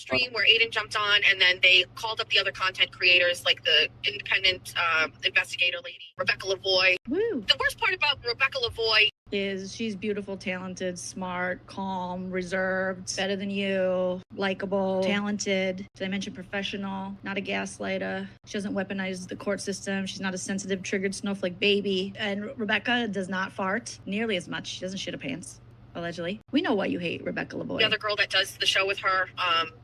stream where Aiden jumped on, and then they called up the other content creators, like the independent investigator lady, Rebecca Lavoie. Woo. The worst part about Rebecca Lavoie is she's beautiful, talented, smart, calm, reserved, better than you, likable, talented. Did I mention professional? Not a gaslighter. She doesn't weaponize the court system. She's not a sensitive, triggered snowflake baby. And Rebecca does not fart nearly as much. She doesn't shit her pants. Allegedly. We know why you hate Rebecca Lavoie. the other girl that does the show with her,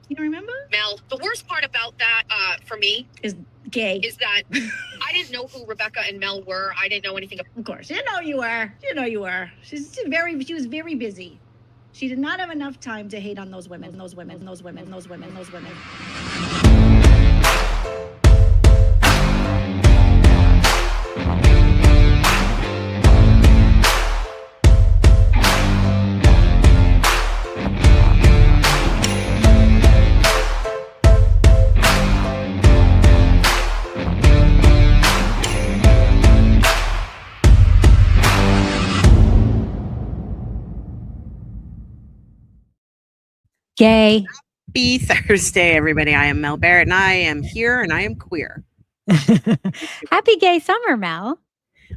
You don't remember? Mel. The worst part about that, for me, Is gay. is that I didn't know who Rebecca and Mel were. I didn't know anything about. Of course. You know you were. You know you were. She was very busy. She did not have enough time to hate on those women. Gay. Happy Thursday, everybody. I am Mel Barrett, and I am here, and I am queer. Happy gay summer, Mel.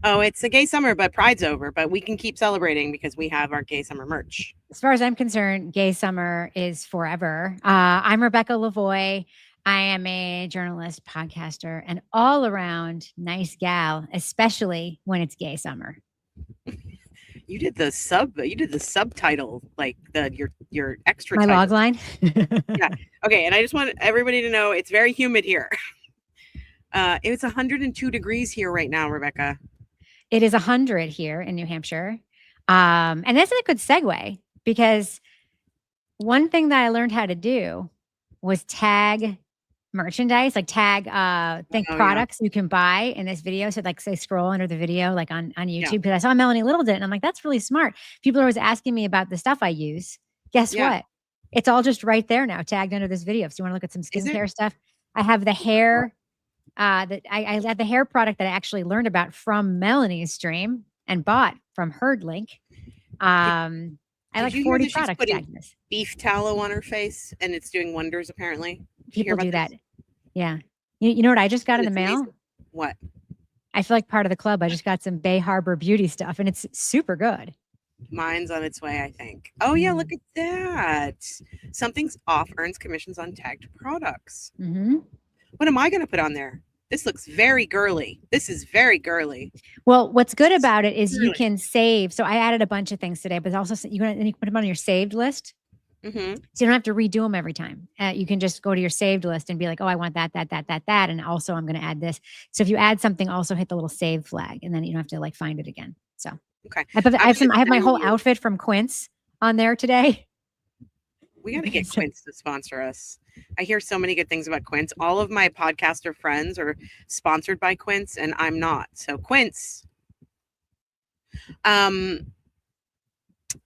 Oh, it's a gay summer, but Pride's over. But we can keep celebrating because we have our gay summer merch. As far as I'm concerned, gay summer is forever. I'm Rebecca Lavoie. I am a journalist, podcaster, and all around nice gal, especially when it's gay summer. You did the subtitle, like your extra My title. log line. Yeah. Okay. And I just want everybody to know it's very humid here. It's 102 degrees here right now, Rebecca. It is 100 here in New Hampshire. And that's a good segue because one thing that I learned how to do was tag merchandise, like tag products you can buy in this video. So like say scroll under the video, like on YouTube, because I saw Melanie Little did it, and I'm like, that's really smart. People are always asking me about the stuff I use. Guess what? It's all just right there now, tagged under this video. So you want to look at some skincare stuff. I have the hair that I had the hair product that I actually learned about from Melanie's stream and bought from Herd Link. I like 40 products tagged this. Beef tallow on her face, and it's doing wonders apparently. People do that. Yeah. You know what I just got in the mail? Amazing. What? I feel like part of the club. I just got some Bay Harbor beauty stuff, and it's super good. Mine's on its way, I think. Oh, yeah, look at that. Something's off earns commissions on tagged products. Mm-hmm. What am I going to put on there? This looks very girly. This is very girly. Well, what's good about it is you can save. So I added a bunch of things today, but also you can put them on your saved list. Mm-hmm. So you don't have to redo them every time. You can just go to your saved list and be like, oh, I want that. And also I'm going to add this. So if you add something, also hit the little save flag, and then you don't have to like find it again. So okay. I have my whole outfit from Quince on there today. We got to get Quince to sponsor us. I hear so many good things about Quince. All of my podcaster friends are sponsored by Quince, and I'm not. So Quince,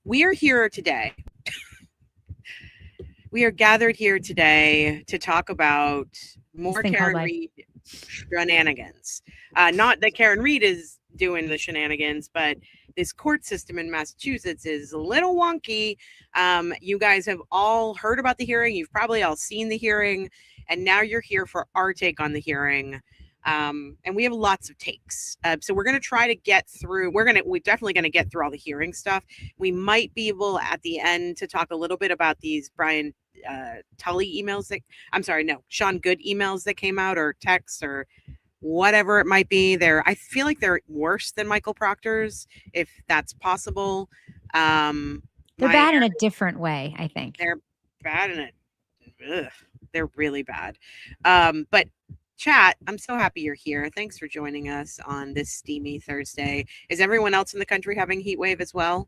we are here today. We are gathered here today to talk about more Karen Reed shenanigans. Not that Karen Reed is doing the shenanigans, but this court system in Massachusetts is a little wonky. You guys have all heard about the hearing. You've probably all seen the hearing, and now you're here for our take on the hearing. And we have lots of takes. So we're going to try to get through. We're definitely going to get through all the hearing stuff. We might be able at the end to talk a little bit about these Brian Tully emails Sean Good emails that came out, or texts, or whatever it might be. I feel like they're worse than Michael Proctor's, if that's possible. They're bad in a different way, I think. They're bad in it. They're really bad. But chat, I'm so happy you're here. Thanks for joining us on this steamy Thursday. Is everyone else in the country having heat wave as well?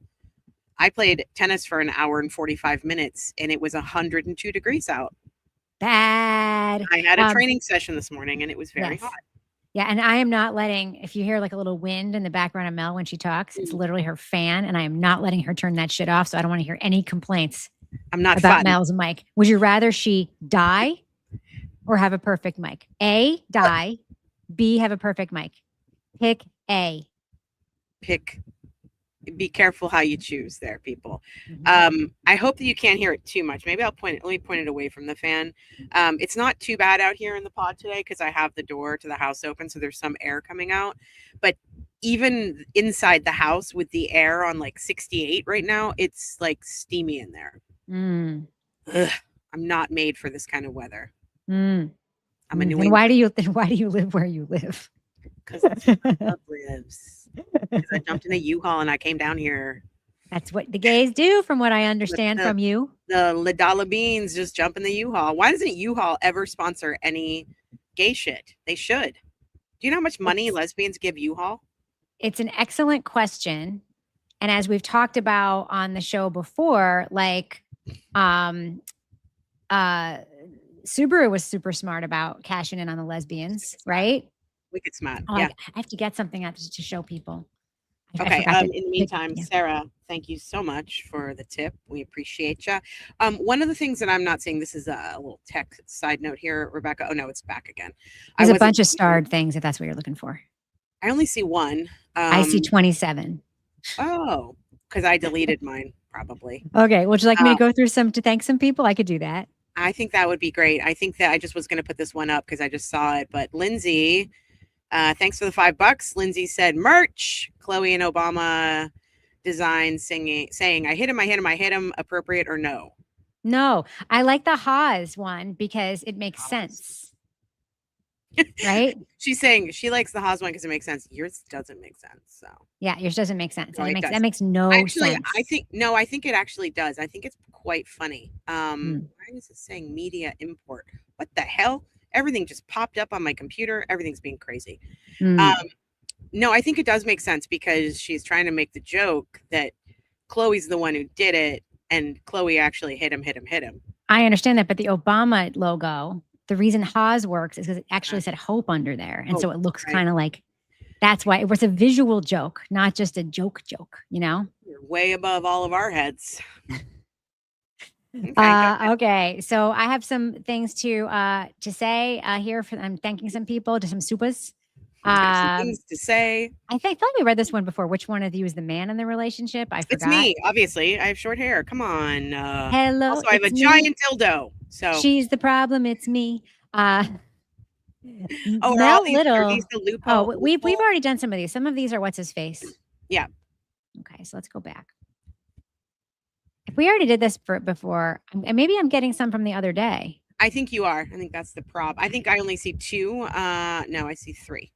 I played tennis for an hour and 45 minutes, and it was 102 degrees out. Bad. I had a training session this morning, and it was very hot. Yeah, and I am not letting, if you hear like a little wind in the background of Mel when she talks, it's literally her fan, and I am not letting her turn that shit off, so I don't want to hear any complaints about Mel's mic. Would you rather she die or have a perfect mic? A, die. B, have a perfect mic. Pick A. Pick be careful how you choose there, people. Mm-hmm. I hope that you can't hear it too much. Maybe let me point it away from the fan. It's not too bad out here in the pod today because I have the door to the house open, so there's some air coming out. But even inside the house with the air on like 68 right now, it's like steamy in there. Ugh, I'm not made for this kind of weather. I'm a New And why do you live where you live? Because that's where my love lives. Because I jumped in a U-Haul and I came down here. That's what the gays do, from what I understand from you. The Ladala Beans just jump in the U-Haul. Why doesn't U-Haul ever sponsor any gay shit? They should. Do you know how much money lesbians give U-Haul? It's an excellent question. And as we've talked about on the show before, like Subaru was super smart about cashing in on the lesbians, right? Wicked smart. Oh, yeah. I have to get something out to show people. Okay. In the meantime, Sarah, thank you so much for the tip. We appreciate you. One of the things that I'm not seeing, this is a little tech side note here, Rebecca. Oh no, it's back again. There's a bunch of starred things if that's what you're looking for. I only see one. I see 27. Oh, because I deleted mine probably. Okay. Would you like me to go through to thank some people? I could do that. I think that would be great. I think that I just was going to put this one up because I just saw it. But Lindsay, thanks for the $5. Lindsay said merch. Chloe and Obama design saying I hit him, appropriate or no? No, I like the Haas one because it makes sense. Right? She's saying she likes the Haas one because it makes sense. Yours doesn't make sense. So yeah, yours doesn't make sense. No, that makes no sense. I think it actually does. I think it's quite funny. Why is it saying media import? What the hell? Everything just popped up on my computer. Everything's being crazy. No, I think it does make sense because she's trying to make the joke that Chloe's the one who did it and Chloe actually hit him. I understand that, but the Obama logo, the reason Haas works is because it actually said hope under there. And so it looks kind of like, that's why it was a visual joke, not just a joke, you know? You're way above all of our heads. Okay. So I have some things to say here. I'm thanking some people, to some supas. Some things to say. I thought we read this one before. Which one of you is the man in the relationship? I forgot. It's me, obviously. I have short hair. Come on. Hello. Also, I have a giant dildo. So she's the problem. It's me. Mel Little. We've already done some of these. Some of these are what's his face. Yeah. Okay, so let's go back. If we already did this before, and maybe I'm getting some from the other day. I think you are. I think that's the prob. I think I only see 2. No, I see 3.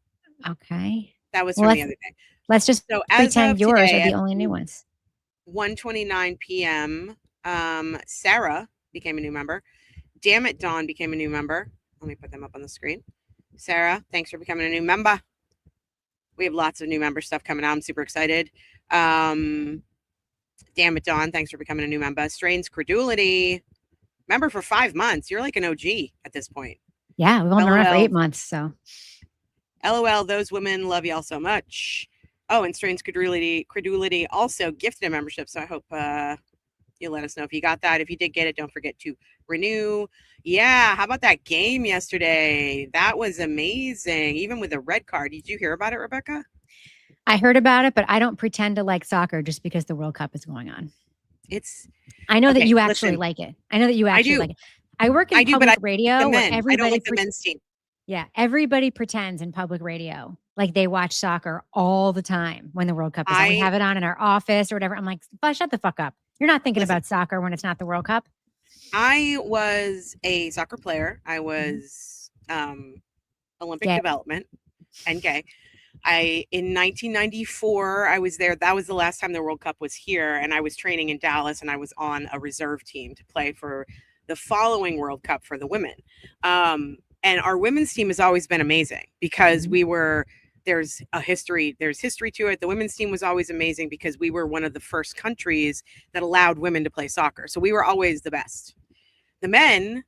Okay. That was from the other day. Let's just pretend yours are the only new ones. 1:29 p.m. Sarah became a new member. Damn it, Dawn became a new member. Let me put them up on the screen. Sarah, thanks for becoming a new member. We have lots of new member stuff coming out. I'm super excited. Damn it, Dawn, thanks for becoming a new member. Strains Credulity, member for 5 months. You're like an OG at this point. Yeah, we've only been around for 8 months, so. LOL, those women love y'all so much. Oh, and Strains Credulity also gifted a membership. So I hope you'll let us know if you got that. If you did get it, don't forget to renew. Yeah, how about that game yesterday? That was amazing. Even with a red card. Did you hear about it, Rebecca? I heard about it, but I don't pretend to like soccer just because the World Cup is going on. I know that you actually like it. I know that you actually like it. I work in public radio where everybody. I don't like the men's team. Yeah, everybody pretends in public radio like they watch soccer all the time when the World Cup is on. We have it on in our office or whatever. I'm like, shut the fuck up. You're not thinking about soccer when it's not the World Cup. I was a soccer player. I was Olympic development and gay. In 1994, I was there. That was the last time the World Cup was here. And I was training in Dallas and I was on a reserve team to play for the following World Cup for the women. And our women's team has always been amazing because there's history to it. The women's team was always amazing because we were one of the first countries that allowed women to play soccer. So we were always the best. The men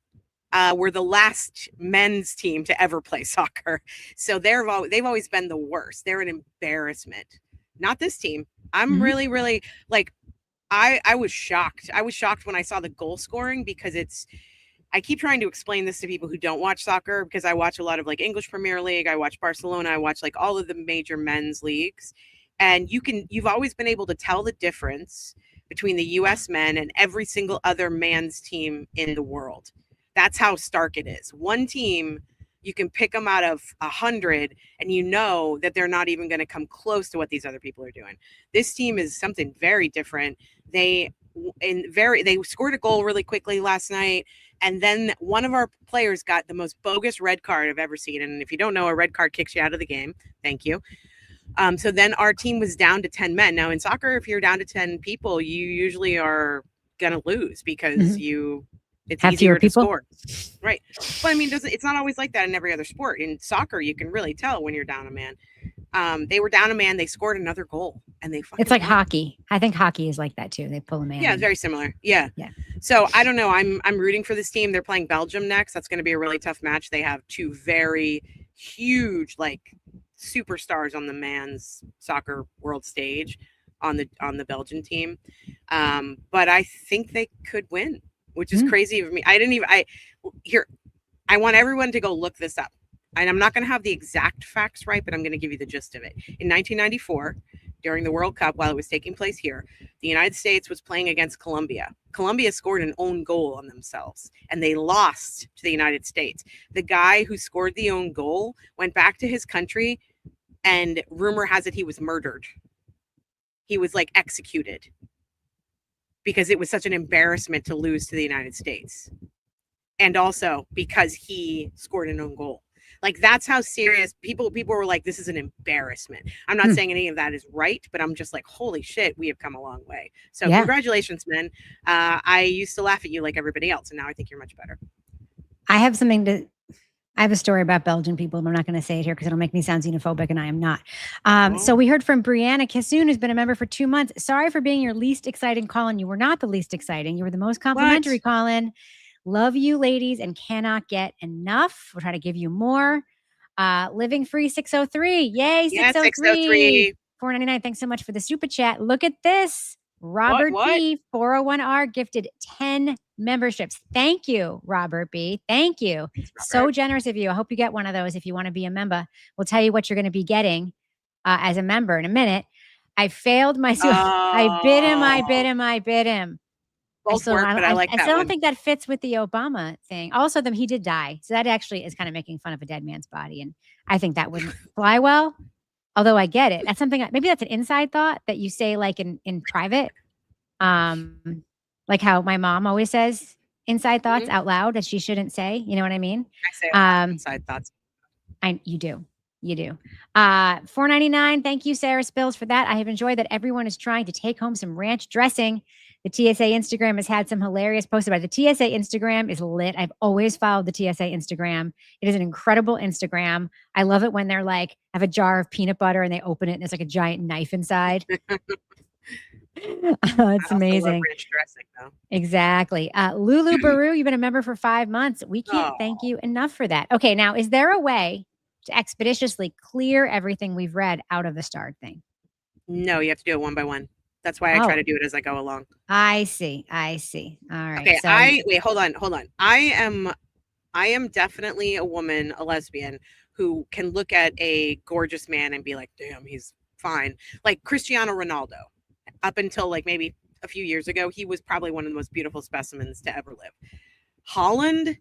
were the last men's team to ever play soccer. So they've always been the worst. They're an embarrassment. Not this team. I'm really, really I was shocked. I was shocked when I saw the goal scoring because I keep trying to explain this to people who don't watch soccer because I watch a lot of English Premier League. I watch Barcelona. I watch all of the major men's leagues. And you've always been able to tell the difference between the US men and every single other man's team in the world. That's how stark it is. One team, you can pick them out of 100 and you know that they're not even going to come close to what these other people are doing. This team is something very different. They scored a goal really quickly last night, and then one of our players got the most bogus red card I've ever seen. And if you don't know, a red card kicks you out of the game. Thank you. So then our team was down to 10 men. Now in soccer, if you're down to 10 people, you usually are gonna lose because it's have easier fewer to people. Score. Right. But I mean, it's not always like that in every other sport. In soccer, you can really tell when you're down a man. They were down a man, they scored another goal, and It's like won. hockey. I think hockey is like that too. They pull a man. Yeah, very similar. Yeah. Yeah. So I don't know. I'm rooting for this team. They're playing Belgium next. That's going to be a really tough match. They have two very huge, like, superstars on the men's soccer world stage on the Belgian team. But I think they could win, which is crazy of me. I want everyone to go look this up. And I'm not going to have the exact facts right, but I'm going to give you the gist of it. In 1994, during the World Cup, while it was taking place here, the United States was playing against Colombia. Colombia scored an own goal on themselves, and they lost to the United States. The guy who scored the own goal went back to his country, and rumor has it he was murdered. He was, like, executed because it was such an embarrassment to lose to the United States. And also because he scored an own goal. Like, that's how serious people were like, this is an embarrassment. I'm not saying any of that is right, but I'm just like, holy shit, we have come a long way. So Congratulations, men. I used to laugh at you like everybody else, and now I think you're much better. I have a story about Belgian people, but I'm not going to say it here because it'll make me sound xenophobic, and I am not. So we heard from Brianna Kissoon, who's been a member for 2 months. Sorry for being your least exciting call-in. You were not the least exciting. You were the most complimentary call-in. Love you, ladies, and cannot get enough. We'll try to give you more. Living Free 603. Yay, 603. $4.99. Thanks so much for the super chat. Look at this. Robert B. 401R gifted 10 memberships. Thank you, Robert B. Thank you. So generous of you. I hope you get one of those if you want to be a member. We'll tell you what you're going to be getting as a member in a minute. I failed my I bid him. Both work, but I like that. I still don't think that fits with the Obama thing. Also, he did die. So that actually is kind of making fun of a dead man's body. And I think that wouldn't fly well. Although I get it. That's something, maybe that's an inside thought that you say like in private. Like how my mom always says inside thoughts out loud that she shouldn't say. You know what I mean? I say inside thoughts. You do. $4.99. Thank you, Sarah Spills, for that. I have enjoyed that everyone is trying to take home some ranch dressing. The TSA Instagram has had some hilarious posts about it. The TSA Instagram is lit. I've always followed the TSA Instagram. It is an incredible Instagram. I love it when they're like, have a jar of peanut butter and they open it and there's like a giant knife inside. It's amazing. Ranch dressing, though. Exactly. Lulu Baru, you've been a member for 5 months. We can't thank you enough for that. Okay, now is there a way to expeditiously clear everything we've read out of the starred thing? No, you have to do it one by one. That's why I try to do it as I go along. I see. All right. Okay. Wait, hold on. I am definitely a woman, a lesbian, who can look at a gorgeous man and be like, damn, he's fine. Like Cristiano Ronaldo. Up until like maybe a few years ago, he was probably one of the most beautiful specimens to ever live. Holland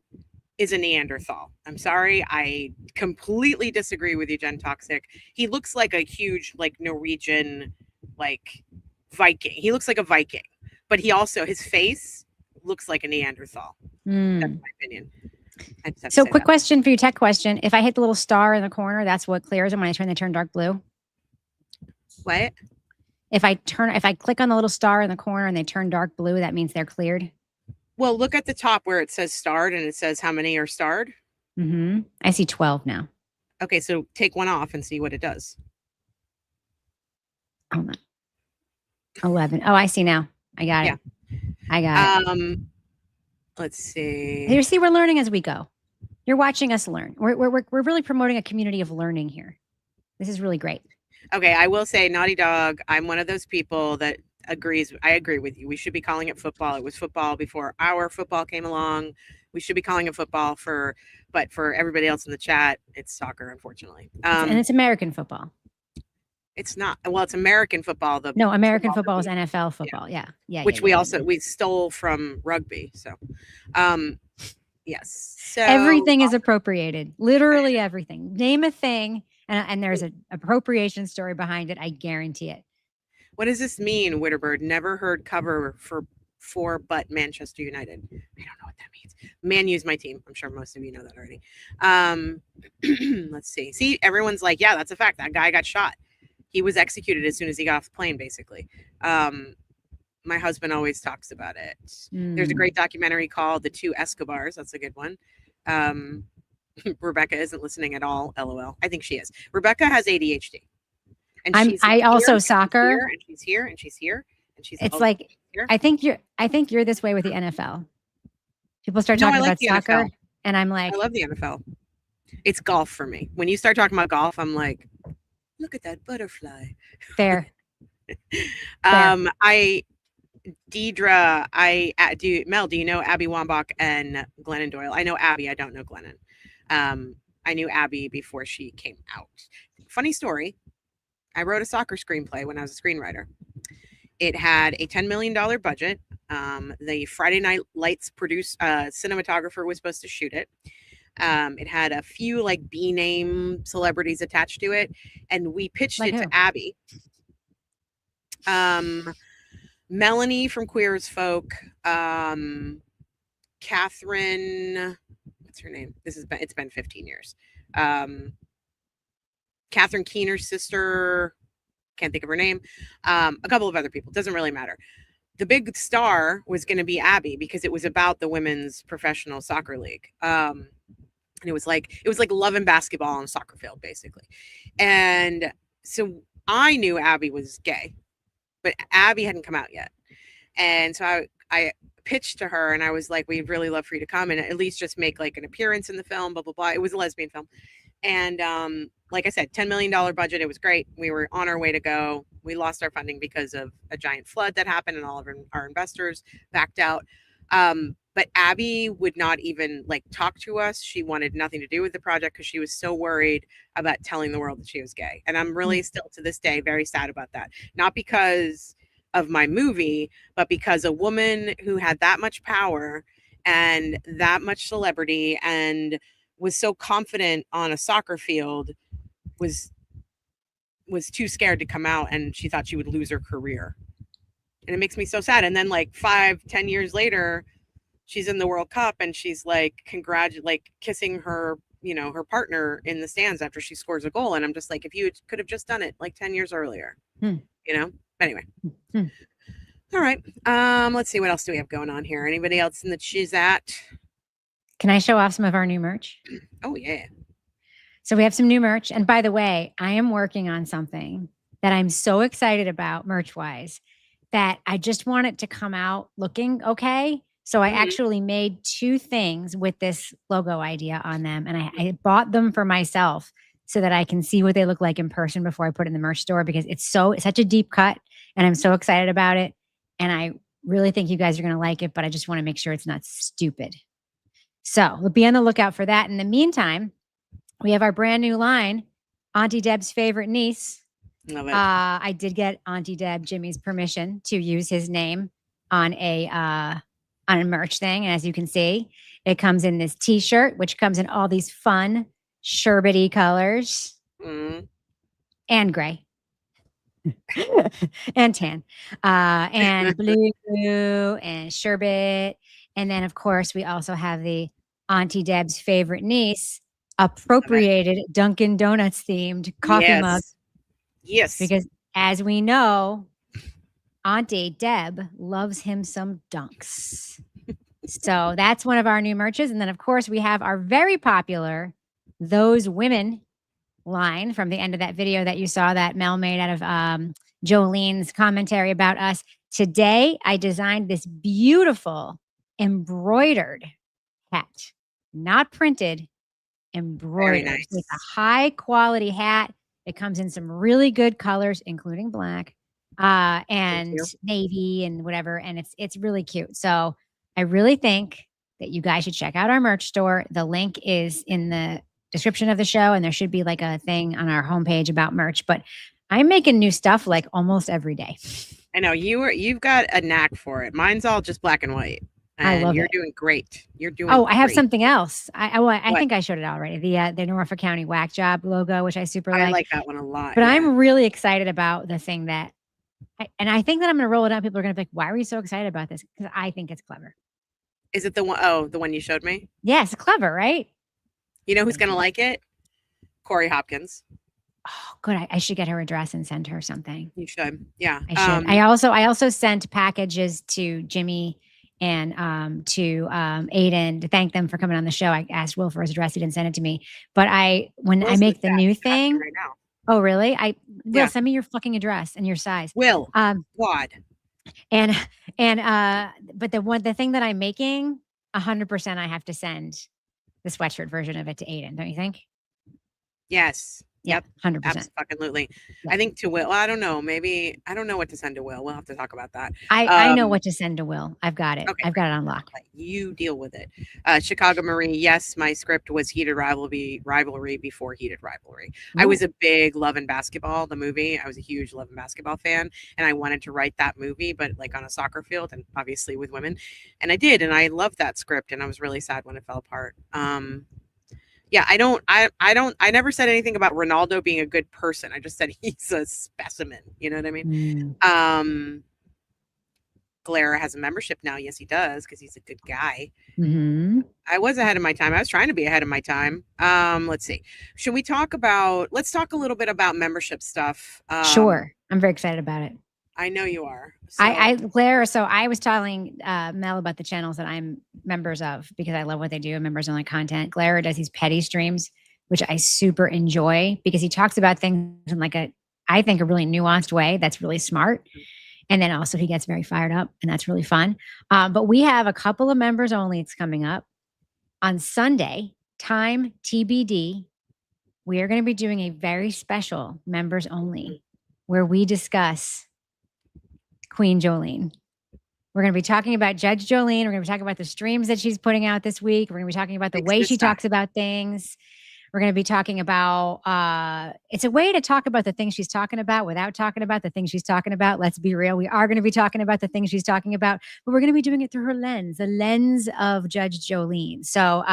is a Neanderthal. I'm sorry. I completely disagree with you, Jen Toxic. He looks like a huge, like, Norwegian, like, Viking. He looks like a Viking, but his face looks like a Neanderthal. That's my opinion. So quick question for you, tech question. If I hit the little star in the corner, that's what clears them when they turn dark blue? What? If I click on the little star in the corner and they turn dark blue, that means they're cleared? Well, look at the top where it says starred and it says how many are starred. I see 12 now. Okay, so take one off and see what it does. Hold on. 11. Oh, I see now. I got it. I got it. Let's see. You see, we're learning as we go. You're watching us learn. We're really promoting a community of learning here. This is really great. Okay, I will say, Naughty Dog, I'm one of those people that agrees. I agree with you. We should be calling it football. It was football before our football came along. We should be calling it football but for everybody else in the chat, it's soccer, unfortunately. And it's American football. It's not. Well, it's American football. The No, American football is league, NFL football. Yeah. which we stole from rugby. So, yes. So everything is appropriated. Literally everything. Name a thing, and there's an appropriation story behind it. I guarantee it. What does this mean, Witterbird? Never heard cover for but Manchester United. I don't know what that means. Man U's my team. I'm sure most of you know that already. Let's see. See, everyone's like, yeah, that's a fact. That guy got shot. He was executed as soon as he got off the plane, basically. My husband always talks about it. There's a great documentary called The Two Escobars. That's a good one. Rebecca isn't listening at all. LOL. I think she is. Rebecca has ADHD. And I also soccer. And she's here and she's here. And she's it's like here. I think you're this way with the NFL. People start talking about soccer, NFL. And I'm like, I love the NFL. It's golf for me. When you start talking about golf, I'm like, look at that butterfly. Fair. Mel, do you know Abby Wambach and Glennon Doyle? I know Abby. I don't know Glennon. I knew Abby before she came out. Funny story. I wrote a soccer screenplay when I was a screenwriter. It had a $10 million budget. The Friday Night Lights cinematographer was supposed to shoot it. It had a few like B-name celebrities attached to it. And we pitched it to Abby. Melanie from Queer as Folk. Catherine, what's her name? It's been 15 years. Catherine Keener's sister, can't think of her name. A couple of other people, doesn't really matter. The big star was going to be Abby because it was about the women's professional soccer league. And it was like love and basketball on a soccer field, basically. And so I knew Abby was gay, but Abby hadn't come out yet. And so I pitched to her and I was like, we'd really love for you to come and at least just make like an appearance in the film, blah, blah, blah. It was a lesbian film. And like I said, $10 million budget. It was great. We were on our way to go. We lost our funding because of a giant flood that happened and all of our investors backed out. But Abby would not even like talk to us. She wanted nothing to do with the project because she was so worried about telling the world that she was gay. And I'm really still to this day very sad about that. Not because of my movie, but because a woman who had that much power and that much celebrity and was so confident on a soccer field was too scared to come out, and she thought she would lose her career. And it makes me so sad. And then like 5-10 years later, she's in the World Cup and she's like kissing her, her partner in the stands after she scores a goal. And I'm just like, if you could have just done it like 10 years earlier, anyway. All right. Let's see, what else do we have going on here? Anybody else in the chat? Can I show off some of our new merch? Oh, yeah. So we have some new merch. And by the way, I am working on something that I'm so excited about merch-wise that I just want it to come out looking okay. So I actually made 2 things with this logo idea on them. And I bought them for myself so that I can see what they look like in person before I put it in the merch store, because it's such a deep cut and I'm so excited about it. And I really think you guys are going to like it, but I just want to make sure it's not stupid. So we'll be on the lookout for that. In the meantime, we have our brand new line, Auntie Deb's favorite niece. Love it. I did get Auntie Deb, Jimmy's permission to use his name on a merch thing. And as you can see, it comes in this t-shirt, which comes in all these fun sherbety colors and gray and tan and blue and sherbet. And then, of course, we also have the Auntie Deb's favorite niece appropriated Dunkin' Donuts themed coffee mug. Yes. Because as we know, Auntie Deb loves him some dunks. So that's one of our new merches. And then, of course, we have our very popular Those Women line from the end of that video that you saw that Mel made out of Jolene's commentary about us. Today, I designed this beautiful embroidered hat, not printed, embroidered. Very nice. It's a high quality hat. It comes in some really good colors, including black and navy and whatever. And it's really cute. So I really think that you guys should check out our merch store. The link is in the description of the show, and there should be like a thing on our homepage about merch. But I'm making new stuff like almost every day. I know you've got a knack for it. Mine's all just black and white. And I love you're it. doing great. You're doing Oh, I have great. something else. I What? think I showed it already. The Norfolk County Whack Job logo, which I super I like. like that one a lot. But yeah. I'm really excited about the thing that, I think that I'm going to roll it out. People are going to be like, why are you so excited about this? Because I think it's clever. Is it the one? Oh, the one you showed me? Yes, clever, right? You know who's going to like it? Corey Hopkins. Oh, good. I should get her address and send her something. You should. Yeah. I should. I also sent packages to Jimmy and to Aiden to thank them for coming on the show. I asked Will for his address. He didn't send it to me. But when Will's I make the chat. new He's asking thing. right now. Oh, really? Will, Yeah. send me your fucking address and your size. Will. God. And but the thing that I'm making, 100% I have to send the sweatshirt version of it to Aiden, don't you think? Yes. Yep, 100%. Absolutely. Yep. I think to Will, I don't know. Maybe I don't know what to send to Will. We'll have to talk about that. I know what to send to Will. I've got it. Okay. I've got it on lock. You deal with it. Chicago Marie. Yes, my script was Heated Rivalry before Heated Rivalry. Ooh. I was a big Love and Basketball, the movie. I was a huge Love and Basketball fan, and I wanted to write that movie, but like on a soccer field and obviously with women. And I did, and I loved that script, and I was really sad when it fell apart. Yeah, I never said anything about Ronaldo being a good person. I just said he's a specimen. You know what I mean? Galera has a membership now. Yes, he does, because he's a good guy. Mm-hmm. I was ahead of my time. I was trying to be ahead of my time. Let's see. Should we let's talk a little bit about membership stuff. Sure. I'm very excited about it. I know you are. So. Galera, so I was telling Mel about the channels that I'm members of because I love what they do, members only content. Galera does these petty streams, which I super enjoy because he talks about things in like I think a really nuanced way that's really smart. And then also he gets very fired up and that's really fun. But we have a couple of members only. It's coming up on Sunday, time TBD. We are going to be doing a very special members only where we discuss Queen Jolene. We're going to be talking about Judge Jolene. We're going to be talking about the streams that she's putting out this week. We're going to be talking about the way she talks about things. We're going to be talking about, it's a way to talk about the things she's talking about without talking about the things she's talking about. Let's be real. We are going to be talking about the things she's talking about, but we're going to be doing it through her lens, the lens of Judge Jolene. So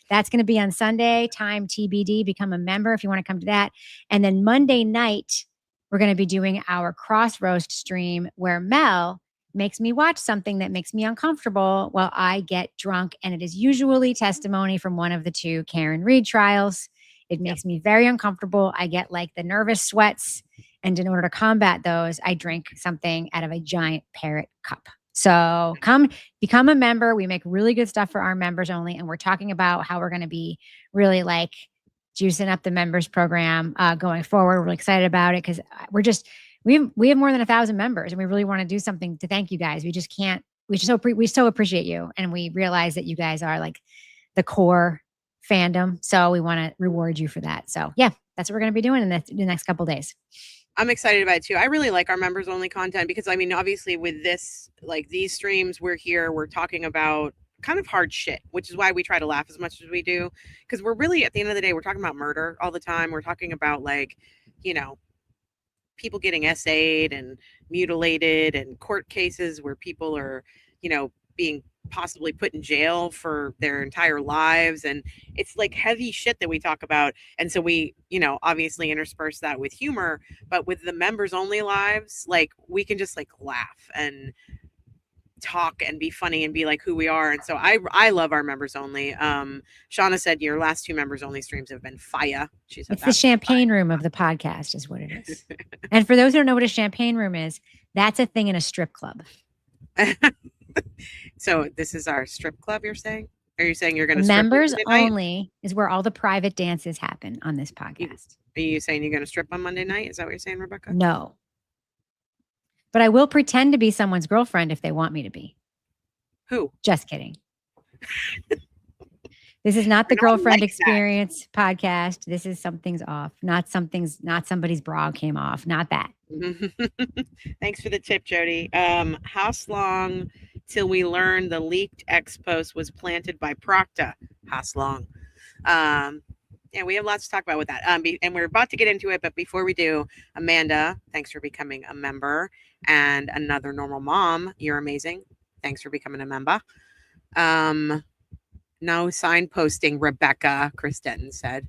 that's going to be on Sunday, time TBD. Become a member if you want to come to that. And then Monday night, we're going to be doing our cross roast stream where Mel makes me watch something that makes me uncomfortable while I get drunk. And it is usually testimony from one of the two Karen Reed trials. It makes me very uncomfortable. I get like the nervous sweats. And in order to combat those, I drink something out of a giant parrot cup. So come become a member. We make really good stuff for our members only. And we're talking about how we're going to be really like juicing up the members program going forward. We're really excited about it because we have more than 1,000 members and we really want to do something to thank you guys. We just can't, we so appreciate you. And we realize that you guys are like the core fandom. So we want to reward you for that. So yeah, that's what we're going to be doing in the next couple of days. I'm excited about it too. I really like our members only content because I mean, obviously with this, like these streams, we're talking about kind of hard shit, which is why we try to laugh as much as we do. Because we're really, at the end of the day, we're talking about murder all the time. We're talking about like, you know, people getting essayed and mutilated and court cases where people are, you know, being possibly put in jail for their entire lives. And it's like heavy shit that we talk about. And so we, you know, obviously intersperse that with humor, but with the members only lives, like we can just like laugh and talk and be funny and be like who we are. And so I love our members only. Shauna said your last two members only streams have been fire. She said it's the champagne room of the podcast is what it is. And for those who don't know what a champagne room is, that's a thing in a strip club. So this is our strip club, you're saying? Are you saying you're going to members only is where all the private dances happen on this podcast. Are you saying you're going to strip on Monday night? Is that what you're saying, Rebecca? No. But I will pretend to be someone's girlfriend if they want me to be. Who? Just kidding. This is not the girlfriend like experience podcast. This is something's off. Not somebody's bra came off. Not that. Thanks for the tip, Jody. How long till we learn the leaked X post was planted by Proctor? How long? Yeah, we have lots to talk about with that. And we're about to get into it, but before we do, Amanda, thanks for becoming a member. And another normal mom, you're amazing. Thanks for becoming a member. No signposting, Rebecca, Chris Denton said.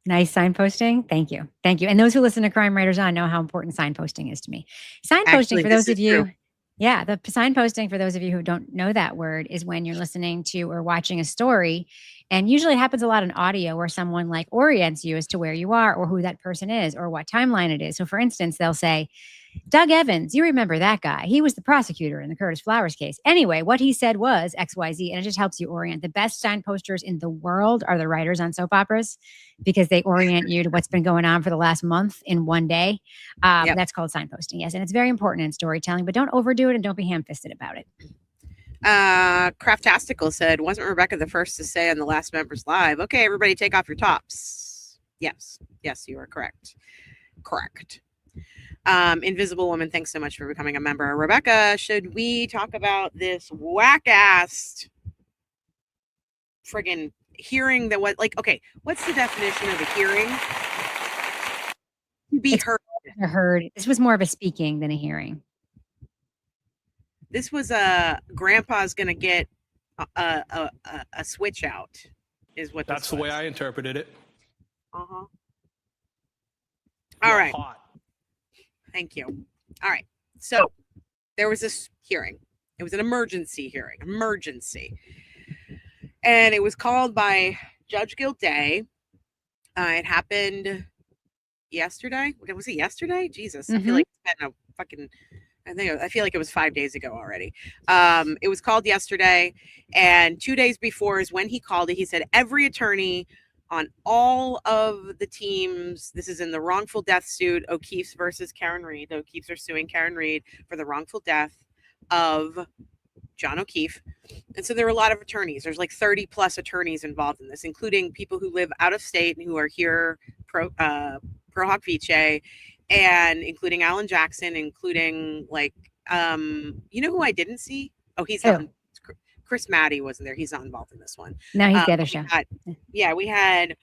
Nice signposting. Thank you. Thank you. And those who listen to Crime Writers On know how important signposting is to me. Signposting, Actually, for those this of is you, true. yeah, the signposting, for those of you who don't know that word, is when you're listening to or watching a story. And usually it happens a lot in audio where someone like orients you as to where you are or who that person is or what timeline it is. So for instance, they'll say, Doug Evans, you remember that guy. He was the prosecutor in the Curtis Flowers case. Anyway, what he said was XYZ, and it just helps you orient. The best signposters in the world are the writers on soap operas because they orient you to what's been going on for the last month in one day. Yep. That's called signposting, yes. And it's very important in storytelling, but don't overdo it and don't be ham-fisted about it. Craftastical said, wasn't Rebecca the first to say on the last Members Live, okay, everybody take off your tops? Yes, you are correct. Invisible Woman, thanks so much for becoming a member. Rebecca, should we talk about this whack-ass friggin' hearing that what's the definition of a hearing? To be heard. This was more of a speaking than a hearing. This was grandpa's gonna get a switch out, is what that's the way I interpreted it. All You're right. hot. Thank you. All right. So there was this hearing. It was an emergency hearing. And it was called by Judge Gilday. It happened yesterday. Was it yesterday? Jesus. I feel like it's been a fucking I feel like it was 5 days ago already. It was called yesterday, and 2 days before is when he called it. He said every attorney on all of the teams, this is in the wrongful death suit, O'Keefe's versus Karen Reed. The O'Keefe's are suing Karen Reed for the wrongful death of John O'Keefe. And so there were a lot of attorneys. There's like 30 plus attorneys involved in this, including people who live out of state and who are here pro hoc vice, and including Alan Jackson, including you know who I didn't see? Oh, he's on. Chris Maddie wasn't there. He's not involved in this one. No, he's the other show. We had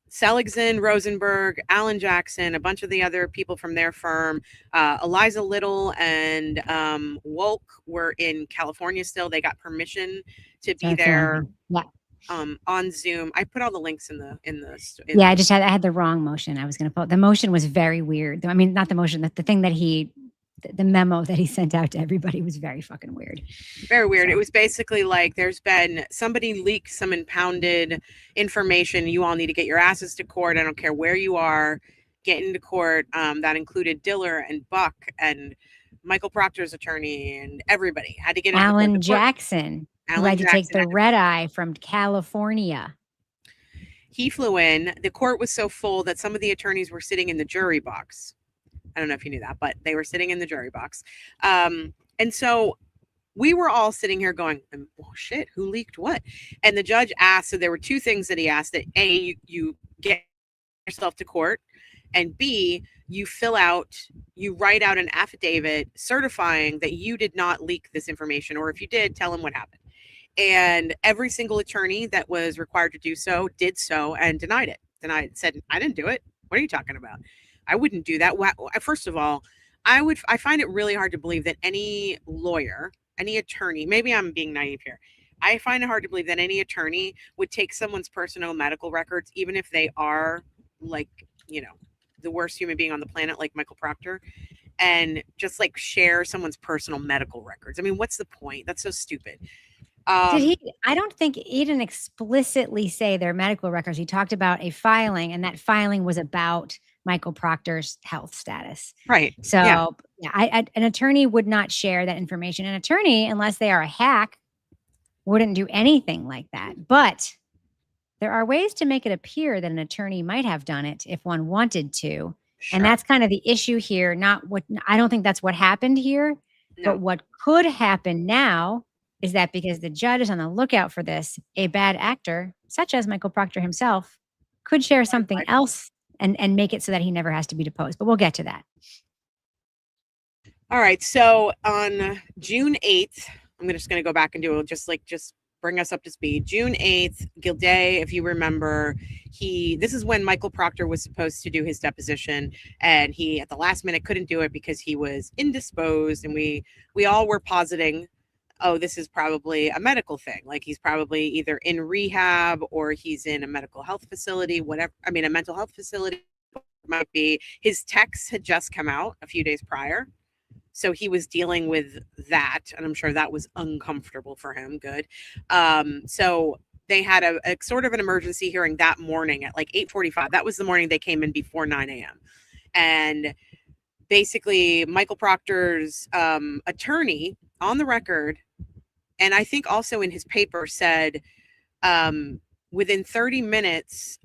Seligson, Rosenberg, Alan Jackson, a bunch of the other people from their firm. Eliza Little and Wolk were in California still. They got permission to be there. Yeah. On Zoom. I put all the links in the I had the wrong motion. I was going to put the motion was very weird. I mean, not the motion, the thing that the memo that he sent out to everybody was very fucking weird. Very weird. So. It was basically like there's been somebody leaked some impounded information. You all need to get your asses to court. I don't care where you are. Get into court. That included Diller and Buck and Michael Proctor's attorney and everybody had to get into Alan Jackson. Who had to take the red eye from California. He flew in. The court was so full that some of the attorneys were sitting in the jury box. I don't know if you knew that, but they were sitting in the jury box. And so we were all sitting here going, oh shit, who leaked what? And the judge asked, so there were two things that he asked, that A, you get yourself to court, and B, you write out an affidavit certifying that you did not leak this information, or if you did, tell him what happened. And every single attorney that was required to do so did so and denied it. Said, I didn't do it. What are you talking about? I wouldn't do that. First of all, I find it really hard to believe that any lawyer, any attorney, maybe I'm being naive here. I find it hard to believe that any attorney would take someone's personal medical records, even if they are the worst human being on the planet, like Michael Proctor, and just share someone's personal medical records. I mean, what's the point? That's so stupid. I don't think he didn't explicitly say their medical records. He talked about a filing, and that filing was about Michael Proctor's health status. Right. So an attorney would not share that information. An attorney, unless they are a hack, wouldn't do anything like that. But there are ways to make it appear that an attorney might have done it if one wanted to. Sure. And that's kind of the issue here. I don't think that's what happened here. No. But what could happen now is that because the judge is on the lookout for this, a bad actor, such as Michael Proctor himself, could share something else and make it so that he never has to be deposed. But we'll get to that. All right. So on June 8th, I'm just going to go back and do just bring us up to speed. June 8th, Gilday, if you remember, this is when Michael Proctor was supposed to do his deposition, and he at the last minute couldn't do it because he was indisposed, and we all were positing, oh, this is probably a medical thing. Like he's probably either in rehab or he's in a medical health facility, whatever. I mean, a mental health facility might be. His texts had just come out a few days prior. So he was dealing with that, and I'm sure that was uncomfortable for him. Good. So they had a sort of an emergency hearing that morning at like 8:45. That was the morning they came in before 9 a.m. And basically Michael Proctor's attorney on the record, and I think also in his paper, said within 30 minutes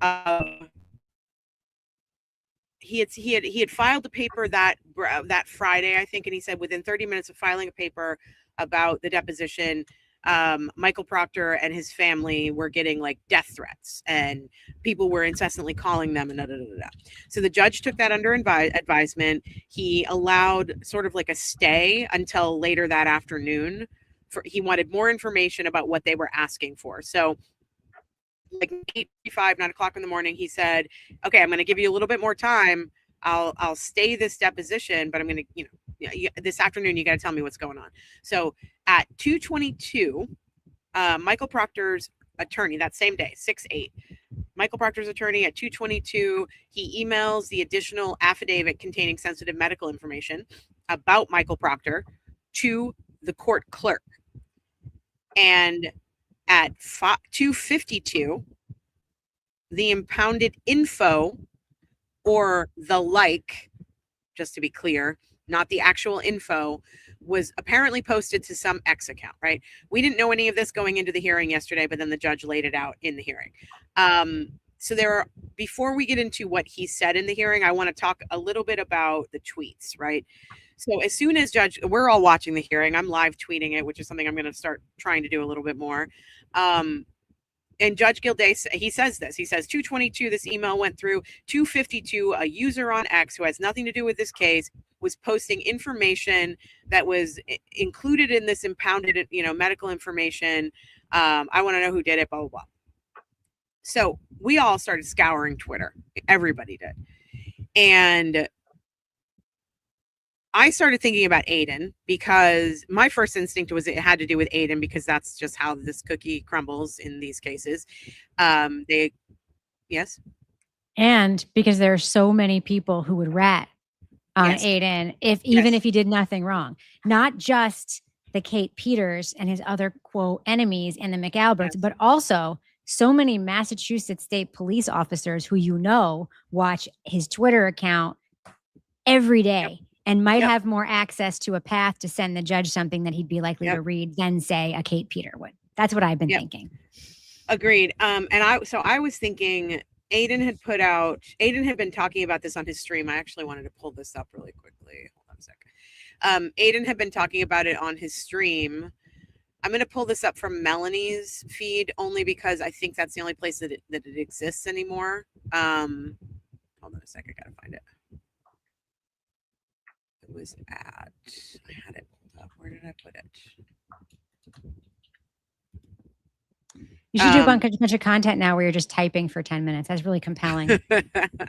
he had filed a paper that Friday, I think, and he said within 30 minutes of filing a paper about the deposition, Michael Proctor and his family were getting like death threats, and people were incessantly calling them, and So the judge took that under advisement. He allowed sort of like a stay until later that afternoon. He wanted more information about what they were asking for. So like 8:45, 9 o'clock in the morning, he said, okay, I'm going to give you a little bit more time. I'll stay this deposition, but I'm going to, this afternoon, you got to tell me what's going on. So at 2:22, Michael Proctor's attorney, that same day, 6/8, Michael Proctor's attorney at 2:22, he emails the additional affidavit containing sensitive medical information about Michael Proctor to the court clerk. And at 2:52, the impounded info, or the like, just to be clear, not the actual info, was apparently posted to some X account, right? We didn't know any of this going into the hearing yesterday, but then the judge laid it out in the hearing. So before we get into what he said in the hearing, I want to talk a little bit about the tweets, right? So as soon as we're all watching the hearing, I'm live tweeting it, which is something I'm going to start trying to do a little bit more. And Judge Gilday, he says this. He says, 2:22, this email went through. 2:52, a user on X who has nothing to do with this case was posting information that was included in this impounded, medical information. I want to know who did it, blah, blah, blah. So we all started scouring Twitter. Everybody did. And I started thinking about Aiden, because my first instinct was it had to do with Aiden, because that's just how this cookie crumbles in these cases. Yes. And because there are so many people who would rat on Aiden even if he did nothing wrong, not just the Kate Peters and his other quote enemies and the McAlberts, but also so many Massachusetts state police officers who watch his Twitter account every day. And might have more access to a path to send the judge something that he'd be likely to read than, say, a Kate Peter would. That's what I've been thinking. Agreed. And I was thinking Aiden had been talking about this on his stream. I actually wanted to pull this up really quickly. Hold on a second. Aiden had been talking about it on his stream. I'm going to pull this up from Melanie's feed, only because I think that's the only place that it exists anymore. Hold on a second. I got to find it. It was I had it pulled up. Where did I put it? You should do a bunch of content now where you're just typing for 10 minutes. That's really compelling.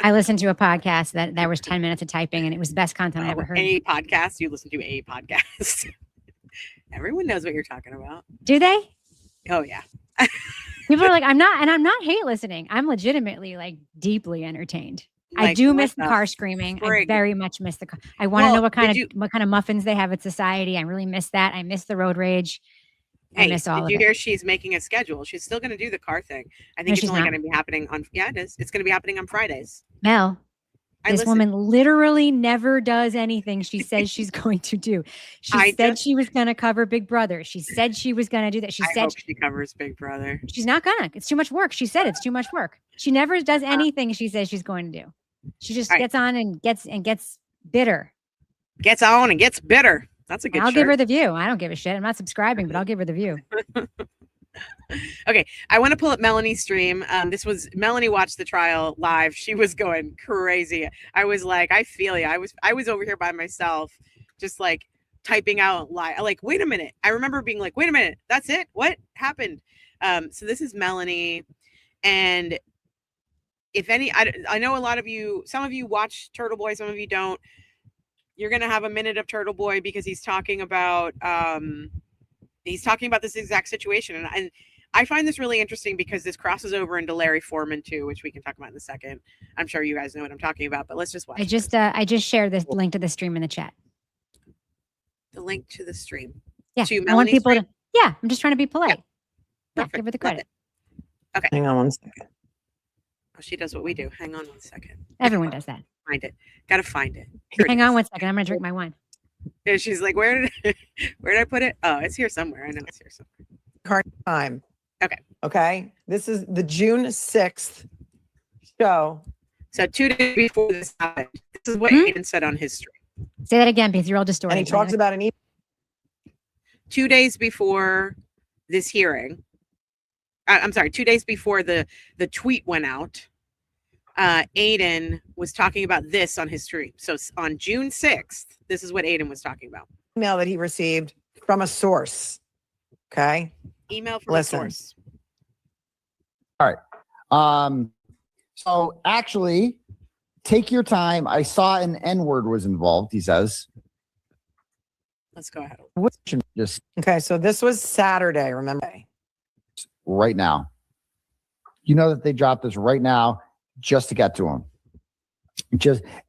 I listened to a podcast that was 10 minutes of typing, and it was the best content I ever heard. A podcast? You listen to a podcast. Everyone knows what you're talking about. Do they? Oh, yeah. People are like, I'm not hate listening. I'm legitimately like deeply entertained. Like, I do miss the car screaming. I very much miss the car. I want to know what kind of muffins they have at Society. I really miss that. I miss the road rage. I miss all of it. Did you hear she's making a schedule? She's still going to do the car thing. I think it's only going to be happening on. Yeah, it is. It's going to be happening on Fridays. Mel, this woman literally never does anything she says she's going to do. She said she was going to cover Big Brother. She said she was going to do that. She said she covers Big Brother. She's not gonna. It's too much work. She said it's too much work. She never does anything she says she's going to do. She just gets on and gets bitter. Gets on and gets bitter. That's a good I'll give her the view. I don't give a shit. I'm not subscribing, but I'll give her the view. Okay. I want to pull up Melanie's stream. Melanie watched the trial live. She was going crazy. I was like, I feel you. I was over here by myself, just like typing out live. Like, wait a minute. I remember being like, wait a minute. That's it? What happened? So this is Melanie, and if any, I know a lot of you, some of you watch Turtle Boy, some of you don't. You're gonna have a minute of Turtle Boy because he's talking about this exact situation, and I find this really interesting because this crosses over into Larry Foreman too, which we can talk about in a second. I'm sure you guys know what I'm talking about, but let's just watch. I just shared this link to the stream in the chat. The link to the stream. Yeah, To I want people stream? to. Yeah, I'm just trying to be polite. Yeah, Perfect. give her the Love credit. it. Okay. Hang on one second. Oh, she does what we do. Hang on one second. Everyone does that. Find it. Gotta find it. Here it Hang on is. one second. I'm gonna drink my wine. And she's like, where did I put it? Oh, it's here somewhere. I know it's here somewhere. Card time. Okay. Okay. This is the June 6th show. So 2 days before this happened, this is what Aiden said on his stream. Say that again because you're all distorted. And he talks about an 2 days before this hearing. I'm sorry, 2 days before the tweet went out, Aiden was talking about this on his stream. So on June 6th, this is what Aiden was talking about. email that he received from a source. Okay. Email from Listen. a source. So actually, take your time. I saw an N-word was involved, he says. Let's go ahead. Just Okay. So this was Saturday, remember? right now. You know that they dropped this right now just to get to him.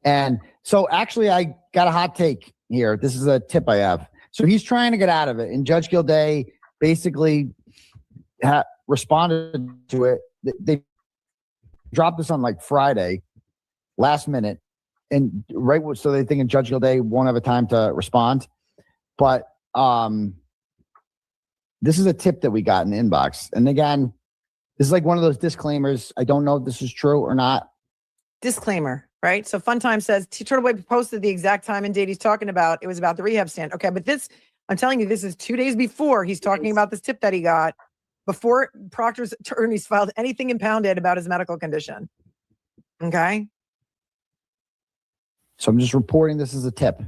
And so actually I got a hot take here. This is a tip I have. So he's trying to get out of it, and Judge Gilday basically responded to it. They dropped this on like Friday, last minute, and so they think Judge Gilday won't have a time to respond. But this is a tip that we got in the inbox, and again, this is like one of those disclaimers. I don't know if this is true or not. Disclaimer, right? So Fun Time says Turtle Boy posted the exact time and date he's talking about. It was about the rehab stand. Okay, but this, I'm telling you, this is 2 days before he's talking about this tip that he got, before Proctor's attorneys filed anything impounded about his medical condition. Okay. So I'm just reporting this as a tip.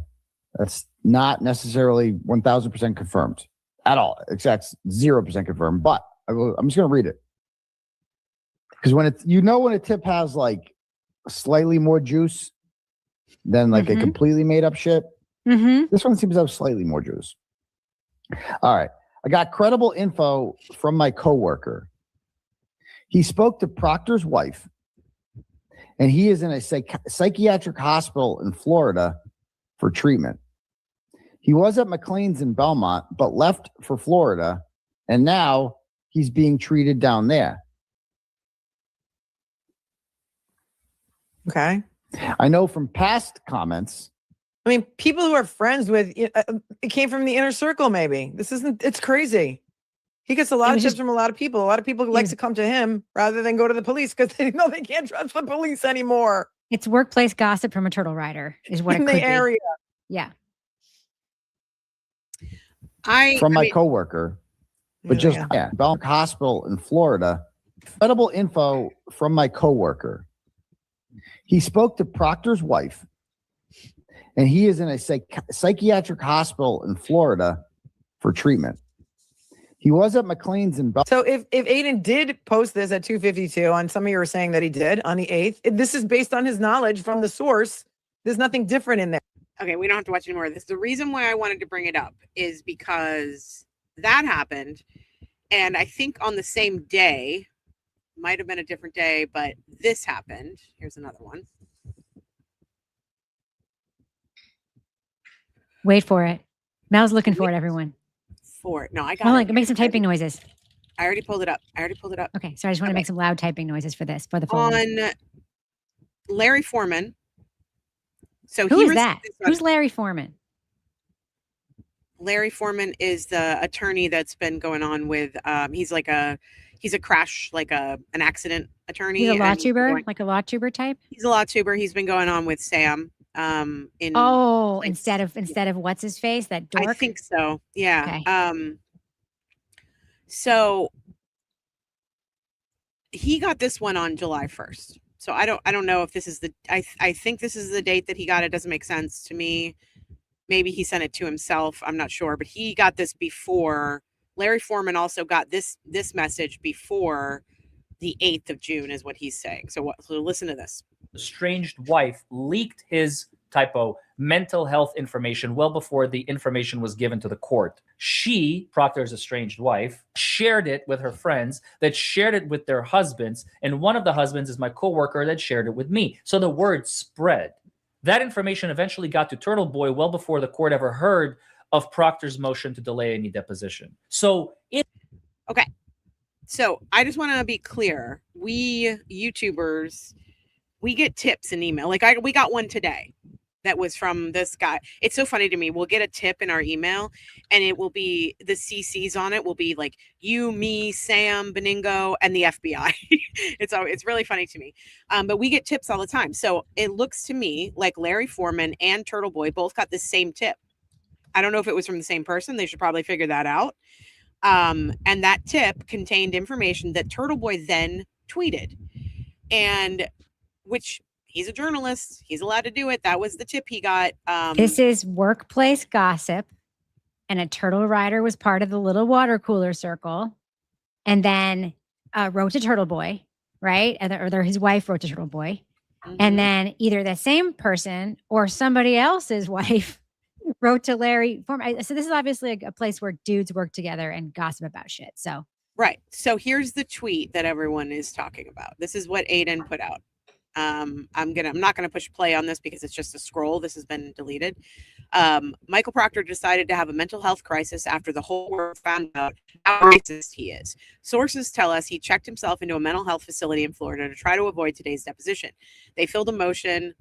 That's not necessarily 1,000% confirmed at all. It's 0% confirmed, but I'm just going to read it. Because when when a tip has like slightly more juice than like a completely made up shit, this one seems to have slightly more juice. All right. I got credible info from my coworker. He spoke to Proctor's wife, and he is in a psychiatric hospital in Florida for treatment. He was at McLean's in Belmont, but left for Florida, and now he's being treated down there. Okay. I know from past comments. I mean, people who are friends with, it came from the inner circle, maybe. It's crazy. He gets a lot of tips from a lot of people. A lot of people like to come to him rather than go to the police because they know they can't trust the police anymore. It's workplace gossip from a turtle rider is what it in could the area. be. Yeah. From my coworker, but Belmont Hospital in Florida. Credible info from my coworker. He spoke to Proctor's wife, and he is in a psychiatric hospital in Florida for treatment. He was at McLean's in Belmont. So if Aiden did post this at 2:52, and some of you were saying that he did on the 8th, this is based on his knowledge from the source. There's nothing different in there. Okay, we don't have to watch any more of this. The reason why I wanted to bring it up is because that happened, and I think on the same day, might have been a different day, but this happened. Here's another one. Wait for it. Mel's looking for it, everyone. No, I got Hold it. on, make some typing noises. I already pulled it up. Okay, so I just want to make some loud typing noises for this, for the phone. On Larry Foreman. So who is that? Who's Larry Foreman? Larry Foreman is the attorney that's been going on with, he's a crash, like an accident attorney. He's a law tuber, like a law tuber type? He's a law tuber. He's been going on with Sam. Instead of what's his face, that dork? I think so. Yeah. Okay. So he got this one on July 1st. So I don't know if this is I think this is the date that he got it. Doesn't make sense to me. Maybe he sent it to himself. I'm not sure, but he got this before Larry Foreman also got this message before the 8th of June is what he's saying. So listen to this. Estranged wife leaked his typo mental health information well before the information was given to the court. She, Proctor's estranged wife, shared it with her friends that shared it with their husbands. And one of the husbands is my coworker that shared it with me. So the word spread. That information eventually got to Turtle Boy well before the court ever heard of Proctor's motion to delay any deposition. So okay. So I just want to be clear. We YouTubers, we get tips in email. Like we got one today that was from this guy. It's so funny to me. We'll get a tip in our email and it will be the CCs on it will be like you, me, Sam, Beningo, and the FBI. It's really funny to me. But we get tips all the time. So it looks to me like Larry Foreman and Turtle Boy both got the same tip. I don't know if it was from the same person. They should probably figure that out. And that tip contained information that Turtle Boy then tweeted, and which he's a journalist. He's allowed to do it. That was the tip he got. This is workplace gossip. And a turtle rider was part of the little water cooler circle and then wrote to Turtle Boy, right? Or his wife wrote to Turtle Boy. Mm-hmm. And then either the same person or somebody else's wife wrote to Larry. So this is obviously a place where dudes work together and gossip about shit. So right. So here's the tweet that everyone is talking about. This is what Aiden put out. I'm not gonna push play on this because it's just a scroll. This has been deleted. Michael Proctor decided to have a mental health crisis after the whole world found out how racist he is. Sources tell us he checked himself into a mental health facility in Florida to try to avoid today's deposition. They filed a motion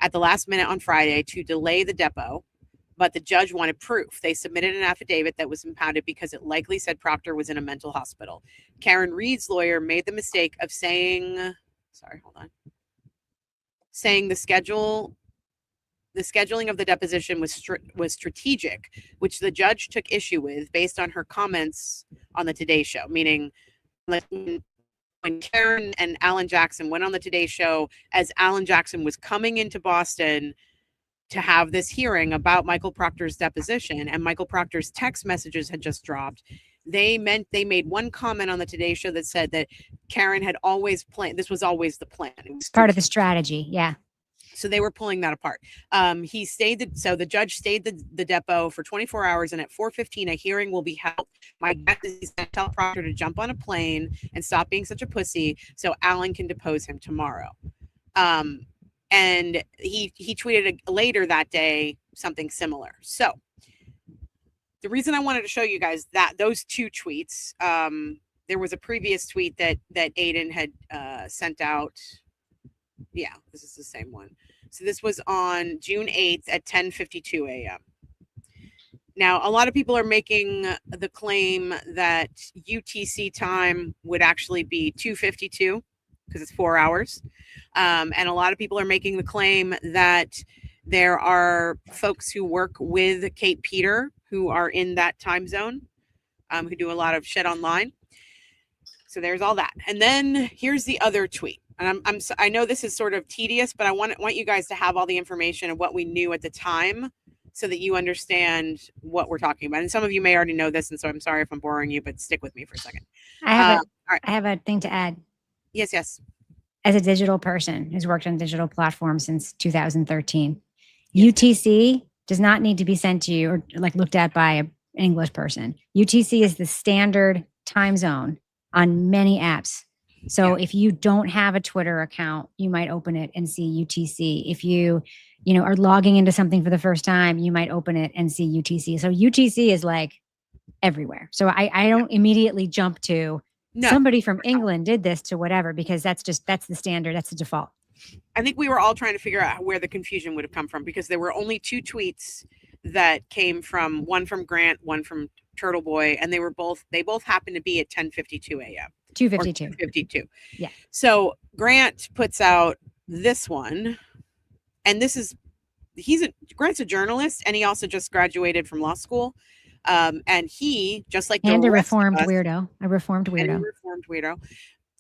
at the last minute on Friday to delay the depo, but the judge wanted proof. They submitted an affidavit that was impounded because it likely said Proctor was in a mental hospital. Karen Reed's lawyer made the mistake of saying the scheduling of the deposition was strategic, which the judge took issue with based on her comments on the Today Show, meaning when Karen and Alan Jackson went on the Today Show as Alan Jackson was coming into Boston to have this hearing about Michael Proctor's deposition, and Michael Proctor's text messages had just dropped. They made one comment on the Today Show that said that Karen had always planned. This was always the plan. It was part of the strategy. Yeah. So they were pulling that apart. So the judge stayed the depo for 24 hours, and at 4:15, a hearing will be held. My guess is he's going to tell Proctor to jump on a plane and stop being such a pussy so Alan can depose him tomorrow. And he tweeted later that day something similar. So the reason I wanted to show you guys those two tweets, there was a previous tweet that Aiden had sent out. Yeah, this is the same one. So this was on June 8th at 10:52 a.m. Now, a lot of people are making the claim that UTC time would actually be 2:52 because it's 4 hours. And a lot of people are making the claim that there are folks who work with Kate Peter who are in that time zone, who do a lot of shit online. So there's all that. And then here's the other tweet. And I know this is sort of tedious, but I want you guys to have all the information of what we knew at the time so that you understand what we're talking about. And some of you may already know this, and so I'm sorry if I'm boring you, but stick with me for a second. I have a thing to add. Yes. As a digital person who's worked on digital platforms since 2013, yes. UTC does not need to be sent to you or looked at by an English person. UTC is the standard time zone on many apps. So if you don't have a Twitter account, you might open it and see UTC. If you are logging into something for the first time, you might open it and see UTC. So UTC is everywhere. So I don't immediately jump to somebody from England did this to whatever, because that's the standard. That's the default. I think we were all trying to figure out where the confusion would have come from, because there were only two tweets that came from, one from Grant, one from Turtle Boy, and they both happened to be at 10:52 a.m. 2:52. 2:52. Yeah. So Grant puts out this one, and Grant's a journalist, and he also just graduated from law school. And he, just like a reformed weirdo.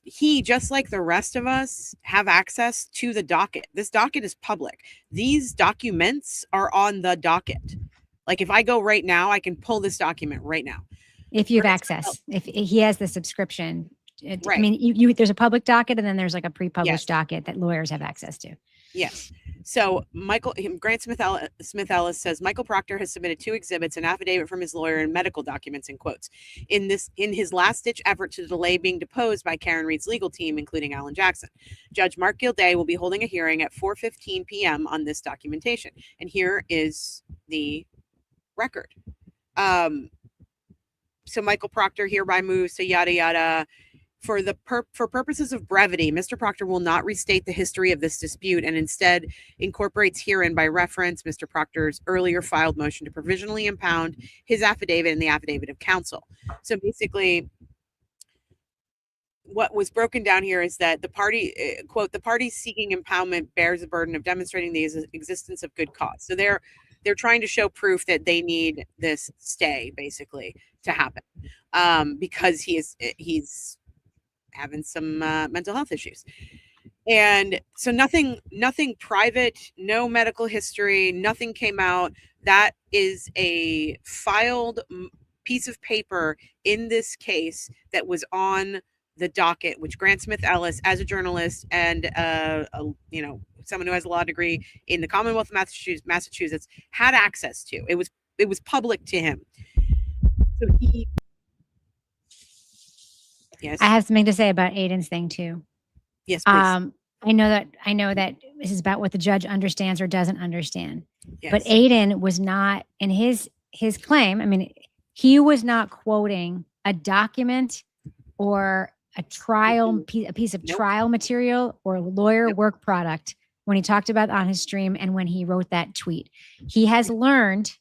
He, just like the rest of us, have access to the docket. This docket is public. These documents are on the docket. Like if I go right now, I can pull this document right now. If you have Grants access, if he has the subscription. I Right. mean, you there's a public docket and then there's like a pre-published Yes. docket that lawyers have access to. Yes. So Grant Smith Ellis says Michael Proctor has submitted 2 exhibits, an affidavit from his lawyer, and medical documents in quotes. In his last-ditch effort to delay being deposed by Karen Reed's legal team, including Alan Jackson. Judge Mark Gilday will be holding a hearing at 4:15 p.m. on this documentation. And here is the record. So Michael Proctor hereby moves to yada yada. For purposes of brevity, Mr. Proctor will not restate the history of this dispute and instead incorporates herein by reference Mr. Proctor's earlier filed motion to provisionally impound his affidavit and the affidavit of counsel. So basically, what was broken down here is that the party, quote, the party seeking impoundment bears the burden of demonstrating the existence of good cause. So they're trying to show proof that they need this stay basically to happen because he's having some mental health issues. And so nothing private, no medical history, nothing came out. That is a filed piece of paper in this case that was on the docket, which Grant Smith Ellis, as a journalist and someone who has a law degree in the Commonwealth of Massachusetts, had access to. It was public to him. So he. Yes. I have something to say about Aiden's thing too. Yes, please. I know that this is about what the judge understands or doesn't understand. Yes. But Aiden was not in his claim. I mean, he was not quoting a document or a piece of trial material or lawyer work product when he talked about on his stream and when he wrote that tweet. He has learned,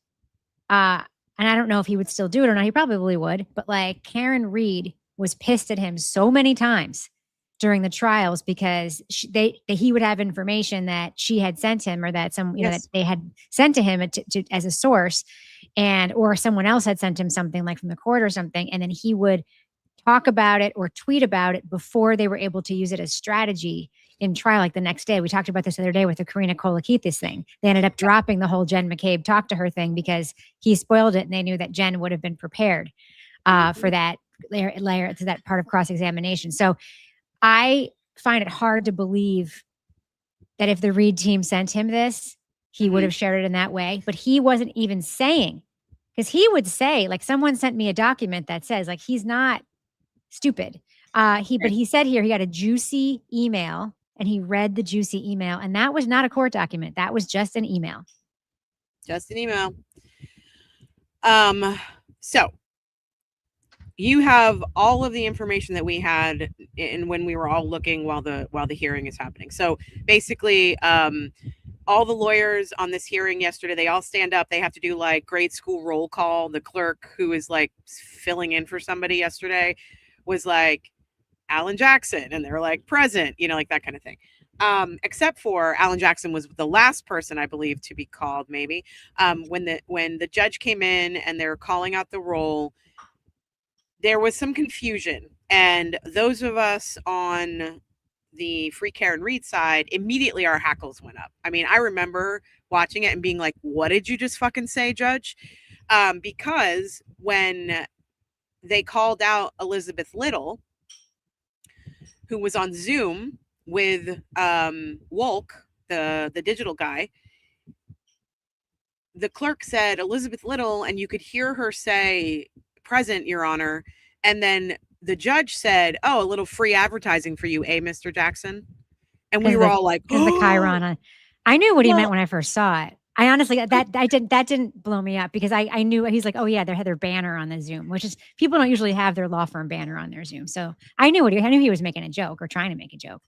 and I don't know if he would still do it or not. He probably would, but like Karen Reed was pissed at him so many times during the trials because he would have information that she had sent him or that that they had sent to him as a source, or someone else had sent him something like from the court or something, and then he would talk about it or tweet about it before they were able to use it as strategy in trial. Like the next day, we talked about this the other day with the Karina Kolakithis thing. They ended up dropping the whole Jen McCabe talk to her thing because he spoiled it, and they knew that Jen would have been prepared for that layer to that part of cross-examination. So I find it hard to believe that if the Reed team sent him this, he would have shared it in that way. But he wasn't even saying, because he would say, like, someone sent me a document that says, like, he's not stupid. But he said here he got a juicy email and he read the juicy email, and that was not a court document. That was just an email. Just an email. So you have all of the information that we had when we were all looking while the hearing is happening. So basically, all the lawyers on this hearing yesterday, they all stand up. They have to do like grade school roll call. The clerk who is like filling in for somebody yesterday was like, Alan Jackson, and they're like, present, like that kind of thing. Except for Alan Jackson was the last person, I believe, to be called, maybe. When the judge came in and they were calling out the roll, there was some confusion, and those of us on the Free Karen Reed side, immediately our hackles went up. I mean, I remember watching it and being like, what did you just fucking say, Judge? Because when they called out Elizabeth Little, who was on Zoom with Wolk, the digital guy, the clerk said Elizabeth Little, and you could hear her say, present, Your Honor. And then the judge said, oh, a little free advertising for you, Mr. Jackson? And we were all like, oh. The Chiron. I knew what he meant when I first saw it. I honestly, that didn't blow me up because I knew he's like, oh yeah, they had their banner on the Zoom, which is, people don't usually have their law firm banner on their Zoom. So I knew he was making a joke or trying to make a joke.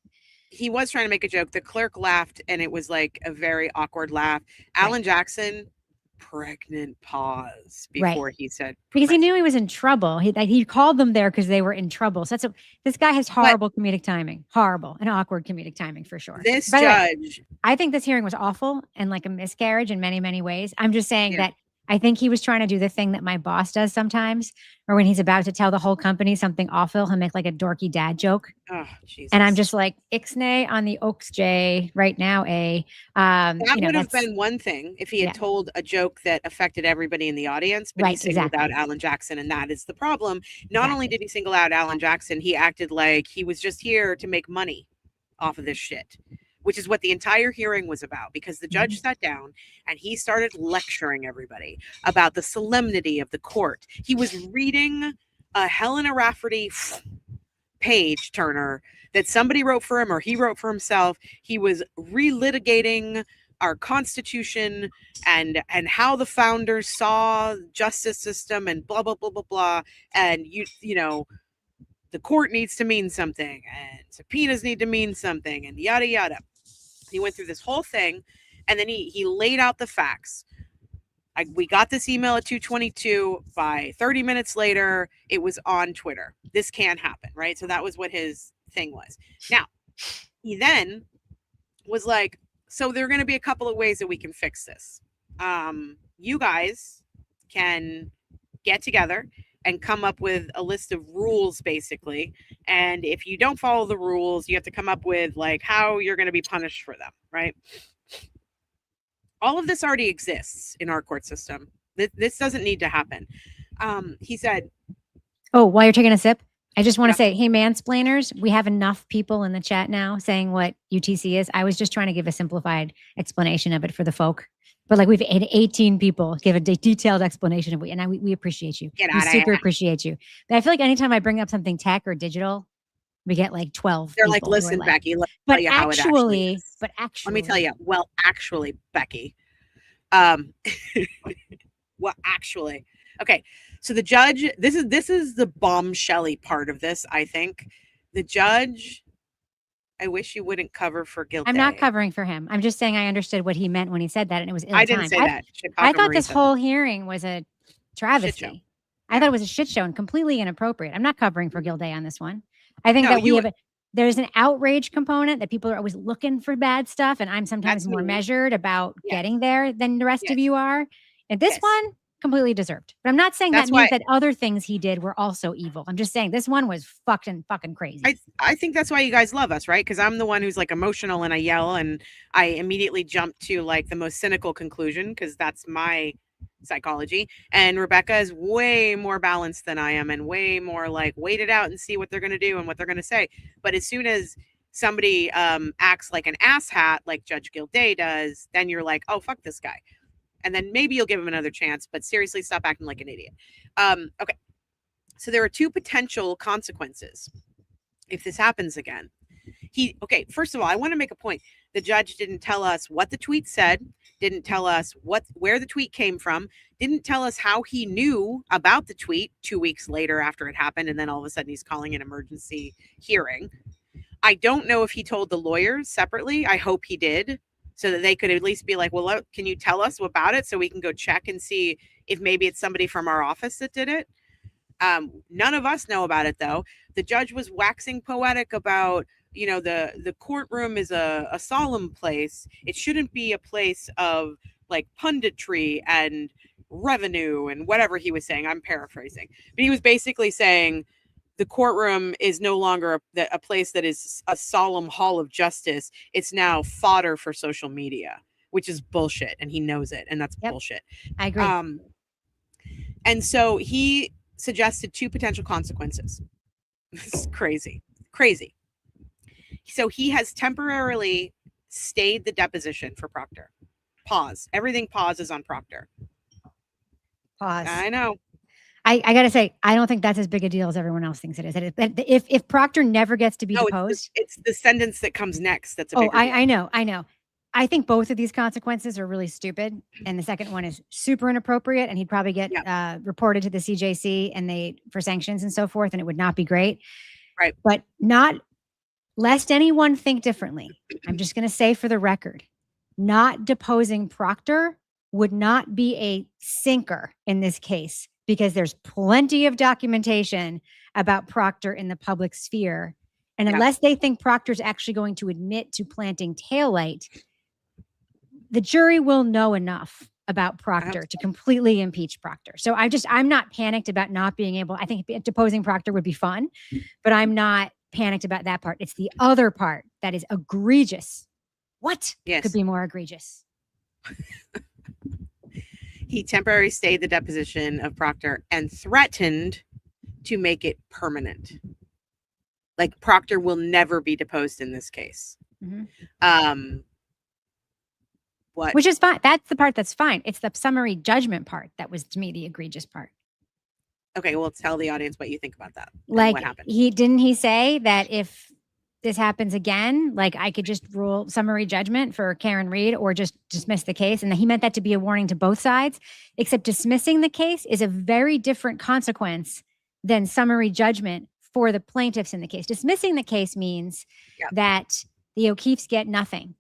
He was trying to make a joke. The clerk laughed, and it was like a very awkward laugh. Right. Alan Jackson, pregnant pause before he said, because he knew he was in trouble. He called them there because they were in trouble. So this guy has horrible comedic timing, horrible and awkward comedic timing for sure. This judge, I think this hearing was awful and like a miscarriage in many, many ways. I'm just saying that I think he was trying to do the thing that my boss does sometimes, or when he's about to tell the whole company something awful, he'll make like a dorky dad joke. Oh, Jesus. And I'm just like, ixnay on the oaks J right now, A. That You know, would have that's been one thing if he had Yeah. told a joke that affected everybody in the audience, but he Right, singled out exactly. Alan Jackson, and that is the problem. Not only Exactly. did he single out Alan Jackson, he acted like he was just here to make money off of this shit, which is what the entire hearing was about, because the judge sat down and he started lecturing everybody about the solemnity of the court. He was reading a Helena Rafferty page turner that somebody wrote for him or he wrote for himself. He was relitigating our Constitution and how the founders saw justice system and blah blah blah blah blah. And you know, the court needs to mean something, and subpoenas need to mean something, and yada yada. He went through this whole thing, and then he laid out the facts. We got this email at 2:22. By 30 minutes later, it was on Twitter. This can happen, right? So that was what his thing was. Now, he then was like, so there are going to be a couple of ways that we can fix this. You guys can get together and come up with a list of rules, basically. And if you don't follow the rules, you have to come up with like how you're going to be punished for them, right? All of this already exists in our court system. This doesn't need to happen. He said, Oh, while you're taking a sip, I just want to Yeah. say, hey, mansplainers, we have enough people in the chat now saying what UTC is. I was just trying to give a simplified explanation of it for the folk. But like we've had 18 people give a detailed explanation of it. And we appreciate you. Get We outta super here. appreciate you. But I feel like anytime I bring up something tech or digital, we get like 12 they're like, people who are listen, like, Becky, let me but tell you how it actually is. actually, Let me tell you. Well, actually, Becky. Well, actually, okay. So the judge, this is the bombshelly part of this. I think the judge. I wish you wouldn't cover for guilt. I'm not covering for him. I'm just saying I understood what he meant when he said that, and it was I didn't ill-timed. say that. I Chicago thought Marie this said whole hearing was a travesty. show. I thought it was a shit show and completely inappropriate. I'm not covering for Gilday on this one. I think No, that there's an outrage component that people are always looking for bad stuff, and I'm sometimes That's more me. measured about Yes. getting there than the rest of Yes. you are. And this Yes. one, completely deserved. But I'm not saying That's that means why- that other things he did were also evil. I'm just saying this one was fucking crazy. I think that's why you guys love us, right? Because I'm the one who's like emotional and I yell and I immediately jump to like the most cynical conclusion because that's my psychology. And Rebecca is way more balanced than I am and way more like wait it out and see what they're going to do and what they're going to say. But as soon as somebody acts like an asshat like Judge Gilday does, then you're like, oh, fuck this guy. And then maybe you'll give him another chance, but seriously, stop acting like an idiot. Okay. So there are two potential consequences if this happens again. First of all, I want to make a point. The judge didn't tell us what the tweet said, didn't tell us where the tweet came from, didn't tell us how he knew about the tweet 2 weeks later after it happened, and then all of a sudden he's calling an emergency hearing. I don't know if he told the lawyers separately. I hope he did, so that they could at least be like, well, can you tell us about it so we can go check and see if maybe it's somebody from our office that did it. None of us know about it, though. The judge was waxing poetic about, the courtroom is a solemn place. It shouldn't be a place of like punditry and revenue and whatever he was saying. I'm paraphrasing, but he was basically saying the courtroom is no longer a place that is a solemn hall of justice. It's now fodder for social media, which is bullshit. And he knows it. And that's bullshit. I agree. And so he suggested two potential consequences. This is crazy. So he has temporarily stayed the deposition for Proctor. Pause. Everything pauses on Proctor. Pause. I know. I got to say, I don't think that's as big a deal as everyone else thinks it is. If Proctor never gets to be deposed, it's the sentence that comes next that's a bigger deal. I know. I think both of these consequences are really stupid, and the second one is super inappropriate, and he'd probably get reported to the CJC and for sanctions and so forth, and it would not be great. Right. But not lest anyone think differently. I'm just going to say for the record, not deposing Proctor would not be a sinker in this case, because there's plenty of documentation about Proctor in the public sphere. And unless they think Proctor's actually going to admit to planting taillight, the jury will know enough about Proctor, to completely impeach Proctor. So I'm not panicked about not being able, I think deposing Proctor would be fun, but I'm not panicked about that part. It's the other part that is egregious. What could be more egregious? He temporarily stayed the deposition of Proctor and threatened to make it permanent. Like, Proctor will never be deposed in this case. What? Which is fine. That's the part that's fine. It's the summary judgment part that was, to me, the egregious part. Okay, well, tell the audience what you think about that. Like, what happened. He say that if this happens again, like, I could just rule summary judgment for Karen Reed or just dismiss the case. And he meant that to be a warning to both sides, except dismissing the case is a very different consequence than summary judgment for the plaintiffs in the case. Dismissing the case means that the O'Keefes get nothing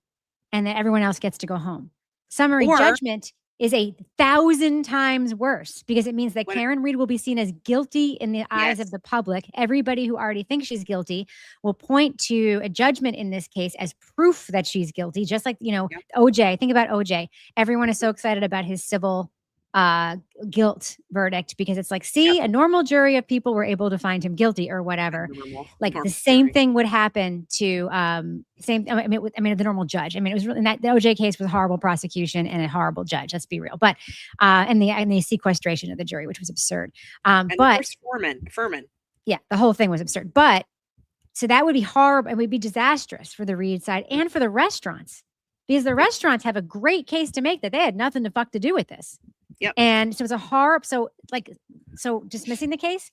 and that everyone else gets to go home. Summary judgment is 1,000 times worse because it means that Karen Reed will be seen as guilty in the eyes of the public. Everybody who already thinks she's guilty will point to a judgment in this case as proof that she's guilty. Just like, OJ, think about OJ. Everyone is so excited about his civil guilt verdict because it's like, see, a normal jury of people were able to find him guilty or whatever. Like the same thing would happen to the normal judge. I mean, it was really, the OJ case was a horrible prosecution and a horrible judge. Let's be real. But and the sequestration of the jury, which was absurd. But Furman. Yeah, the whole thing was absurd. But so that would be horrible. It would be disastrous for the Reed side and for the restaurants because the restaurants have a great case to make that they had nothing to fuck to do with this. Yep. And so it's a horror. So dismissing the case,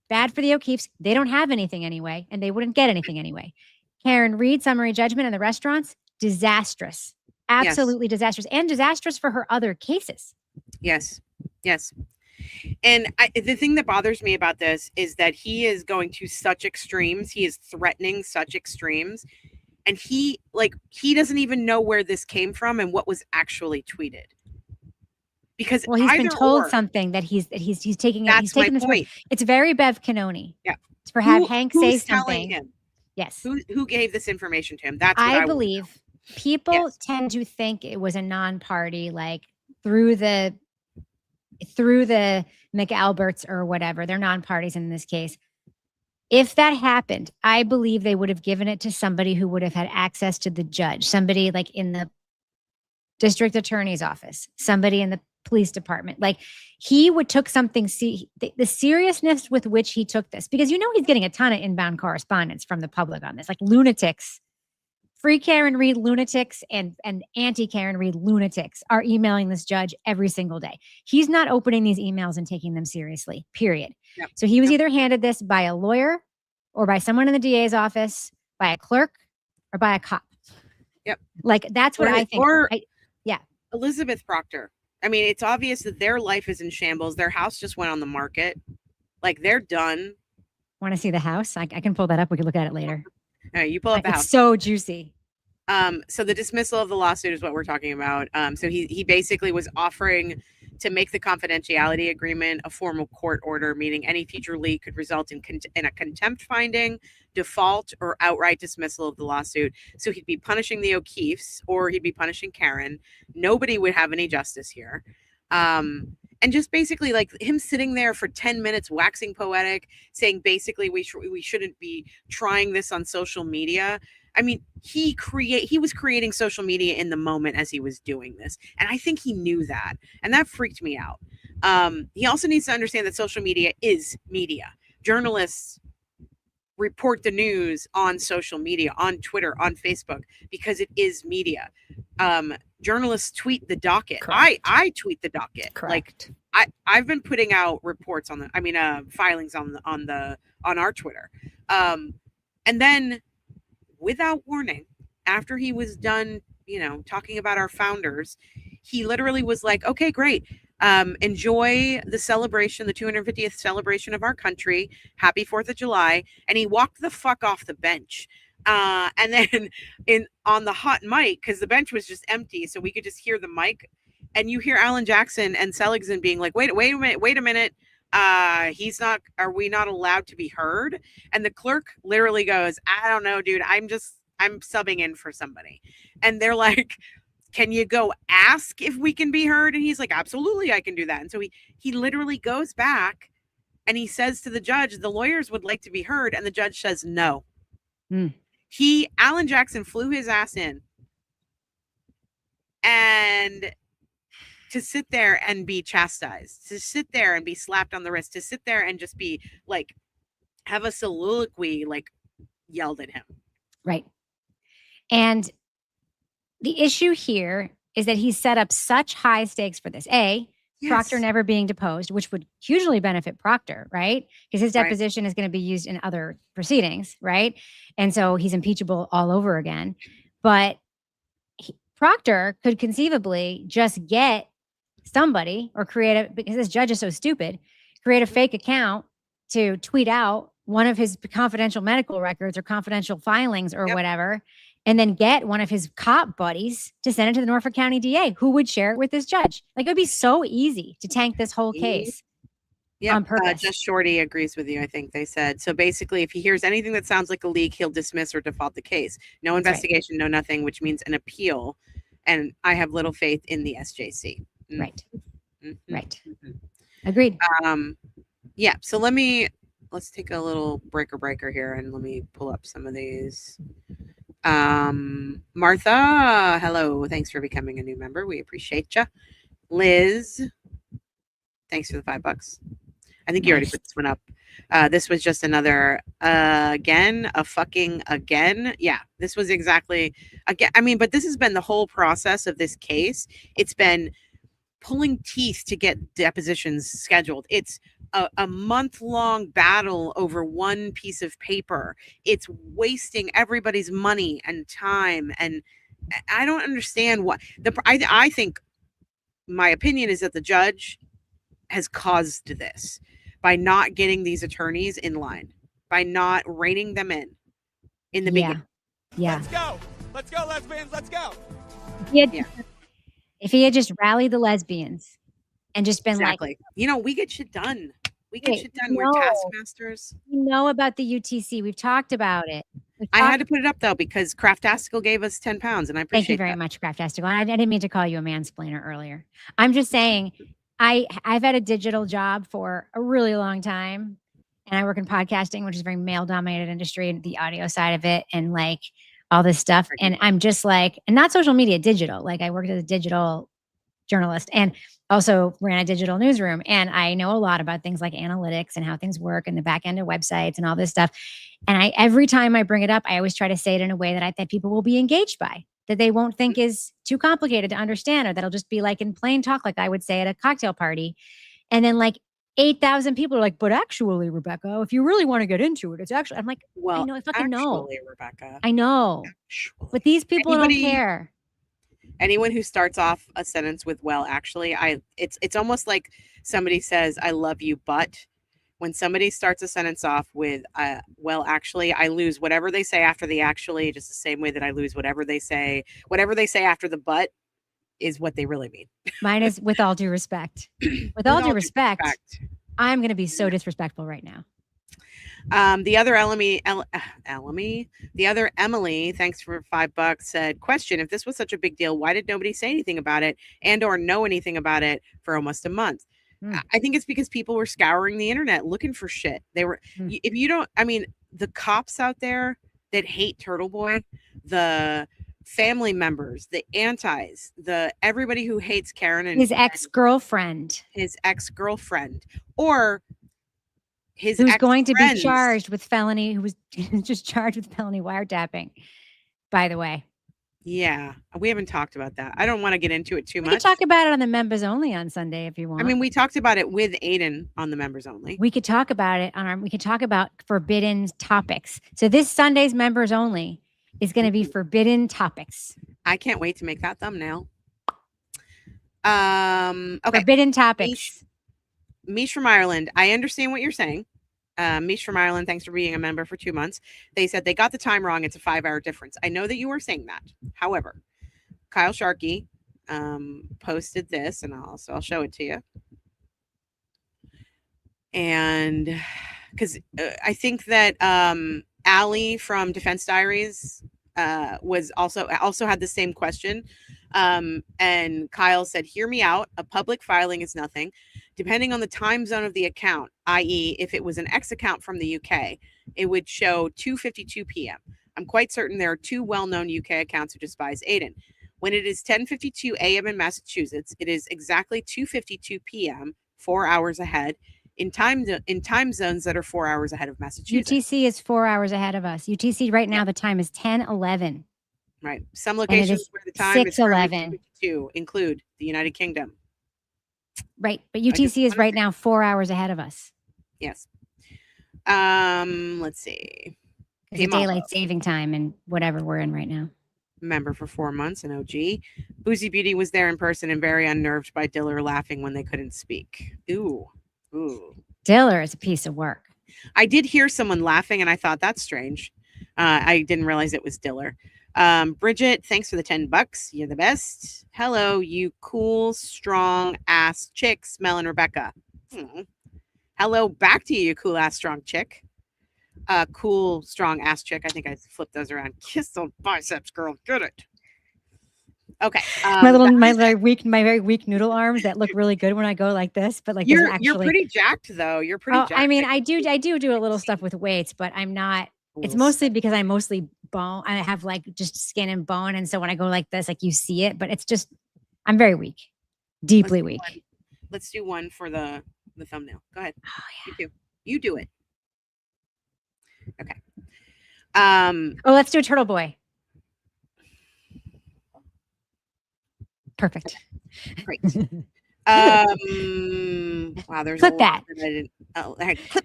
bad for the O'Keefes. They don't have anything anyway, and they wouldn't get anything anyway. Karen Reed, summary judgment in the restaurants, disastrous. Absolutely disastrous. And disastrous for her other cases. Yes. And the thing that bothers me about this is that he is going to such extremes. He is threatening such extremes. And he doesn't even know where this came from and what was actually tweeted. Because he's been told something that he's taking. That's my point. It's very Bev Canoni. Yeah. For have Hank say something. Him? Yes. Who gave this information to him? That's what I believe. People tend to think it was a non-party, like through the McAlberts or whatever. They're non-parties in this case. If that happened, I believe they would have given it to somebody who would have had access to the judge, somebody like in the district attorney's office, somebody in the police department. Like he took something, the seriousness with which he took this, because he's getting a ton of inbound correspondence from the public on this, like lunatics, free Karen Reed lunatics and anti Karen Reed lunatics are emailing this judge every single day. He's not opening these emails and taking them seriously, period. Yep. So he was either handed this by a lawyer or by someone in the DA's office, by a clerk or by a cop. Yep. Like that's what I think. Elizabeth Proctor. I mean, it's obvious that their life is in shambles. Their house just went on the market. Like they're done. Want to see the house? I can pull that up. We can look at it later. All right, you pull up the house. It's so juicy. So the dismissal of the lawsuit is what we're talking about. So he basically was offering to make the confidentiality agreement a formal court order, meaning any future leak could result in a contempt finding, default, or outright dismissal of the lawsuit. So he'd be punishing the O'Keefes or he'd be punishing Karen. Nobody would have any justice here. And just basically like him sitting there for 10 minutes waxing poetic, saying basically we shouldn't be trying this on social media. I mean, he was creating social media in the moment as he was doing this. And I think he knew that. And that freaked me out. He also needs to understand that social media is media. Journalists report the news on social media, on Twitter, on Facebook, because it is media. Journalists tweet the docket. I tweet the docket. Correct. Like I've been putting out reports filings on our Twitter. And then without warning, after he was done, talking about our founders, he literally was like, okay, great. Enjoy the celebration, the 250th celebration of our country. Happy 4th of July. And he walked the fuck off the bench. And then on the hot mic, because the bench was just empty, so we could just hear the mic. And you hear Alan Jackson and Seligson being like, wait a minute. Are we not allowed to be heard? And the clerk literally goes, I don't know, dude. I'm subbing in for somebody. And they're like, can you go ask if we can be heard? And he's like, absolutely, I can do that. And so he literally goes back and he says to the judge, the lawyers would like to be heard. And the judge says no. Alan Jackson flew his ass in and to sit there and be chastised, to sit there and be slapped on the wrist, to sit there and just be like, have a soliloquy, like yelled at him. Right. And the issue here is that he set up such high stakes for this. Proctor never being deposed, which would hugely benefit Proctor, right? Because his deposition is going to be used in other proceedings, right? And so he's impeachable all over again. But Proctor could conceivably just get somebody or because this judge is so stupid, create a fake account to tweet out one of his confidential medical records or confidential filings or whatever, and then get one of his cop buddies to send it to the Norfolk County DA, who would share it with this judge. Like, it would be so easy to tank this whole case on purpose. Just Shorty agrees with you, I think they said. So basically, if he hears anything that sounds like a leak, he'll dismiss or default the case. No investigation, no nothing, which means an appeal. And I have little faith in the SJC. Right. Right. Agreed. Yeah. So let's take a little breaker here and let me pull up some of these. Martha, hello. Thanks for becoming a new member. We appreciate you. Liz, thanks for the $5. I think you already put this one up. This was just another again. Yeah, this was exactly again. I mean, but this has been the whole process of this case. It's been pulling teeth to get depositions scheduled. It's a month-long battle over one piece of paper. It's wasting everybody's money and time. And I don't understand what I think my opinion is that the judge has caused this by not getting these attorneys in line, by not reining them in the beginning. Yeah. Let's go, lesbians. Let's go. If he had just rallied the lesbians and just been like, we get shit done. We're taskmasters. We know about the UTC. We've talked about it. I had to put it up though because Craftastical gave us 10 pounds, and I appreciate. Thank you very much, Craftastical. I didn't mean to call you a mansplainer earlier. I'm just saying, I've had a digital job for a really long time, and I work in podcasting, which is a very male-dominated industry, and the audio side of it, and like all this stuff. And I'm just like, and not social media, digital. Like, I worked as a digital journalist and also ran a digital newsroom. And I know a lot about things like analytics and how things work and the back end of websites and all this stuff. And every time I bring it up, I always try to say it in a way that people will be engaged by, that they won't think is too complicated to understand, or that'll just be like in plain talk, like I would say at a cocktail party. And then like 8,000 people are like, but actually, Rebecca, if you really want to get into it, it's actually, I'm like, well, I know, I fucking know. Rebecca. I know. But these people don't care. Anyone who starts off a sentence with "well, actually," it's almost like somebody says, "I love you," but when somebody starts a sentence off with "well, actually," I lose whatever they say after the "actually," just the same way that I lose whatever they say after the "but" is what they really mean. Mine is with all due respect. With all due respect, I'm going to be so disrespectful right now. The other Emily, thanks for $5, said, question, if this was such a big deal, why did nobody say anything about it and or know anything about it for almost a month? I think it's because people were scouring the internet looking for shit. They were, if you don't, I mean, the cops out there that hate Turtle Boy, the family members, the antis, everybody who hates Karen and his ex-girlfriend, or who's going to be charged with felony, who was just charged with felony wiretapping, by the way. Yeah, we haven't talked about that. I don't want to get into it too much. We could talk about it on the members only on Sunday if you want. I mean, we talked about it with Aiden on the members only. We could talk about it we could talk about forbidden topics. So this Sunday's members only is going to be forbidden topics. I can't wait to make that thumbnail. Okay. Forbidden topics. Mish from Ireland. I understand what you're saying. Mish from Ireland, thanks for being a member for 2 months. They said they got the time wrong. It's a 5-hour difference. I know that you were saying that. However, Kyle Sharkey posted this, and I'll show it to you. And because I think that Allie from Defense Diaries was also had the same question. And Kyle said, hear me out. A public filing is nothing. Depending on the time zone of the account, i.e. if it was an X account from the UK, it would show 2:52 p.m. I'm quite certain there are 2 well-known UK accounts who despise Aiden. When it is 10:52 a.m. in Massachusetts, it is exactly 2:52 p.m., 4 hours ahead, in time zones that are 4 hours ahead of Massachusetts. UTC is 4 hours ahead of us. UTC right now, the time is 10:11. Right. Some locations where the time is 6:11 2 include the United Kingdom. Right, but UTC is right now 4 hours ahead of us. Yes. Let's see. It's a daylight saving time and whatever we're in right now. Member for 4 months, an OG. Boozy Beauty was there in person and very unnerved by Diller laughing when they couldn't speak. Ooh. Diller is a piece of work. I did hear someone laughing and I thought that's strange. I didn't realize it was Diller. Bridget, thanks for the $10. You're the best. Hello, you cool, strong ass chicks, Mel and Rebecca. Hello back to you cool ass strong chick. Cool, strong ass chick. I think I flipped those around. Kiss those biceps, girl. Get it. Okay. My very weak noodle arms that look really good when I go like this, but like you're pretty jacked though. You're pretty jacked. I mean, I do a little stuff with weights, but I'm not. It's mostly because I'm mostly bone. I have like just skin and bone, and so when I go like this, like you see it, but it's just I'm very weak, deeply weak. Let's do one for the thumbnail. Go ahead. Oh yeah. You do it. Okay. Let's do a turtle boy. Perfect. Great. Wow, there's clip a lot that. I didn't. Clip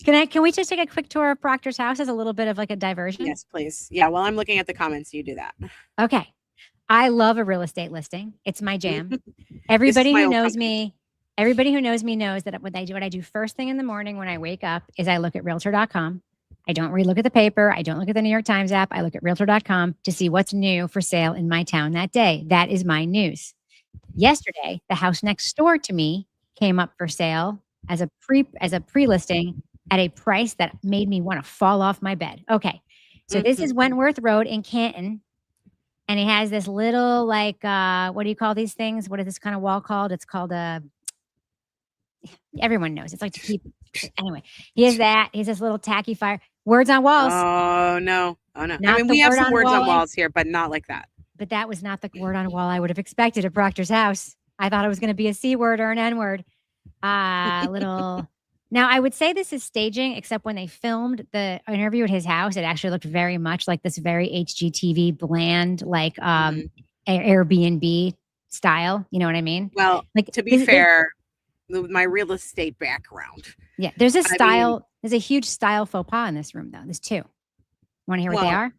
that. Can we just take a quick tour of Proctor's house as a little bit of like a diversion? Yes, please. Yeah, while I'm looking at the comments, you do that. Okay. I love a real estate listing. It's my jam. Everybody who knows me knows that what I do first thing in the morning when I wake up is I look at realtor.com. I don't relook at the paper. I don't look at the New York Times app. I look at realtor.com to see what's new for sale in my town that day. That is my news. Yesterday, the house next door to me came up for sale as a pre-listing at a price that made me want to fall off my bed. Okay. So this is Wentworth Road in Canton. And it has this little like what do you call these things? What is this kind of wall called? It's called everyone knows. It's like to keep anyway. He has that. He has this little tacky fire. Words on walls. Oh no. I mean, we have some words on walls here, but not like that. But that was not the word on wall I would have expected at Proctor's house. I thought it was going to be a C word or an N word. Little. Now, I would say this is staging, except when they filmed the interview at his house, it actually looked very much like this very HGTV bland, like Airbnb style. You know what I mean? Well, like to be fair, with my real estate background. Yeah, there's a style. There's a huge style faux pas in this room, though. There's 2. Want to hear what they are?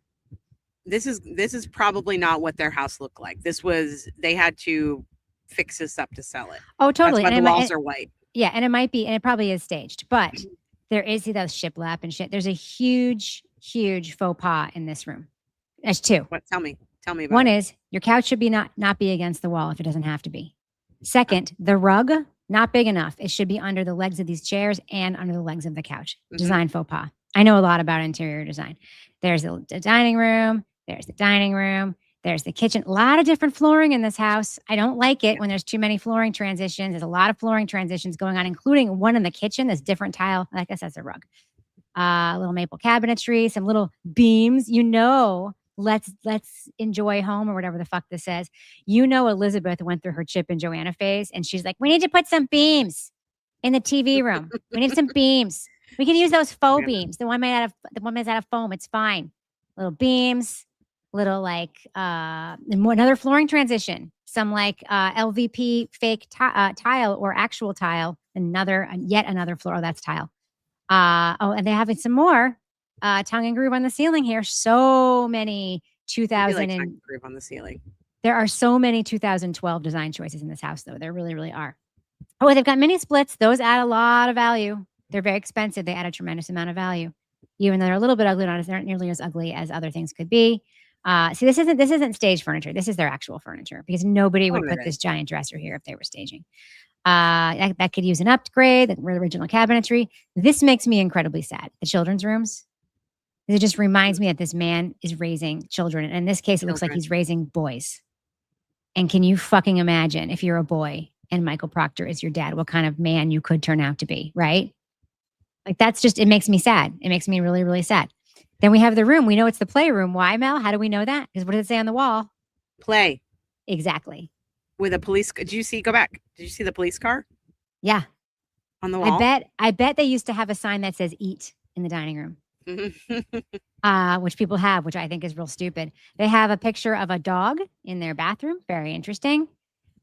This is probably not what their house looked like. They had to fix this up to sell it. Oh, totally. That's why the walls are white. Yeah, and it probably is staged, but there is those shiplap and shit. There's a huge faux pas in this room. There's 2. What? Tell me about One it. is your couch should be not be against the wall if it doesn't have to be. Second, the rug, not big enough. It should be under the legs of these chairs and under the legs of the couch. Design faux pas. I know a lot about interior design. There's the dining room. There's the dining room. There's the kitchen. A lot of different flooring in this house. I don't like it when there's too many flooring transitions. There's a lot of flooring transitions going on, including one in the kitchen. There's different tile. I guess that's a rug. A little maple cabinetry, some little beams. Let's enjoy home or whatever the fuck this says. Elizabeth went through her Chip and Joanna phase, and she's like, we need to put some beams in the TV room. We need some beams. We can use those faux beams. The one made out of foam. It's fine. Little beams. Little like another flooring transition, some like LVP fake tile or actual tile, yet another floor. Oh, that's tile. And they're having some more tongue and groove on the ceiling here. So many 2000 and tongue groove on the ceiling. There are so many 2012 design choices in this house, though. There really, really are. Oh, they've got mini splits. Those add a lot of value. They're very expensive. They add a tremendous amount of value, even though they're a little bit ugly. They aren't nearly as ugly as other things could be. See, this isn't stage furniture. This is their actual furniture because nobody would put this giant dresser here if they were staging. That could use an upgrade, the original cabinetry. This makes me incredibly sad. The children's rooms. It just reminds me that this man is raising children. And in this case, it looks like he's raising boys. And can you fucking imagine if you're a boy and Michael Proctor is your dad, what kind of man you could turn out to be, right? Like that's just, it makes me sad. It makes me really, really sad. Then we have the room. We know it's the playroom. Why, Mel? How do we know that? Because what does it say on the wall? Play. Exactly. With a police. Did you see? Go back. Did you see the police car Yeah. on the wall? I bet they used to have a sign that says eat in the dining room. Which people have, which I think is real stupid. They have a picture of a dog in their bathroom. Very interesting.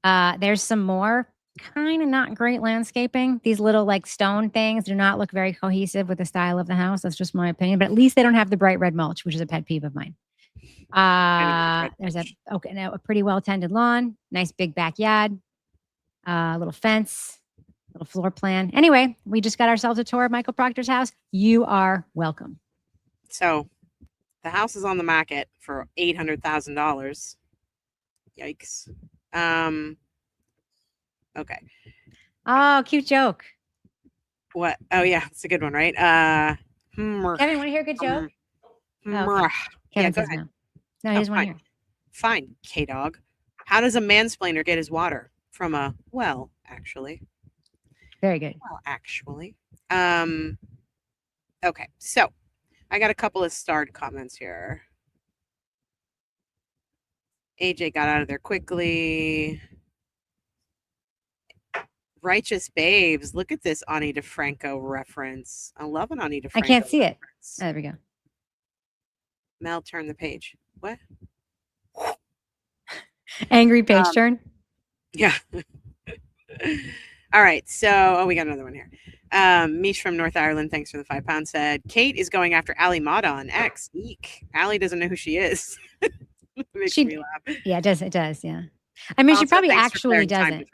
There's some more kind of not great landscaping. These little like stone things do not look very cohesive with the style of the house. That's just my opinion. But at least they don't have the bright red mulch, which is a pet peeve of mine. There's a pretty well tended lawn, nice big backyard, little fence, little floor plan. Anyway, we just got ourselves a tour of Michael Proctor's house. You are welcome. So the house is on the market for $800,000. Yikes. Okay. Oh, cute joke. What? Oh yeah, it's a good one, right? Kevin, want to hear a good joke? Okay. Kevin go says ahead. no. No, he doesn't want to hear. Fine, K-Dog. How does a mansplainer get his water? From a well, actually. Very good. Well, actually. Okay, so I got a couple of starred comments here. AJ got out of there quickly. Righteous Babes. Look at this Ani DeFranco reference. I love an Ani DeFranco I can't see it. reference. Oh, there we go. Mel, turn the page. What? Angry page turn. Yeah. All right. So, we got another one here. Mish from North Ireland, thanks for the £5, said, Kate is going after Ali Mada on X. Eek. Ali doesn't know who she is. Makes me laugh. Yeah, it does. Yeah. I mean, she probably actually doesn't.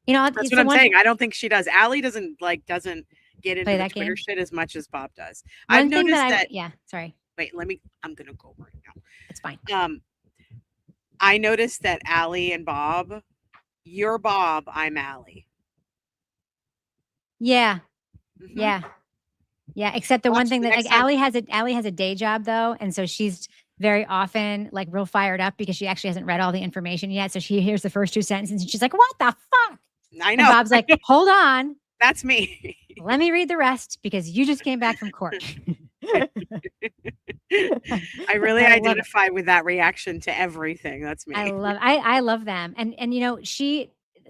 You know, that's what I'm saying. I don't think she does. Ali doesn't get into the Twitter game shit as much as Bob does. One I've thing noticed that. Yeah, sorry. Wait, I'm gonna go right now. It's fine. I noticed that Ali and Bob, you're Bob, I'm Ali. Yeah. Mm-hmm. Yeah. Except the one thing that like Ali has a day job though, and so she's very often like real fired up because she actually hasn't read all the information yet. So she hears the first 2 sentences and she's like, "What the fuck?" I know. And Bob's like, "Hold on, that's me. Let me read the rest because you just came back from court." I really identify with that reaction to everything. That's me. I love them, and you know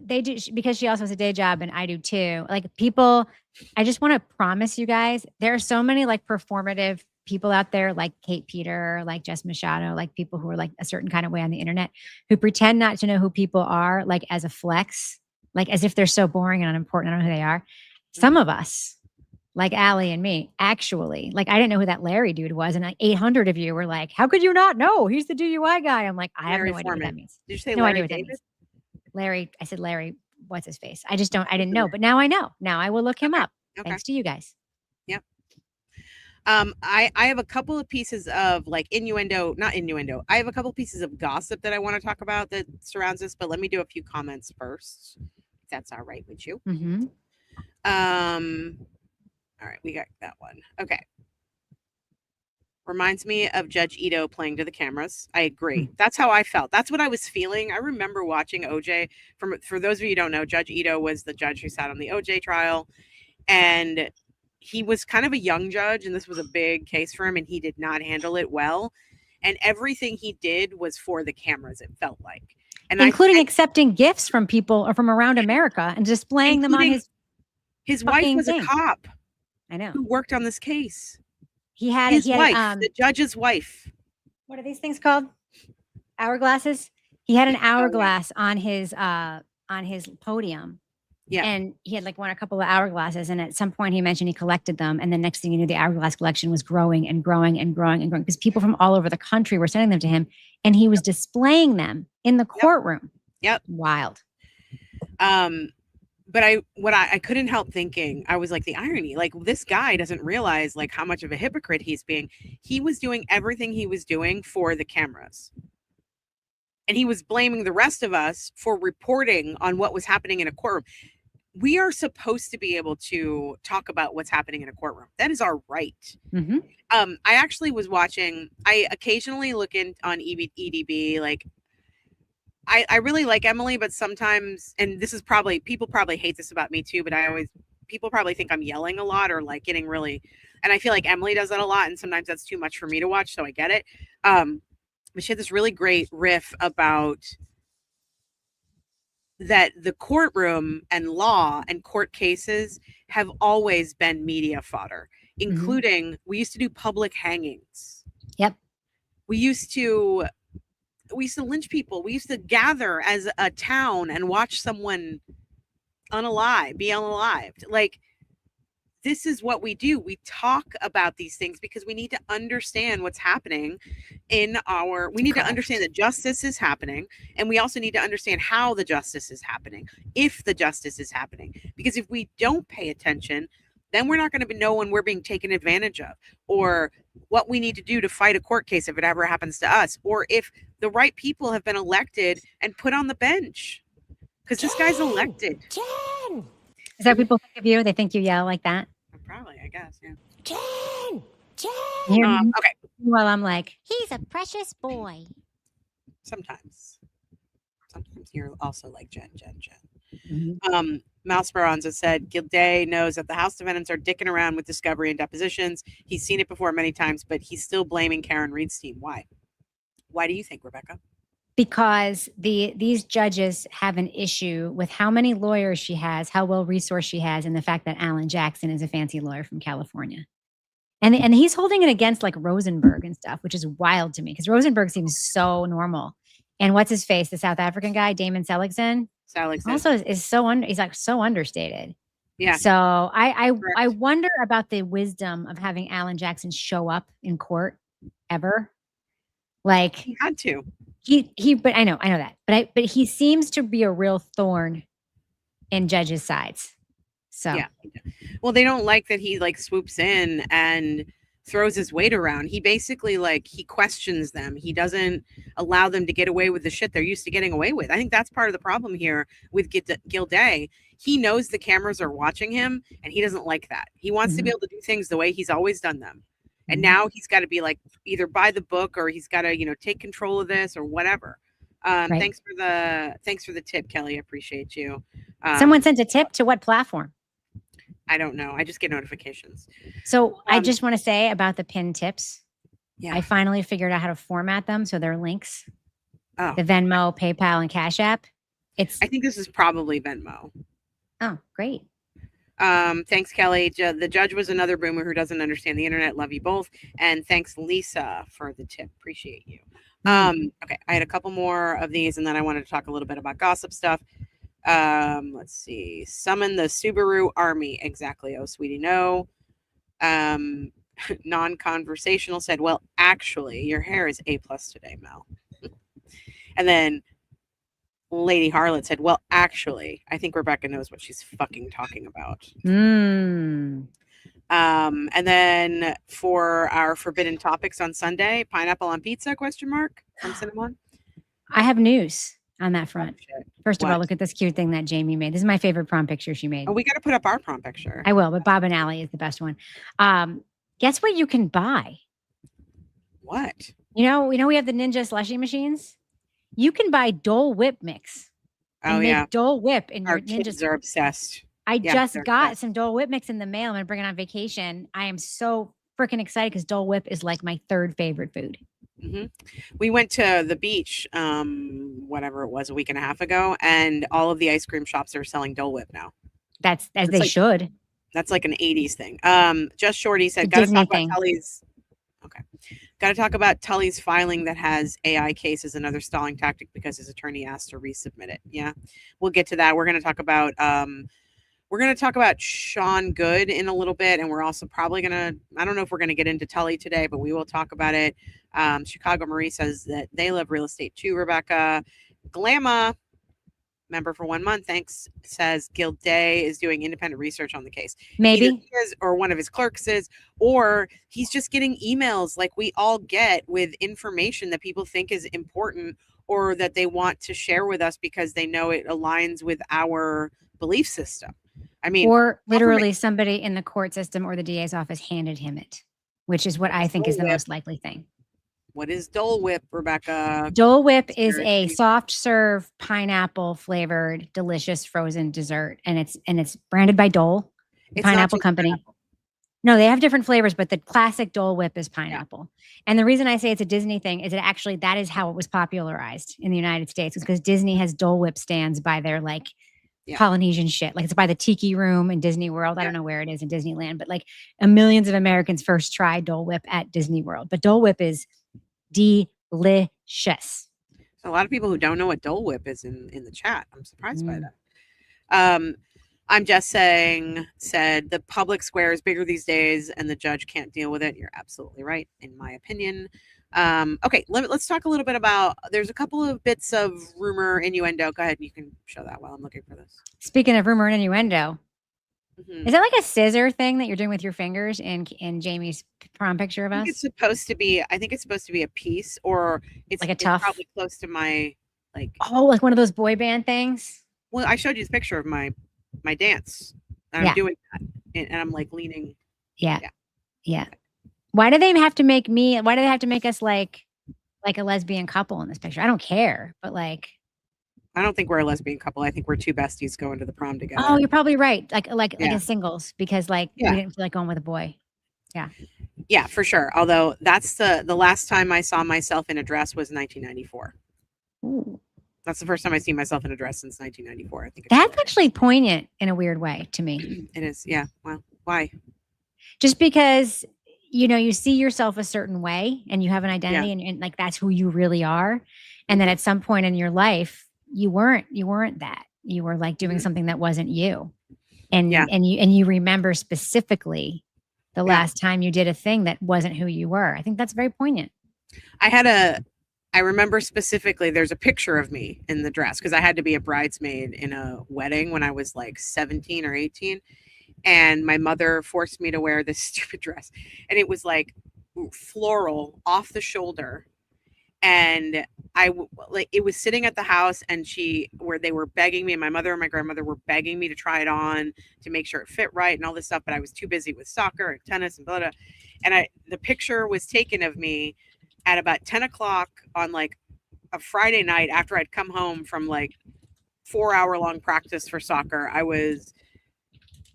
they do because she also has a day job and I do too. Like people, I just want to promise you guys, there are so many like performative people out there like Kate Peter, like Jess Machado, like people who are like a certain kind of way on the internet who pretend not to know who people are, like as a flex, like as if they're so boring and unimportant. I don't know who they are. Some of us, like Ali and me, actually, like I didn't know who that Larry dude was. And like 800 of you were like, how could you not know? He's the DUI guy. I'm like, I have no idea what that means. Did you say no Larry idea what David? That means. Larry, I said Larry, what's his face? I didn't know, but now I know. Now I will look him up. Okay. Thanks to you guys. Yep. I have a couple of pieces of like not innuendo. I have a couple pieces of gossip that I want to talk about that surrounds this, but let me do a few comments first. If that's all right with you. Mm-hmm. All right, we got that one. Okay. Reminds me of Judge Ito playing to the cameras. I agree. That's how I felt. That's what I was feeling. I remember watching OJ. For those of you who don't know, Judge Ito was the judge who sat on the OJ trial. And he was kind of a young judge, and this was a big case for him, and he did not handle it well. And everything he did was for the cameras, it felt like. And including accepting gifts from people or from around America and displaying them on his wife was a cop. I know. Who worked on this case. He had his wife, the judge's wife. What are these things called? Hourglasses. He had an hourglass on his podium. Yeah. And he had like won a couple of hourglasses. And at some point he mentioned he collected them. And the next thing you knew, the hourglass collection was growing and growing and growing and growing because people from all over the country were sending them to him. And he was displaying them in the courtroom. Yep. Wild. But I couldn't help thinking, I was like, the irony, like this guy doesn't realize like how much of a hypocrite he's being. He was doing everything he was doing for the cameras. And he was blaming the rest of us for reporting on what was happening in a courtroom. We are supposed to be able to talk about what's happening in a courtroom. That is our right. Mm-hmm. I actually was watching, I occasionally look in on EDB, like I really like Emily, but sometimes, and this is probably, people probably hate this about me too, but people probably think I'm yelling a lot or like getting really, and I feel like Emily does that a lot, and sometimes that's too much for me to watch, so I get it. But she had this really great riff about that the courtroom and law and court cases have always been media fodder, including we used to do public hangings. Yep. We used to lynch people. We used to gather as a town and watch someone be unalived. Like, this is what we do. We talk about these things because we need to understand what's happening we need to understand that justice is happening. And we also need to understand how the justice is happening, if the justice is happening. Because if we don't pay attention, then we're not going to know when we're being taken advantage of, or what we need to do to fight a court case if it ever happens to us, or if the right people have been elected and put on the bench. Because this guy's elected. Is that what people think of you? They think you yell like that? Probably, I guess, yeah. Okay. Well, I'm like, he's a precious boy. Sometimes you're also like Jen. mm-hmm. Mouse Baronza said Gilday knows that the House defendants are dicking around with discovery and depositions. He's seen it before many times, but he's still blaming Karen Reed's team. Why? Why do you think, Rebecca? Because these judges have an issue with how many lawyers she has, how well resourced she has, and the fact that Alan Jackson is a fancy lawyer from California. And he's holding it against like Rosenberg and stuff, which is wild to me because Rosenberg seems so normal. And what's his face? The South African guy, Damon Seligson, also is he's like so understated. Yeah. So I wonder about the wisdom of having Alan Jackson show up in court ever. Like he had to. But I know that. But he seems to be a real thorn in judges' sides. So yeah. Well, they don't like that he like swoops in and throws his weight around. He basically he questions them. He doesn't allow them to get away with the shit they're used to getting away with. I think that's part of the problem here with Gilday. He knows the cameras are watching him and he doesn't like that. He wants to be able to do things the way he's always done them. And now he's got to be like either by the book or he's got to, take control of this or whatever. Right. Thanks for the tip, Kelly. I appreciate you. Someone sent a tip to what platform? I don't know. I just get notifications. So I just want to say about the pinned tips. Yeah. I finally figured out how to format them so they're links. Oh. The Venmo, PayPal, and Cash App. I think this is probably Venmo. Oh, great. Thanks, Kelly. The judge was another boomer who doesn't understand the internet. Love you both. And thanks, Lisa, for the tip. Appreciate you. Okay, I had a couple more of these, and then I wanted to talk a little bit about gossip stuff. Let's see. Summon the Subaru army. Exactly. Oh, sweetie, no. Non-conversational said, well, actually, your hair is A+ today, Mel. And then Lady Harlot said, well, actually, I think Rebecca knows what she's fucking talking about. And then for our forbidden topics on Sunday, pineapple on pizza, ? From Cinnamon. I have news on that front. Oh, First of all, look at this cute thing that Jamie made. This is my favorite prom picture she made. Oh, we got to put up our prom picture. I will, but Bob and Allie is the best one. Guess what you can buy? What? We have the Ninja slushy machines. You can buy Dole Whip mix. Oh, yeah. Dole Whip in Our your Ninja. kids are obsessed. I just got some Dole Whip mix in the mail. I'm going to bring it on vacation. I am so freaking excited because Dole Whip is like my third favorite food. Mm-hmm. We went to the beach, whatever it was, a week and a half ago, and all of the ice cream shops are selling Dole Whip now. That's as they should. That's like an 80s thing. Just Shorty said, got to talk about Tully's. Okay. Got to talk about Tully's filing that has AI cases, another stalling tactic because his attorney asked to resubmit it. Yeah, we'll get to that. We're going to talk about Sean Good in a little bit, and we're also probably I don't know if we're going to get into Tully today, but we will talk about it. Chicago Marie says that they love real estate too, Rebecca. Glamma, member for 1 month, thanks, says Gilday is doing independent research on the case. Maybe either he is, or one of his clerks is, or he's just getting emails like we all get with information that people think is important or that they want to share with us because they know it aligns with our belief system. I mean, or literally somebody in the court system or the DA's office handed him it, which is what I think is the most likely thing. What is Dole Whip, Rebecca? Dole Whip is a Seriously. soft serve pineapple flavored delicious frozen dessert, and it's branded by Dole, the It's not pineapple just company. pineapple. No, they have different flavors, but the classic Dole Whip is pineapple. And the reason I say it's a Disney thing is that is how it was popularized in the United States. It's because Disney has Dole Whip stands by their like Polynesian shit. Like it's by the Tiki Room in Disney World. I don't know where it is in Disneyland, but like millions of Americans first tried Dole Whip at Disney World. But Dole Whip is delicious. A lot of people who don't know what Dole Whip is in the chat. I'm surprised by that. I'm just saying, said the public square is bigger these days and the judge can't deal with it. You're absolutely right, in my opinion. Okay, let's talk a little bit about, there's a couple of bits of rumor, innuendo. Go ahead, you can show that while I'm looking for this. Speaking of rumor and innuendo, is that like a scissor thing that you're doing with your fingers in Jamie's prom picture of us? I think it's supposed to be a piece, or it's like a tuff. It's probably close to my like. Oh, like one of those boy band things. Well, I showed you this picture of my dance. And I'm doing that, and I'm like leaning. Yeah. Why do they have to make us like a lesbian couple in this picture? I don't care, but like. I don't think we're a lesbian couple. I think we're two besties going to the prom together. Oh, you're probably right. Like as singles, because we didn't feel like going with a boy. Yeah. Yeah, for sure. Although that's the last time I saw myself in a dress was 1994. Ooh. That's the first time I've seen myself in a dress since 1994. I think that's actually poignant in a weird way to me. It is. Yeah. Well, why? Just because, you see yourself a certain way and you have an identity and like, that's who you really are. And then at some point in your life, you weren't that. You were like doing something that wasn't you. And you remember specifically the last time you did a thing that wasn't who you were. I think that's very poignant. I remember specifically there's a picture of me in the dress because I had to be a bridesmaid in a wedding when I was like 17 or 18. And my mother forced me to wear this stupid dress. And it was like floral off the shoulder. And it was sitting at the house and they were begging me, and my mother and my grandmother were begging me to try it on to make sure it fit right and all this stuff. But I was too busy with soccer and tennis and blah, blah. And the picture was taken of me at about 10 o'clock on like a Friday night after I'd come home from like 4-hour-long practice for soccer. I was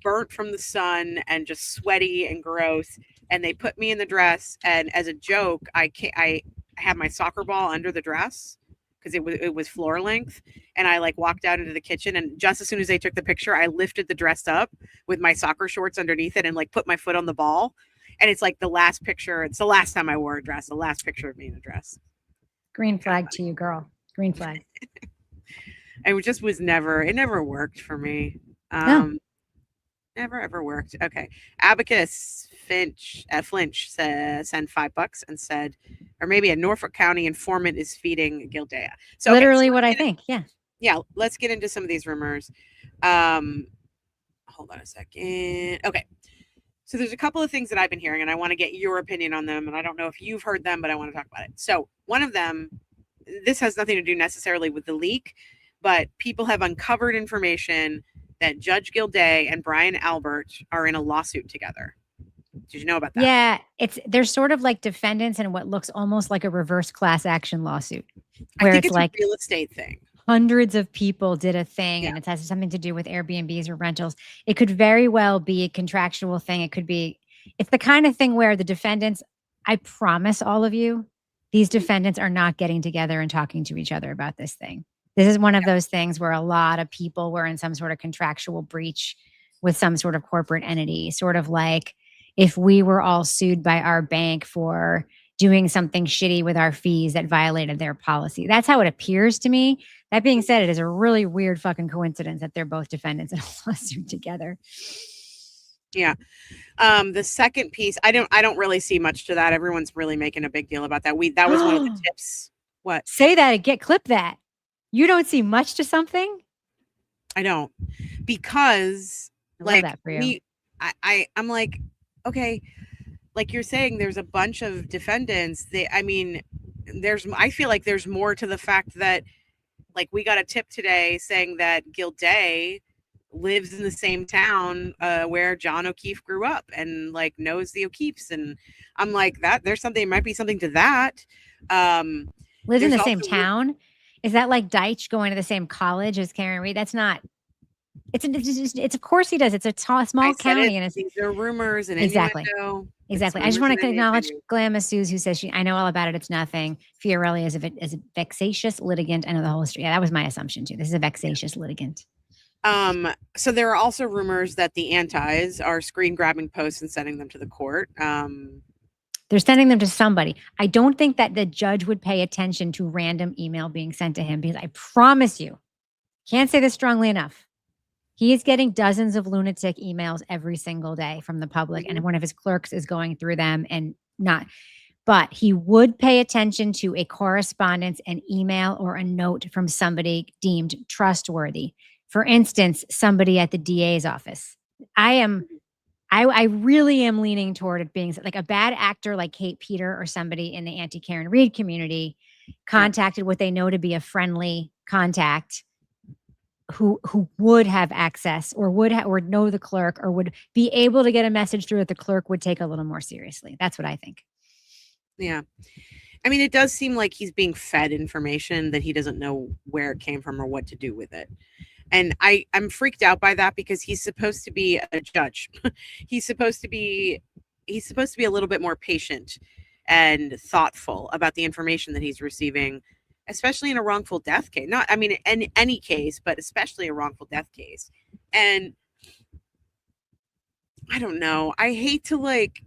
burnt from the sun and just sweaty and gross. And they put me in the dress. And as a joke, I had my soccer ball under the dress because it was floor length. And I like walked out into the kitchen, and just as soon as they took the picture, I lifted the dress up with my soccer shorts underneath it and like put my foot on the ball. And it's like the last picture. It's the last time I wore a dress, the last picture of me in a dress. Green flag to you, girl. Green flag. It just was it never worked for me. No. Never ever worked. Okay. Abacus Flinch says send $5 and said, or maybe a Norfolk County informant is feeding Gildea. So literally what I think. Yeah. Yeah. Let's get into some of these rumors. Hold on a second. Okay. So there's a couple of things that I've been hearing, and I want to get your opinion on them. And I don't know if you've heard them, but I want to talk about it. So one of them, this has nothing to do necessarily with the leak, but people have uncovered information that Judge Gildea and Brian Albert are in a lawsuit together. Did you know about that? Yeah, they're sort of like defendants in what looks almost like a reverse class action lawsuit, where I think it's like a real estate thing. Hundreds of people did a thing, and it has something to do with Airbnbs or rentals. It could very well be a contractual thing. It's the kind of thing where the defendants, I promise all of you, these defendants are not getting together and talking to each other about this thing. This is one of those things where a lot of people were in some sort of contractual breach with some sort of corporate entity, sort of like if we were all sued by our bank for doing something shitty with our fees that violated their policy. That's how it appears to me. That being said, it is a really weird fucking coincidence that they're both defendants in a lawsuit together. Yeah. The second piece, I don't really see much to that. Everyone's really making a big deal about that. That was one of the tips. What? Say that and clip that. You don't see much to something? I don't. Because I love that for you. I'm like, okay, like you're saying, there's a bunch of defendants. I feel like there's more to the fact that, like, we got a tip today saying that Gildea lives in the same town where John O'Keefe grew up and like knows the O'Keefes, and I'm like, that might be something to that. Lives in There's the same also town. Is that like Deitch going to the same college as Karen Reed? That's not. It's of course he does. It's a small county, and it's these are rumors and exactly. innuendo. Exactly. I just want to acknowledge Glamma Suze, who says I know all about it. It's nothing. Fiorelli is a vexatious litigant. I know the whole history. Yeah, that was my assumption too. This is a vexatious litigant. So there are also rumors that the antis are screen grabbing posts and sending them to the court. They're sending them to somebody. I don't think that the judge would pay attention to random email being sent to him because I promise you, can't say this strongly enough. He is getting dozens of lunatic emails every single day from the public, and one of his clerks is going through them and not. But he would pay attention to a correspondence, an email, or a note from somebody deemed trustworthy. For instance, somebody at the DA's office. I really am leaning toward it being like a bad actor like Kate Peter or somebody in the anti-Karen Reed community contacted what they know to be a friendly contact who would have access or would know the clerk or would be able to get a message through that the clerk would take a little more seriously. That's what I think. Yeah. I mean, it does seem like he's being fed information that he doesn't know where it came from or what to do with it. And I'm freaked out by that because he's supposed to be a judge. he's supposed to be a little bit more patient and thoughtful about the information that he's receiving, especially in a wrongful death case. Not, I mean, in any case, but especially a wrongful death case. And I don't know. I hate to like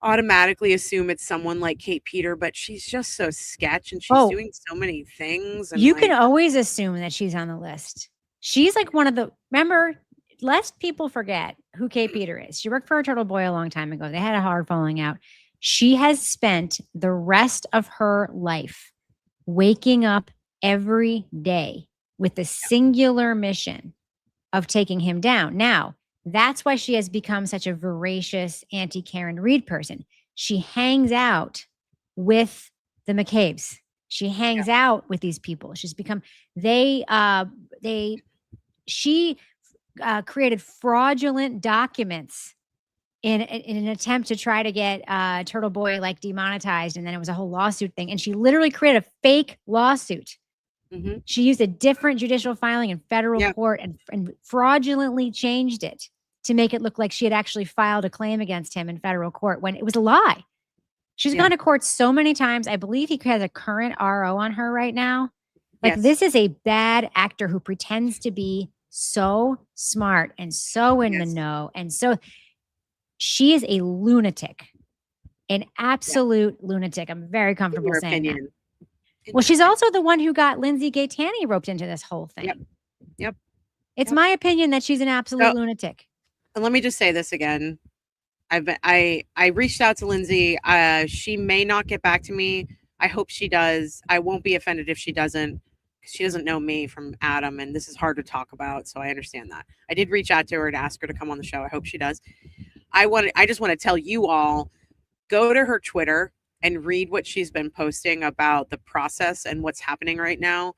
automatically assume it's someone like Kate Peter, but she's just so sketch and she's doing so many things. And you can always assume that she's on the list. She's like one of the, remember, lest people forget who Kate Peter is. She worked for a Turtle Boy a long time ago. They had a hard falling out. She has spent the rest of her life waking up every day with the singular mission of taking him down. Now, that's why she has become such a voracious anti-Karen Reed person. She hangs out with the McCabe's. She hangs out with these people. She's become, she created fraudulent documents in an attempt to try to get Turtle Boy like demonetized. And then it was a whole lawsuit thing. And she literally created a fake lawsuit. Mm-hmm. She used a different judicial filing in federal court and fraudulently changed it to make it look like she had actually filed a claim against him in federal court when it was a lie. She's gone to court so many times. I believe he has a current RO on her right now. Like this is a bad actor who pretends to be so smart and so in the know. And so she is a lunatic, an absolute lunatic. I'm very comfortable saying that. Well, she's also the one who got Lindsay Gaetani roped into this whole thing. Yep. It's my opinion that she's an absolute lunatic. And let me just say this again. I reached out to Lindsay. She may not get back to me. I hope she does. I won't be offended if she doesn't, because she doesn't know me from Adam, and this is hard to talk about. So I understand that. I did reach out to her to ask her to come on the show. I hope she does. I just want to tell you all, go to her Twitter and read what she's been posting about the process and what's happening right now.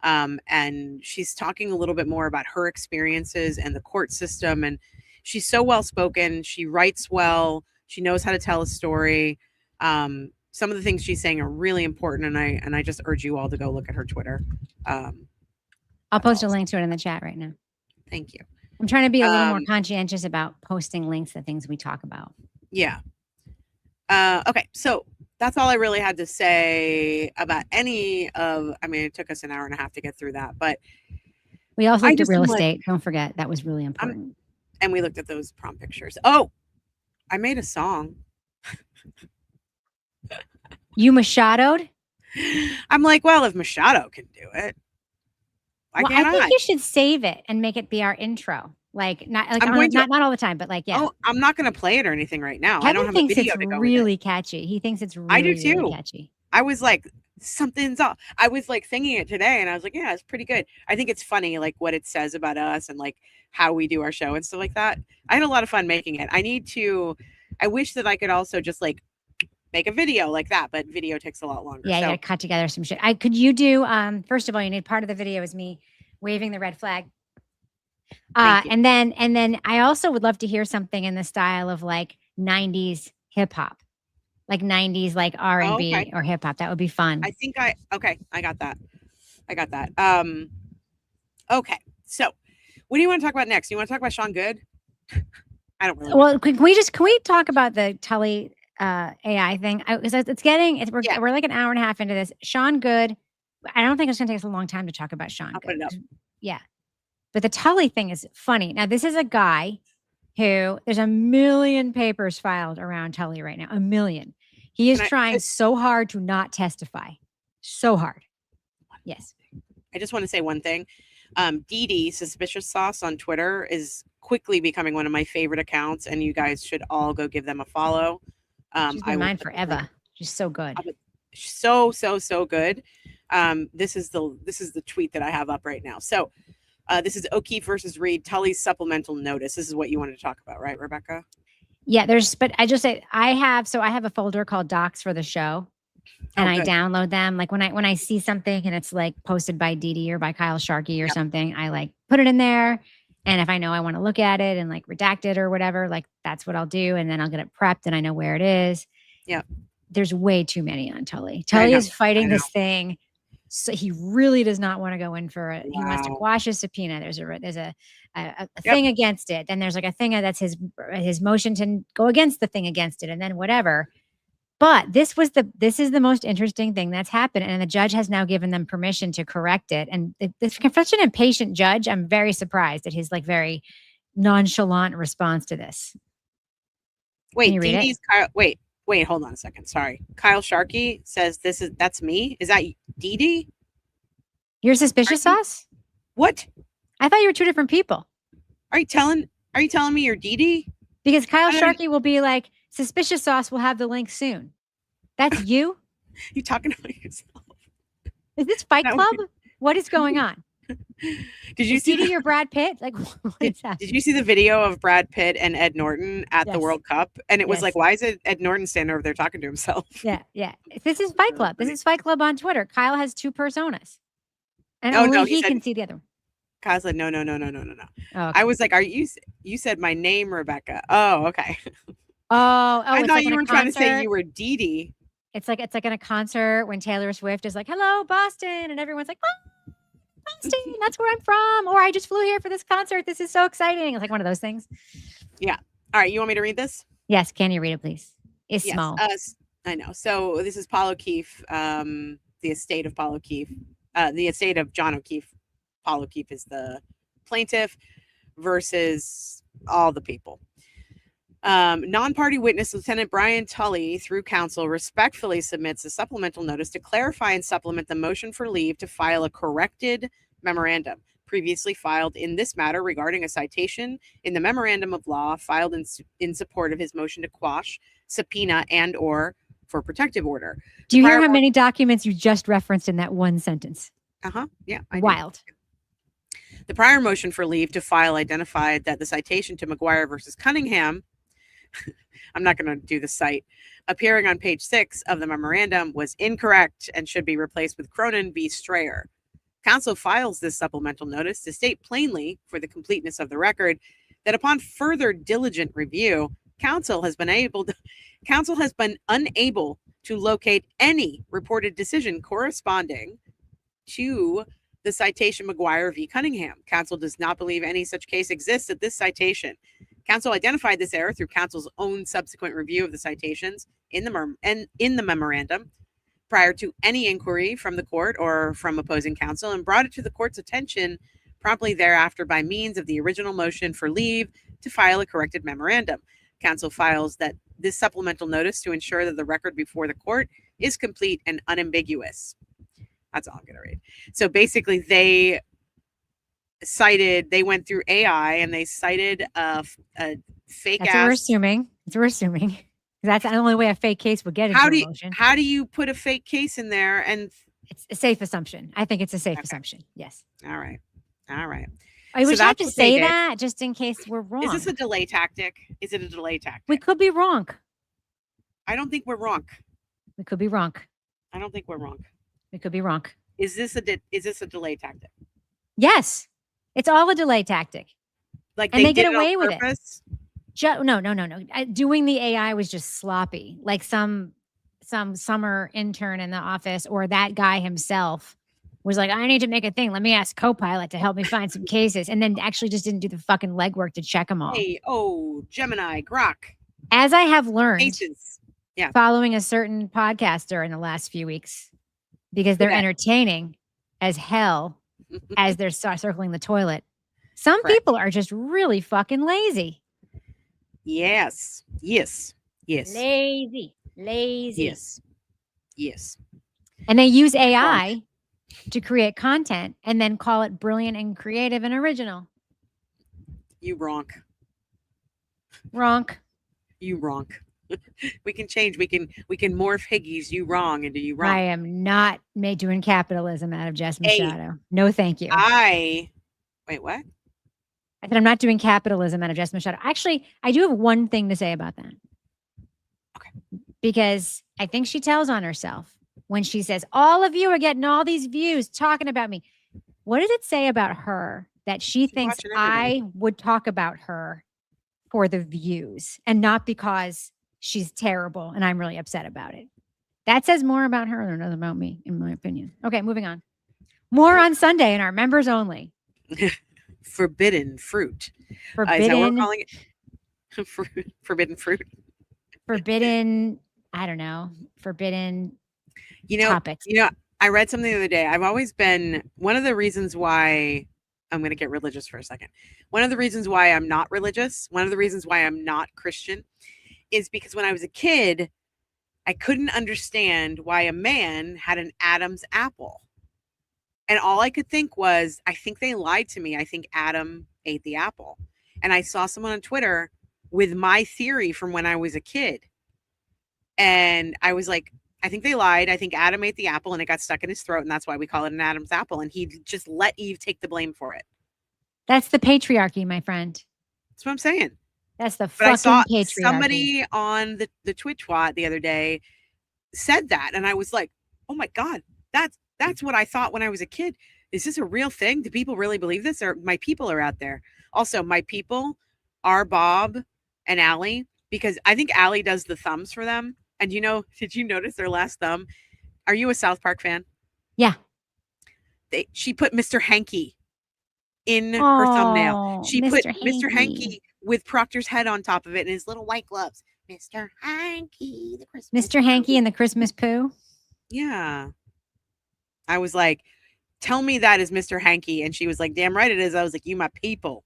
And she's talking a little bit more about her experiences and the court system. And she's so well-spoken. She writes well. She knows how to tell a story. Some of the things she's saying are really important. And I just urge you all to go look at her Twitter. I'll post a link to it in the chat right now. Thank you. I'm trying to be a little more conscientious about posting links to things we talk about. Yeah. Okay. So that's all I really had to say about it took us an hour and a half to get through that, but we also looked at real estate. Don't forget, that was really important. And we looked at those prom pictures. Oh, I made a song. You Machado'd? I'm like, well, if Machado can do it, why can't I? think you should save it and make it be our intro. Like not all the time, but like Oh, I'm not going to play it or anything right now. Kevin I don't have thinks a video it's to go really with it. catchy. He thinks it's really, I do too. really catchy. I was like, something's off. I was like singing it today, and I was like, yeah, it's pretty good. I think it's funny, like what it says about us and like how we do our show and stuff like that. I had a lot of fun making it. I wish that I could also just like make a video like that, but video takes a lot longer. Yeah, you gotta cut together some shit. Could you do first of all, you need part of the video is me waving the red flag. And then I also would love to hear something in the style of like 90s hip hop. like 90s, like R&B okay. or hip hop. That would be fun. I think I got that. Okay. So what do you want to talk about next? You want to talk about Sean Good? I don't really Well, can we talk about the Tully AI thing? We're like an hour and a half into this. Sean Good. I don't think it's going to take us a long time to talk about Sean I'll Good. put it up. Yeah. But the Tully thing is funny. Now, this is a guy who there's 1 million papers filed around Tully right now. 1 million. He is trying so hard to not testify. So hard. Yes. I just want to say one thing. Dee Suspicious Sauce on Twitter is quickly becoming one of my favorite accounts, and you guys should all go give them a follow. She's been mine forever. She's so good. So good. This is the tweet that I have up right now. So this is O'Keefe versus Reed, Tully's supplemental notice. This is what you wanted to talk about, right, Rebecca? Yeah, but I just say I have a folder called Docs for the show. And I download them. Like when I see something and it's like posted by Dee or by Kyle Sharkey or something, I like put it in there. And if I know I want to look at it and like redact it or whatever, like that's what I'll do. And then I'll get it prepped and I know where it is. Yeah. There's way too many on Tully. Tully is fighting this thing. So he really does not want to go in for it. He wants to quash his subpoena. There's a thing against it. Then there's like a thing that's his motion to go against the thing against it. And then whatever. But this is the most interesting thing that's happened. And the judge has now given them permission to correct it. And this such an impatient judge. I'm very surprised at his like very nonchalant response to this. Wait, hold on a second. Sorry. Kyle Sharkey says that's me. Is that Dee? You're Suspicious Sauce? What? I thought you were two different people. Are you telling me you're Dee? Because Kyle Sharkey will be like, Suspicious Sauce will have the link soon. That's you? You talking about yourself? Is this Fight Club? What is going on? Did you see your Brad Pitt? Like, what is that? Did you see the video of Brad Pitt and Ed Norton at the World Cup? And it was like, why is it Ed Norton standing over there talking to himself? Yeah. This is Fight Club. This is Fight Club on Twitter. Kyle has two personas. And only he can see the other one. Kyle said, no. Oh, okay. I was like, you said my name, Rebecca. Oh, okay. I thought you were trying to say you were Dee. It's like in a concert when Taylor Swift is like, hello, Boston. And everyone's like, oh, Boston, that's where I'm from. Or I just flew here for this concert. This is so exciting. It's like one of those things. Yeah. All right. You want me to read this? Yes. Can you read it, please? It's small. I know. So this is Paul O'Keefe, the estate of Paul O'Keefe, the estate of John O'Keefe. Paul O'Keefe is the plaintiff versus all the people. Non-party witness Lieutenant Brian Tully, through counsel, respectfully submits a supplemental notice to clarify and supplement the motion for leave to file a corrected memorandum previously filed in this matter regarding a citation in the memorandum of law filed in support of his motion to quash, subpoena, and or for protective order. Do you hear how many documents you just referenced in that one sentence? Yeah. Wild. The prior motion for leave to file identified that the citation to McGuire versus Cunningham, I'm not going to do the cite, appearing on page 6 of the memorandum was incorrect and should be replaced with Cronin v. Strayer. Counsel files this supplemental notice to state plainly, for the completeness of the record, that upon further diligent review, counsel has been unable to locate any reported decision corresponding to the citation McGuire v. Cunningham. Counsel does not believe any such case exists at this citation. Counsel identified this error through counsel's own subsequent review of the citations in the memorandum prior to any inquiry from the court or from opposing counsel, and brought it to the court's attention promptly thereafter by means of the original motion for leave to file a corrected memorandum. Counsel files that this supplemental notice to ensure that the record before the court is complete and unambiguous. That's all I'm going to read. So basically they went through AI and they cited a fake That's what we're assuming. That's the only way a fake case would get into a motion. How do you put a fake case in there? And it's a safe assumption. I think it's a safe assumption. Yes. All right. I wish I have to say that just in case we're wrong. Is this a delay tactic? We could be wrong. I don't think we're wrong. We could be wrong. I don't think we're wrong. We could be wrong. Is this a delay tactic? Yes. It's all a delay tactic. Like and they get away with it. No. Doing the AI was just sloppy. Like some some summer intern in the office or that guy himself was like, I need to make a thing. Let me ask Copilot to help me find some cases. And then actually just didn't do the fucking legwork to check them all. Hey, Gemini, Grok. As I have learned Cases. Yeah. following a certain podcaster in the last few weeks, because they're entertaining as hell as they're circling the toilet. Some people are just really fucking lazy. Yes. Lazy. Yes. And they use AI to create content and then call it brilliant and creative and original. You ronk. You ronk. We can change. We can morph Higgy's you wrong into you wrong. I am not doing capitalism out of Jess Machado. No, thank you. Wait, what? I said I'm not doing capitalism out of Jess Machado. Actually, I do have one thing to say about that. Okay. Because I think she tells on herself when she says, all of you are getting all these views talking about me. What does it say about her that she thinks I would talk about her for the views and not because she's terrible and I'm really upset about it? That says more about her than it does about me, in my opinion. Okay, moving on. More on Sunday in our members only. Forbidden fruit. Is that what we're calling it? Forbidden fruit. Forbidden, I don't know. Forbidden topics. I read something the other day. I've always been one of the reasons why I'm going to get religious for a second. One of the reasons why I'm not religious, one of the reasons why I'm not Christian is because when I was a kid, I couldn't understand why a man had an Adam's apple. And all I could think was, I think they lied to me. I think Adam ate the apple. And I saw someone on Twitter with my theory from when I was a kid. And I was like, I think they lied. I think Adam ate the apple and it got stuck in his throat. And that's why we call it an Adam's apple. And he just let Eve take the blame for it. That's the patriarchy, my friend. That's what I'm saying. That's the But I saw patriarchy. somebody on the Twitch watt the other day said that. And I was like, oh my God, that's what I thought when I was a kid. Is this a real thing? Do people really believe this? Or my people are out there? Also, my people are Bob and Allie, because I think Allie does the thumbs for them. And did you notice their last thumb? Are you a South Park fan? Yeah. She put Mr. Hanky in her thumbnail. She put Mr. Hanky with Proctor's head on top of it and his little white gloves. Mr. Hanky, the Christmas Mr. Hanky and the Christmas poo. Yeah. I was like, tell me that is Mr. Hanky. And she was like, damn right it is. I was like, you my people.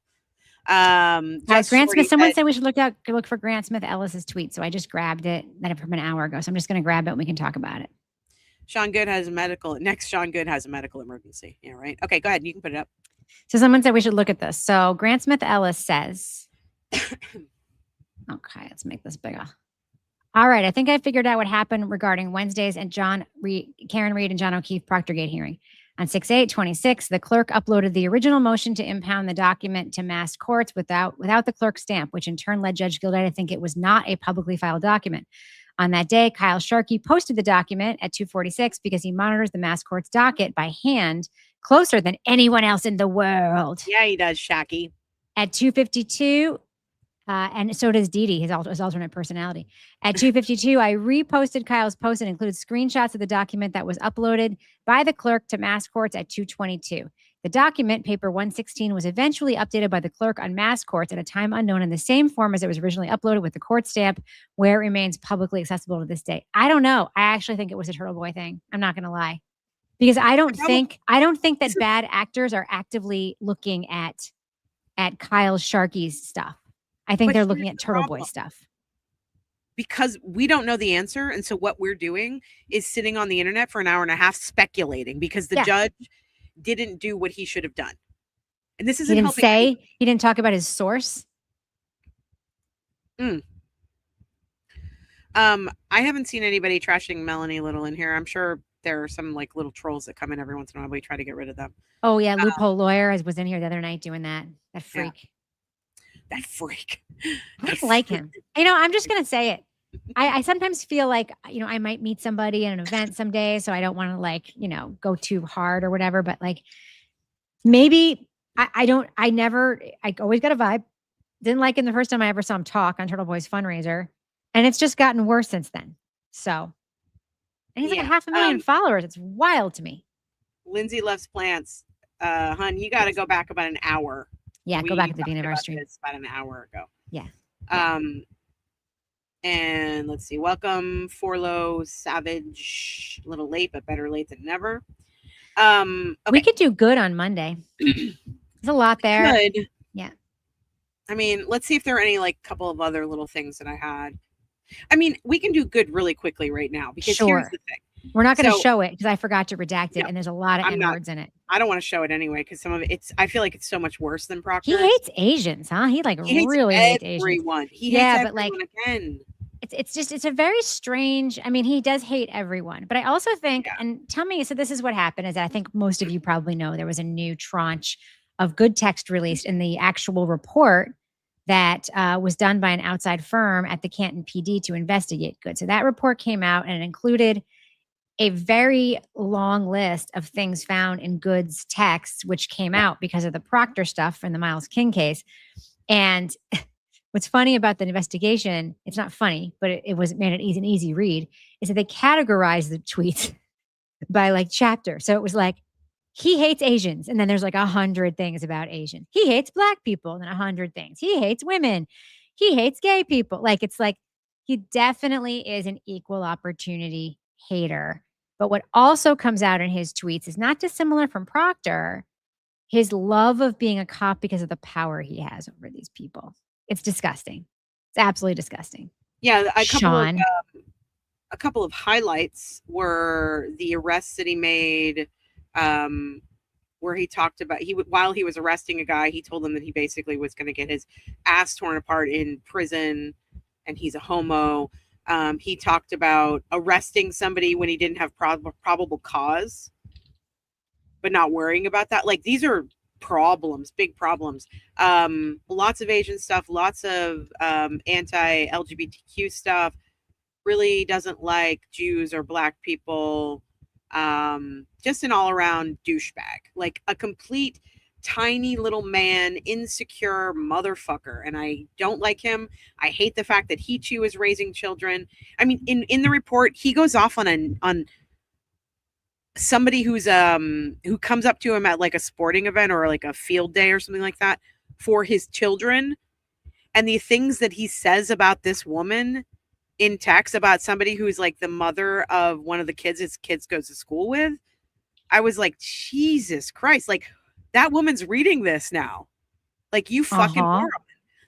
Grant Smith, someone said we should look for Grant Smith Ellis's tweet. So I just grabbed it from an hour ago. So I'm just going to grab it and we can talk about it. Sean Good has a medical emergency. Yeah, right. Okay, go ahead. You can put it up. So someone said we should look at this. So Grant Smith Ellis says, okay, let's make this bigger. All right. I think I figured out what happened regarding Wednesdays and Karen Reed and John O'Keefe Proctorgate hearing. On 6/8/26, the clerk uploaded the original motion to impound the document to mass courts without the clerk's stamp, which in turn led Judge Gilde'a to think it was not a publicly filed document. On that day, Kyle Sharkey posted the document at 2:46 because he monitors the mass court's docket by hand closer than anyone else in the world. Yeah, he does, Shacky. At 2:52, and so does Dee Dee, his alternate personality. At 2:52, I reposted Kyle's post and included screenshots of the document that was uploaded by the clerk to mass courts at 2:22. The document, paper 116, was eventually updated by the clerk on mass courts at a time unknown in the same form as it was originally uploaded with the court stamp, where it remains publicly accessible to this day. I don't know. I actually think it was a Turtle Boy thing. I'm not going to lie. Because I don't think that bad actors are actively looking at Kyle Sharkey's stuff. I think they're looking at Turtle Boy stuff. Because we don't know the answer. And so what we're doing is sitting on the internet for an hour and a half speculating because the judge didn't do what he should have done. And this isn't helping. He didn't talk about his source. I haven't seen anybody trashing Melanie Little in here. I'm sure there are some like little trolls that come in every once in a while. We try to get rid of them. Oh yeah. Loophole Lawyer was in here the other night doing that. That freak. Yeah. That freak. I don't like him. I'm just going to say it. I sometimes feel like, I might meet somebody at an event someday. So I don't want to go too hard or whatever, but maybe I always got a vibe. Didn't like him the first time I ever saw him talk on Turtle Boy's fundraiser. And it's just gotten worse since then. So And he's like Yeah, a 500,000 followers. It's wild to me. Lindsay loves plants. Hun, you got to go back about an hour. Yeah, go We back at the talked beginning of our about stream. this about an hour ago. Yeah. And let's see. Welcome, Forlo Savage. A little late, but better late than never. Okay. We could do good on Monday. There's a lot there. Good. Yeah. I mean, let's see if there are any like couple of other little things that I had. I mean, we can do good really quickly right now because here's the thing. We're not going to So- show it because I forgot to redact it, No, and there's a lot of I'm not. N-words in it. I don't want to show it anyway because some of it, I feel like it's so much worse than Proctor. He hates Asians, huh? He like really hates Asians. everyone. He Yeah, hates but, like, everyone again. It's a very strange. I mean, he does hate everyone, but I also think, and tell me, so this is what happened is I think most of you probably know there was a new tranche of good text released in the actual report that was done by an outside firm at the Canton PD to investigate good. So that report came out and it included a very long list of things found in Good's texts, which came out because of the Proctor stuff from the Miles King case. And what's funny about the investigation, it's not funny, but it made it an easy read, is that they categorized the tweets by like chapter. So it was like, he hates Asians. And then there's like 100 things about Asian. He hates Black people. And then 100 things. He hates women. He hates gay people. Like, it's like, he definitely is an equal opportunity hater. But what also comes out in his tweets is not dissimilar from Proctor, his love of being a cop because of the power he has over these people. It's disgusting. It's absolutely disgusting. Yeah, Sean. A couple of highlights were the arrests that he made, where he talked about while he was arresting a guy, he told him that he basically was going to get his ass torn apart in prison, and he's a homo. He talked about arresting somebody when he didn't have probable cause, but not worrying about that. Like, these are problems, big problems. Lots of Asian stuff, lots of anti-LGBTQ stuff. Really doesn't like Jews or Black people. Just an all-around douchebag, like a complete tiny little man, insecure motherfucker. And I don't like him. I hate the fact that he too is raising children. I mean, in the report, he goes off on somebody who comes up to him at like a sporting event or like a field day or something like that for his children, and the things that he says about this woman in text about somebody who's like the mother of one of the kids his kids goes to school with. I was like, Jesus Christ, like, that woman's reading this now. Like, you fucking moron.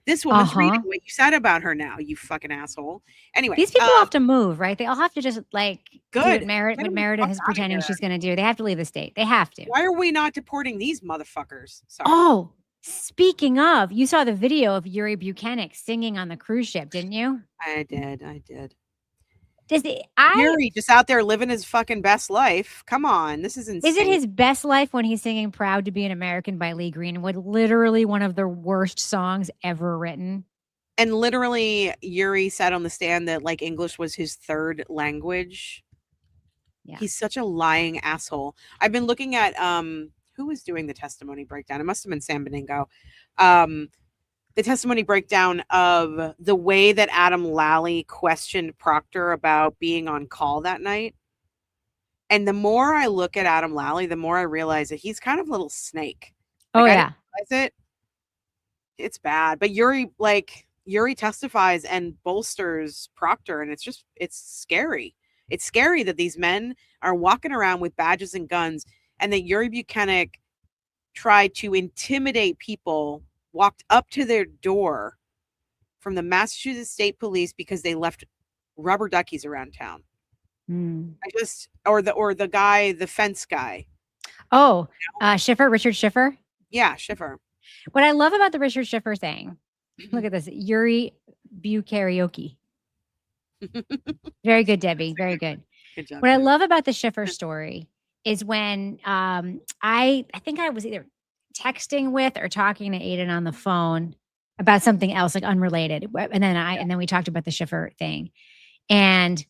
This woman's reading what you said about her now, you fucking asshole. Anyway, these people have to move, right? They all have to just like do good. what Meredith is pretending she's going to do. They have to leave the state. They have to. Why are we not deporting these motherfuckers? Sorry. Oh, speaking of, you saw the video of Yuri Buchanan singing on the cruise ship, didn't you? I did. Yuri just out there living his fucking best life. Come on, this is insane. Is it his best life when he's singing "Proud to Be an American" by Lee Greenwood? Literally one of the worst songs ever written. And literally, Yuri said on the stand that like English was his third language. Yeah. He's such a lying asshole. I've been looking at who was doing the testimony breakdown. It must have been Sam Beningo. The testimony breakdown of the way that Adam Lally questioned Proctor about being on call that night. And the more I look at Adam Lally, the more I realize that he's kind of a little snake. Like, I didn't realize it. It's bad. But Yuri testifies and bolsters Proctor, and it's scary. It's scary that these men are walking around with badges and guns, and that Yuri Buchanan tried to intimidate people, walked up to their door from the Massachusetts State Police because they left rubber duckies around town. Or the guy, the fence guy. Oh, Schiffer, Richard Schiffer. Yeah, Schiffer. What I love about the Richard Schiffer thing, look at this, Yuri Karaoke. Very good, Debbie. Very good. Good job. What I love about the Schiffer story is when I think I was either texting with or talking to Aiden on the phone about something else, like unrelated. And then we talked about the Schiffer thing. And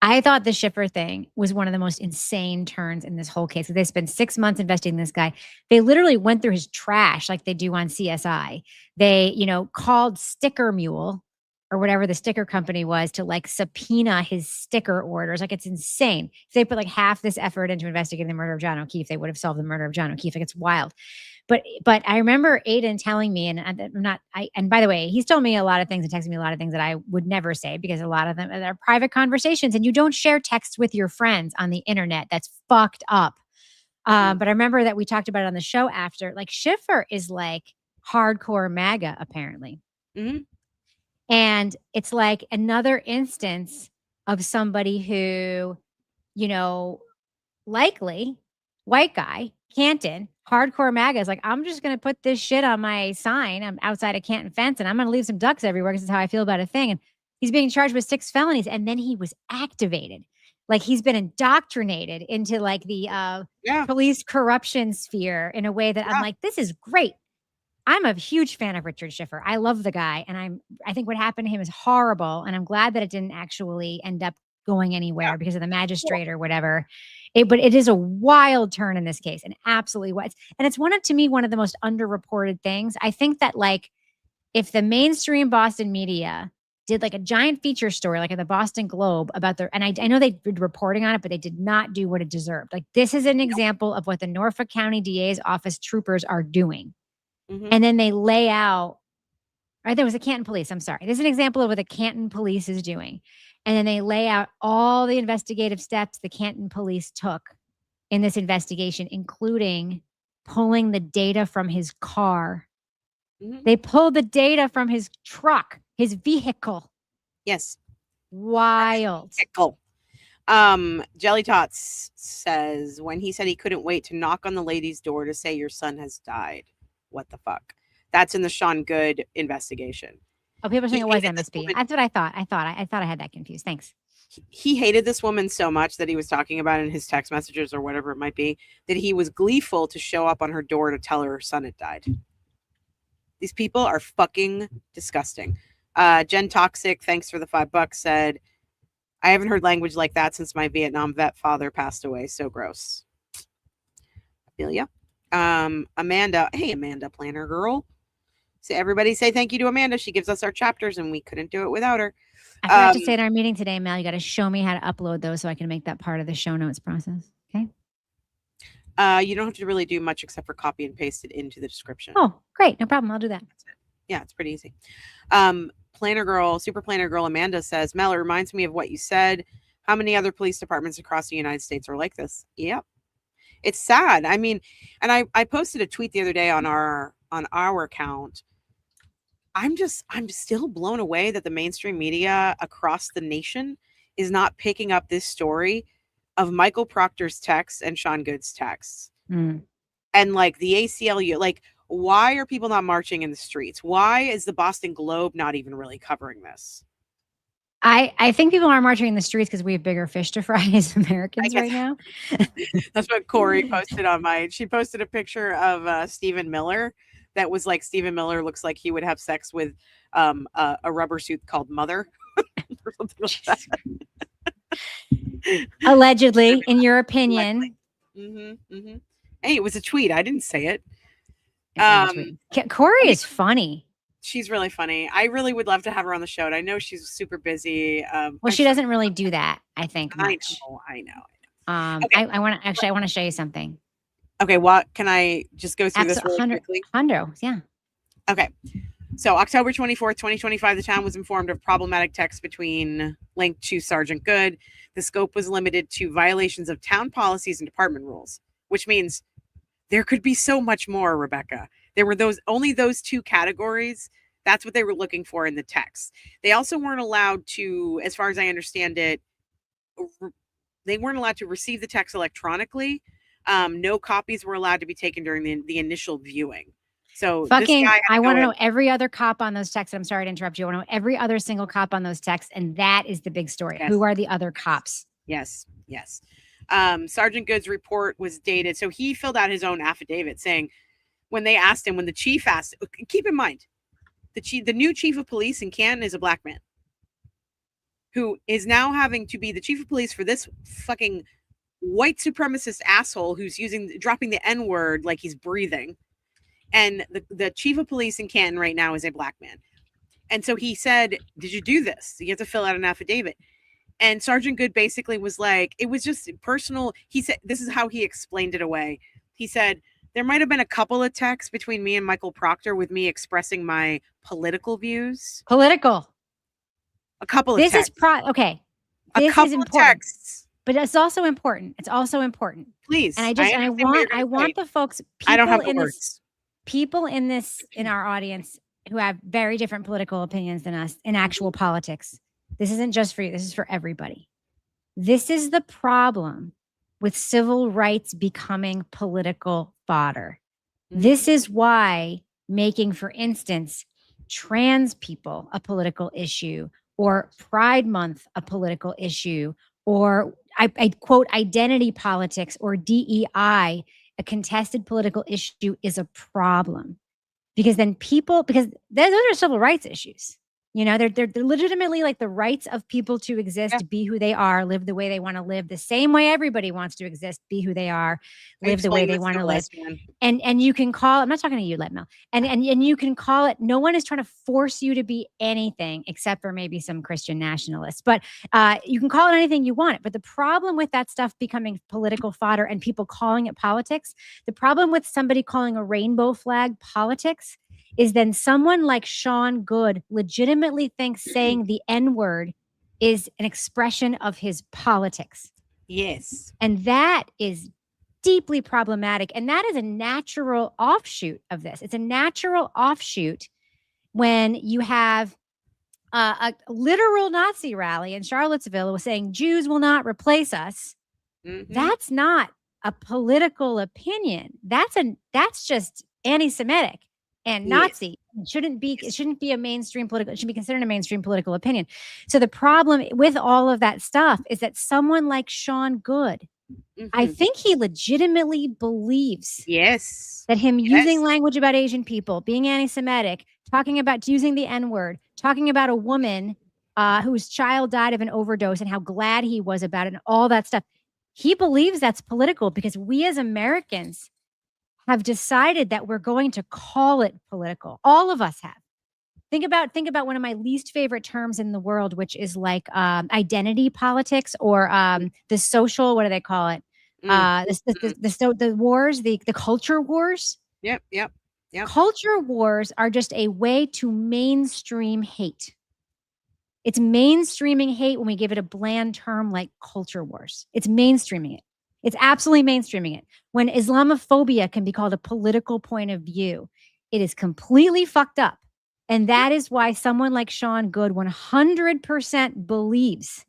I thought the Schiffer thing was one of the most insane turns in this whole case. They spent 6 months investigating this guy. They literally went through his trash like they do on CSI. They, called Sticker Mule, or whatever the sticker company was to like subpoena his sticker orders. Like it's insane. If they put like half this effort into investigating the murder of John O'Keefe, they would have solved the murder of John O'Keefe. Like it's wild. But I remember Aiden telling me, and and by the way, he's told me a lot of things and texted me a lot of things that I would never say because a lot of them are private conversations and you don't share texts with your friends on the internet. That's fucked up. But I remember that we talked about it on the show after, like Schiffer is like hardcore MAGA apparently. Mhm. And it's like another instance of somebody who, you know, likely white guy, Canton, hardcore MAGA is like, I'm just going to put this shit on my sign. I'm outside a Canton fence and I'm going to leave some ducks everywhere because it's how I feel about a thing. And he's being charged with 6 felonies. And then he was activated. Like he's been indoctrinated into like the police corruption sphere in a way that I'm like, this is great. I'm a huge fan of Richard Schiffer. I love the guy. And I think what happened to him is horrible. And I'm glad that it didn't actually end up going anywhere because of the magistrate or whatever. But it is a wild turn in this case and absolutely what. And it's to me, one of the most underreported things. I think that like if the mainstream Boston media did like a giant feature story, like in the Boston Globe about and I know they did reporting on it, but they did not do what it deserved. Like this is an example of what the Norfolk County DA's office troopers are doing. And then they lay out, or there was the Canton police. I'm sorry. This is an example of what the Canton police is doing. And then they lay out all the investigative steps the Canton police took in this investigation, including pulling the data from his car. They pulled the data from his truck, his vehicle. Yes. Wild. Vehicle. Jelly Tots says when he said he couldn't wait to knock on the lady's door to say your son has died. What the fuck? That's in the Sean Good investigation. Oh, people are saying it was MSP. That's what I thought. I thought I had that confused. Thanks. He hated this woman so much that he was talking about in his text messages or whatever it might be, that he was gleeful to show up on her door to tell her son had died. These people are fucking disgusting. Jen Toxic, thanks for the $5, said, I haven't heard language like that since my Vietnam vet father passed away. So gross. Amelia. Amanda. Hey, Amanda, planner girl. So everybody say thank you to Amanda. She gives us our chapters and we couldn't do it without her. I forgot to say in our meeting today, Mel, you got to show me how to upload those so I can make that part of the show notes process. Okay. You don't have to really do much except for copy and paste it into the description. Oh, great. No problem. I'll do that. That's it. Yeah, it's pretty easy. Planner girl, super planner girl Amanda says, Mel, it reminds me of what you said. How many other police departments across the United States are like this? Yep. It's sad. I mean, and I posted a tweet the other day on our account. I'm still blown away that the mainstream media across the nation is not picking up this story of Michael Proctor's texts and Sean Good's texts. And like the ACLU, like why are people not marching in the streets? Why is the Boston Globe not even really covering this? I think people are marching in the streets because we have bigger fish to fry as Americans right now. That's what Corey posted on mine. She posted a picture of Stephen Miller that was like Stephen Miller looks like he would have sex with a rubber suit called Mother. Or something like that. Allegedly, in your opinion. Hey, it was a tweet. I didn't say it. Corey is funny. She's really funny. I really would love to have her on the show. And I know she's super busy. Well, she doesn't really do that, I think. Much. I know. Okay. I want to show you something. Okay, what can I just go through this really quickly? Yeah. Okay. So October 24th, 2025, the town was informed of problematic text linked to Sergeant Good. The scope was limited to violations of town policies and department rules, which means there could be so much more, Rebecca. There were only those 2 categories. That's what they were looking for in the text. They also weren't allowed to, as far as I understand it, they weren't allowed to receive the text electronically. No copies were allowed to be taken during the initial viewing. So I want to know every other cop on those texts. I'm sorry to interrupt you. I want to know every other single cop on those texts. And that is the big story. Yes. Who are the other cops? Yes. Sergeant Good's report was dated. So he filled out his own affidavit saying when the chief asked, keep in mind, the new chief of police in Canton is a black man who is now having to be the chief of police for this fucking white supremacist asshole who's dropping the N-word like he's breathing. And the chief of police in Canton right now is a black man. And so he said, did you do this? You have to fill out an affidavit. And Sergeant Good basically was like, it was just personal. He said, this is how he explained it away. He said, there might have been a couple of texts between me and Michael Proctor with me expressing my political views. Political. A couple of This texts. is okay. A This is couple of important. texts. But it's also important. It's also important. Please. And I want the folks, I don't have the words. People in our audience who have very different political opinions than us in actual politics. This isn't just for you. This is for everybody. This is the problem with civil rights becoming political fodder. This is why making, for instance, trans people a political issue, or Pride Month a political issue, or I quote identity politics or DEI a contested political issue is a problem. Because then because those are civil rights issues. You know, they're legitimately like the rights of people to exist, be who they are, live the way they want to live, the same way everybody wants to exist, be who they are, live the way they want to live. And you can call, I'm not talking to you, Letmel. And you can call it, no one is trying to force you to be anything except for maybe some Christian nationalists. But you can call it anything you want. But the problem with that stuff becoming political fodder and people calling it politics, the problem with somebody calling a rainbow flag politics is then someone like Sean Good legitimately thinks saying the N-word is an expression of his politics. Yes. And that is deeply problematic. And that is a natural offshoot of this. It's a natural offshoot when you have a literal Nazi rally in Charlottesville was saying Jews will not replace us. That's not a political opinion. That's just anti-Semitic and Nazi. It shouldn't be a mainstream political, it should be considered a mainstream political opinion. So the problem with all of that stuff is that someone like Sean Good, I think he legitimately believes that him using language about Asian people, being anti-Semitic, talking about using the N-word, talking about a woman whose child died of an overdose and how glad he was about it and all that stuff. He believes that's political because we as Americans have decided that we're going to call it political. All of us have. Think about one of my least favorite terms in the world, which is like identity politics or the social, what do they call it? The wars, the culture wars. Yep. Culture wars are just a way to mainstream hate. It's mainstreaming hate when we give it a bland term like culture wars. It's mainstreaming it. It's absolutely mainstreaming it. When Islamophobia can be called a political point of view, it is completely fucked up. And that is why someone like Sean Good 100% believes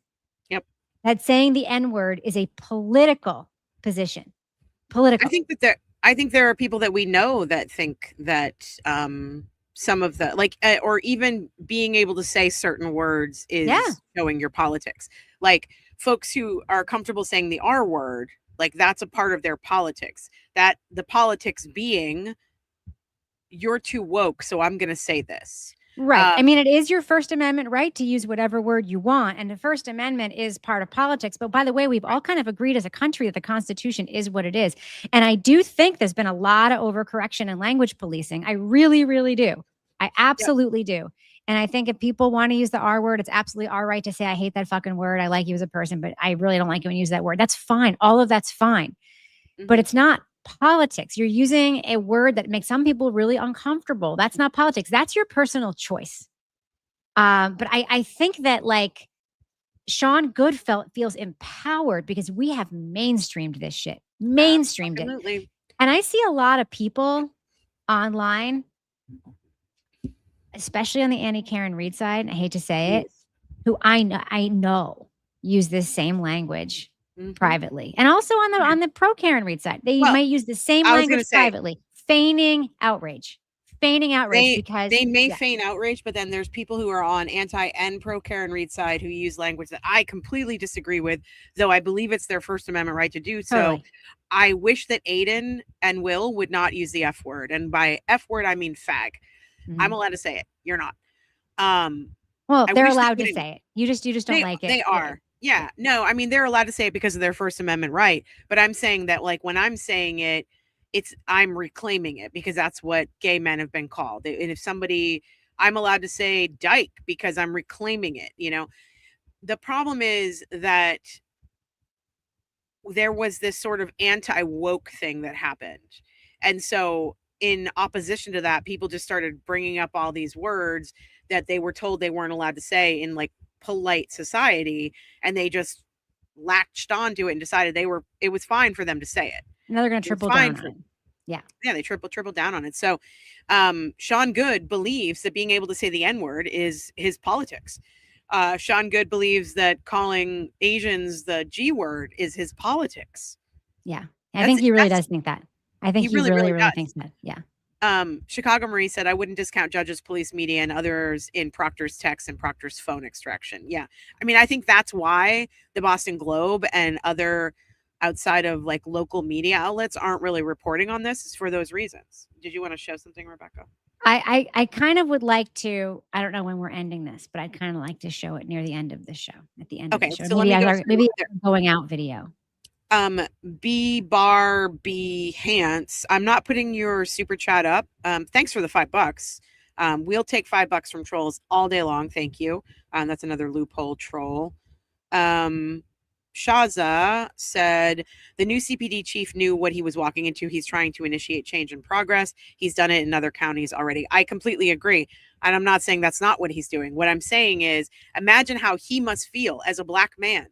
that saying the N-word is a political position. Political. I think there are people that we know that think that some of the or even being able to say certain words is showing your politics. Like folks who are comfortable saying the R word, like that's a part of their politics. That the politics being, you're too woke, so I'm going to say this. Right. I mean, it is your First Amendment right to use whatever word you want. And the First Amendment is part of politics. But by the way, we've all kind of agreed as a country that the Constitution is what it is. And I do think there's been a lot of overcorrection and language policing. I really, really do. I absolutely do. And I think if people want to use the R word, it's absolutely our right to say, I hate that fucking word. I like you as a person, but I really don't like you when you use that word. That's fine. All of that's fine. But it's not politics. You're using a word that makes some people really uncomfortable. That's not politics. That's your personal choice. But I think that like Sean Good feels empowered because we have mainstreamed this shit. Mainstreamed it. And I see a lot of people online, especially on the Annie Karen Reid side, I hate to say it, who I know use this same language privately. And also on the pro Karen Reid side, they might use the same language privately, feigning outrage because they may feign outrage, but then there's people who are on anti and pro Karen Reid side who use language that I completely disagree with, though I believe it's their First Amendment right to do so. Totally. I wish that Aiden and Will would not use the F word. And by F word, I mean fag. I'm allowed to say it. You're not. Well, they're allowed to say it. You just don't like it. They are. Yeah. No, I mean, they're allowed to say it because of their First Amendment right. But I'm saying that like when I'm saying it, I'm reclaiming it because that's what gay men have been called. And if somebody I'm allowed to say dyke because I'm reclaiming it. You know, the problem is that there was this sort of anti-woke thing that happened. And so in opposition to that, people just started bringing up all these words that they were told they weren't allowed to say in like polite society. And they just latched onto it and decided it was fine for them to say it. Now they're going to triple down on it. Yeah. Yeah, they tripled down on it. So Sean Good believes that being able to say the N-word is his politics. Sean Good believes that calling Asians the G word is his politics. Yeah. I think he really does think that. I think he really thinks that. Yeah. Chicago Marie said, I wouldn't discount judges, police, media, and others in Proctor's text and Proctor's phone extraction. Yeah. I mean, I think that's why the Boston Globe and other outside of like local media outlets aren't really reporting on this, is for those reasons. Did you want to show something, Rebecca? I kind of would like to, I don't know when we're ending this, but I'd kind of like to show it near the end of the show, at the end of the show. So maybe going out video. B Hance, I'm not putting your super chat up. Thanks for the $5. We'll take $5 from trolls all day long. Thank you. That's another loophole troll. Shaza said the new CPD chief knew what he was walking into. He's trying to initiate change and progress. He's done it in other counties already. I completely agree. And I'm not saying that's not what he's doing. What I'm saying is, imagine how he must feel as a black man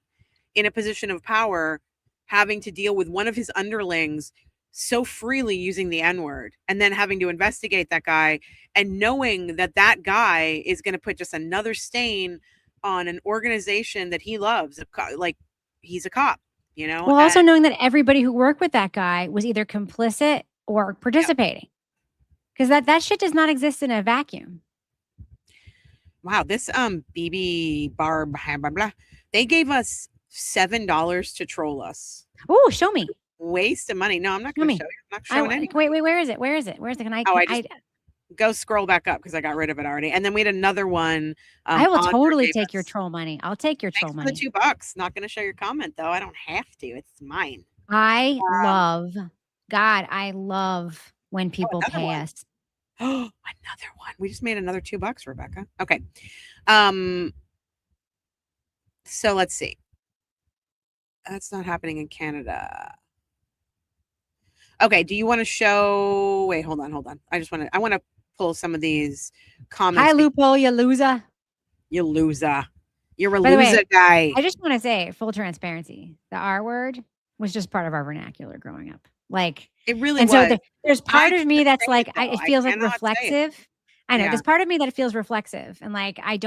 in a position of power, having to deal with one of his underlings so freely using the N-word, and then having to investigate that guy and knowing that that guy is going to put just another stain on an organization that he loves. Like, he's a cop, you know? Well, also knowing that everybody who worked with that guy was either complicit or participating. Because that shit does not exist in a vacuum. Wow, this BB Barb, blah, blah, they gave us $7 to troll us. Oh, show me. Waste of money. No, I'm not going to show you. I'm not showing anything. Wait, where is it? Where is it? Can I? Go scroll back up because I got rid of it already. And then we had another one. I will totally take your troll money. I'll take your troll money. For the $2. Not going to show your comment though. I don't have to. It's mine. I love when people pay us. Oh, another one. We just made another $2, Rebecca. Okay. So let's see. That's not happening in Canada. Okay. Do you want to show? Wait, hold on. I want to pull some of these comments. Hi, Loophole, you loser. You loser. You're a loser guy. I just want to say, full transparency, the R word was just part of our vernacular growing up. Like, it really was. So there's part of me that's like, it feels like reflexive. I know. There's part of me that it feels reflexive. And like, I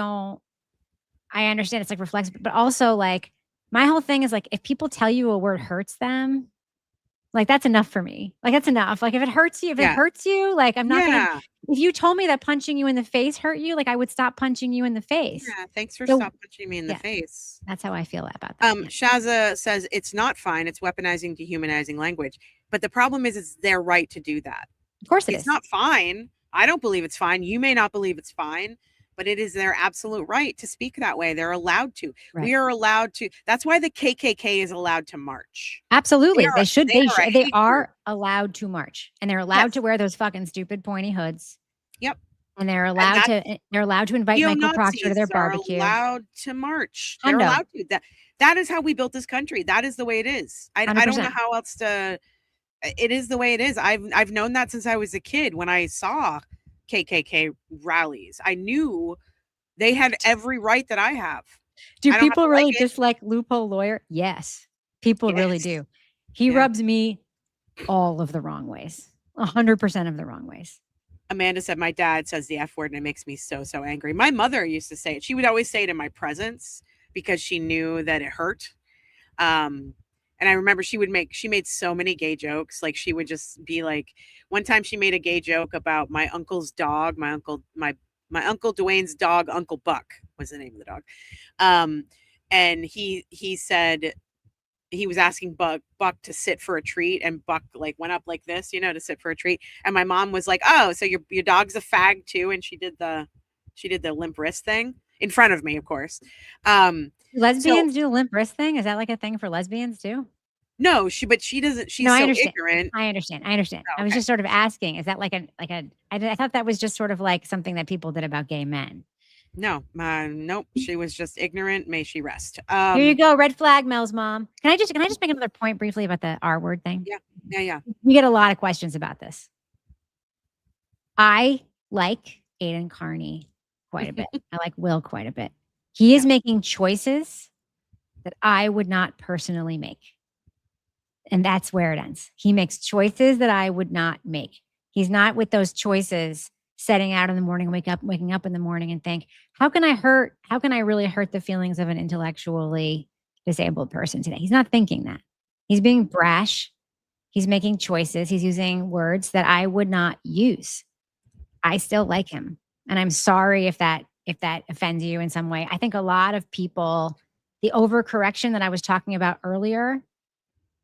understand it's like reflexive, but also like, my whole thing is like, if people tell you a word hurts them, like that's enough for me. Like that's enough. Like if it hurts you, like I'm not gonna. If you told me that punching you in the face hurt you, like I would stop punching you in the face. Yeah, thanks for stop punching me in the face. That's how I feel about that. Shaza says it's not fine. It's weaponizing, dehumanizing language. But the problem is, it's their right to do that. Of course, it's not fine. I don't believe it's fine. You may not believe it's fine. But it is their absolute right to speak that way. They're allowed to. Right. We are allowed to. That's why the KKK is allowed to march. Absolutely. They are allowed to march. And they're allowed to wear those fucking stupid pointy hoods. Yep. And they're allowed to invite Michael Proctor to their barbecue. They're allowed to march. They're allowed to. That is how we built this country. That is the way it is. I don't know how else to. It is the way it is. I've known that since I was a kid. When I saw KKK rallies, I knew they had every right that I have. Do people really dislike Loophole Lawyer? Yes, people really do. He rubs me all of the wrong ways, 100% of the wrong ways. Amanda said, my dad says the F word and it makes me so angry. My mother used to say it. She would always say it in my presence because she knew that it hurt. And I remember she made so many gay jokes. Like she would just be like, one time she made a gay joke about my uncle's dog, my uncle Dwayne's dog, Uncle Buck was the name of the dog. And he said he was asking Buck to sit for a treat, and Buck like went up like this, to sit for a treat. And my mom was like, oh, so your dog's a fag too. And she did the limp wrist thing in front of me, of course. Lesbians do the limp wrist thing? Is that like a thing for lesbians too? No, but she doesn't. She's No, I so understand. ignorant. I understand. I understand. Oh, I was okay. just sort of asking, is that like I thought that was just sort of like something that people did about gay men. No, nope. She was just ignorant. May she rest. Here you go. Red flag, Mel's mom. Can I just make another point briefly about the R word thing? Yeah. You get a lot of questions about this. I like Aiden Carney quite a bit. I like Will quite a bit. He is making choices that I would not personally make. And that's where it ends. He makes choices that I would not make. He's not with those choices setting out in the morning, waking up in the morning and think, how can I really hurt the feelings of an intellectually disabled person today? He's not thinking that. He's being brash. He's making choices. He's using words that I would not use. I still like him. And I'm sorry if that offends you in some way. I think a lot of people, the overcorrection that I was talking about earlier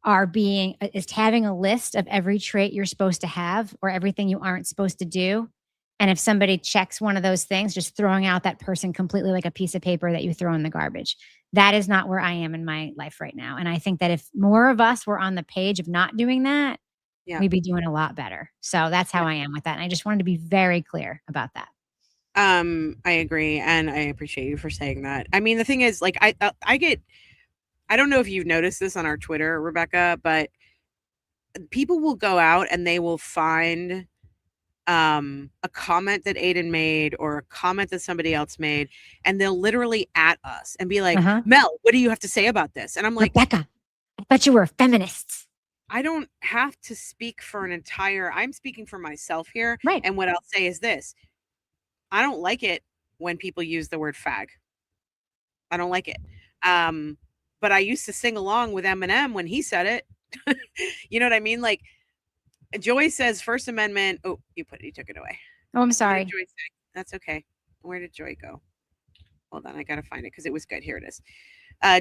is having a list of every trait you're supposed to have or everything you aren't supposed to do. And if somebody checks one of those things, just throwing out that person completely like a piece of paper that you throw in the garbage. That is not where I am in my life right now. And I think that if more of us were on the page of not doing that, we'd be doing a lot better. So that's how I am with that. And I just wanted to be very clear about that. I agree. And I appreciate you for saying that. I mean, the thing is, like, I don't know if you've noticed this on our Twitter, Rebecca, but people will go out and they will find a comment that Aiden made or a comment that somebody else made, and they'll literally at us and be like, Mel, what do you have to say about this? And I'm like, Rebecca, I thought you were a feminist. I don't have to speak for I'm speaking for myself here. Right. And what I'll say is this. I don't like it when people use the word fag. I don't like it. But I used to sing along with Eminem when he said it. You know what I mean? Like, Joy says First Amendment. Oh, you took it away. Oh, I'm sorry. Joy say? That's okay. Where did Joy go? Hold on. I got to find it because it was good. Here it is.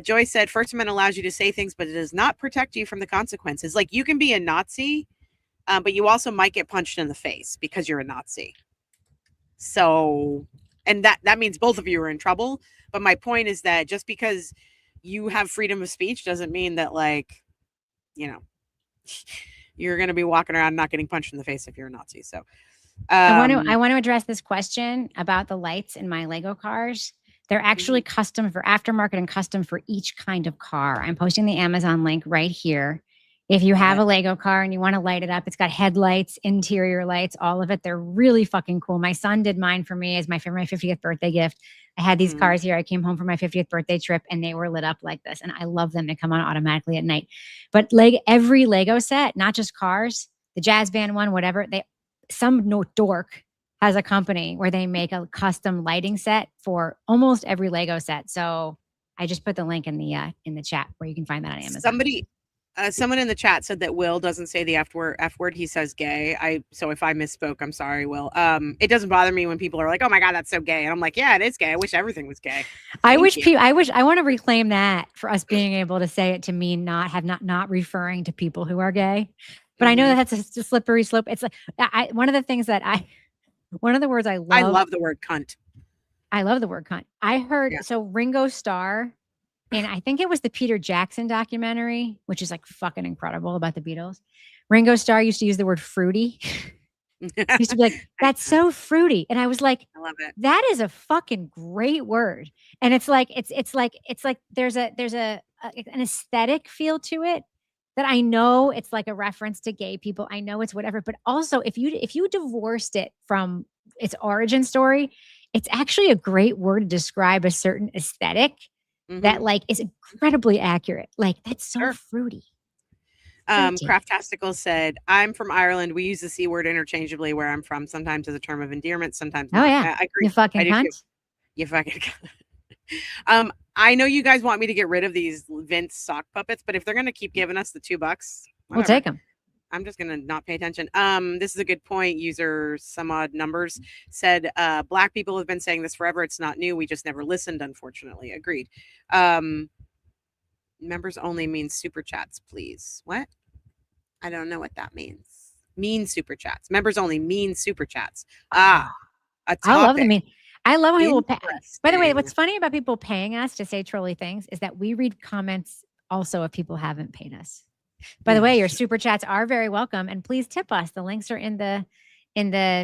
Joy said First Amendment allows you to say things, but it does not protect you from the consequences. Like, you can be a Nazi, but you also might get punched in the face because you're a Nazi. So, and that means both of you are in trouble. But my point is that just because you have freedom of speech doesn't mean that, like, you know, you're going to be walking around not getting punched in the face if you're a Nazi. So I want to address this question about the lights in my Lego cars. They're actually custom for aftermarket and custom for each kind of car. I'm posting the Amazon link right here. If you have a Lego car and you want to light it up, it's got headlights, interior lights, all of it. They're really fucking cool. My son did mine for me as my 50th birthday gift. I had these cars here. I came home for my 50th birthday trip and they were lit up like this. And I love them. They come on automatically at night. But every Lego set, not just cars, the jazz band one, whatever, some dork has a company where they make a custom lighting set for almost every Lego set. So I just put the link in the chat where you can find that on Amazon. Someone in the chat said that Will doesn't say the F word. He says gay. So if I misspoke, I'm sorry, Will. It doesn't bother me when people are like, oh my God, that's so gay. And I'm like, yeah, it is gay. I wish everything was gay. I want to reclaim that for us being able to say it to mean not referring to people who are gay. But I know that's a slippery slope. It's like, one of the words I love. I love the word cunt. I love the word cunt. I heard, so Ringo Starr, and I think it was the Peter Jackson documentary, which is like fucking incredible about the Beatles. Ringo Starr used to use the word fruity. Used to be like, that's so fruity. And I was like, I love it. That is a fucking great word. And it's like there's an aesthetic feel to it that I know it's like a reference to gay people. I know it's whatever, but also if you divorced it from its origin story, it's actually a great word to describe a certain aesthetic that like is incredibly accurate. Like that's so fruity. Craftastical said, I'm from Ireland. We use the C word interchangeably where I'm from, sometimes as a term of endearment, sometimes not. Yeah. I agree. You fucking cunt. You fucking cunt. I know you guys want me to get rid of these Vince sock puppets, but if they're going to keep giving us the $2, whatever. We'll take them. I'm just going to not pay attention. This is a good point. User some odd numbers said, Black people have been saying this forever. It's not new. We just never listened, unfortunately. Agreed. Members only means super chats, please. What? I don't know what that means. Mean super chats. Members only mean super chats. A topic. I love them. I love when people pay. By the way, what's funny about people paying us to say trolly things is that we read comments also if people haven't paid us. By the way, your super chats are very welcome, and please tip us. The links are in the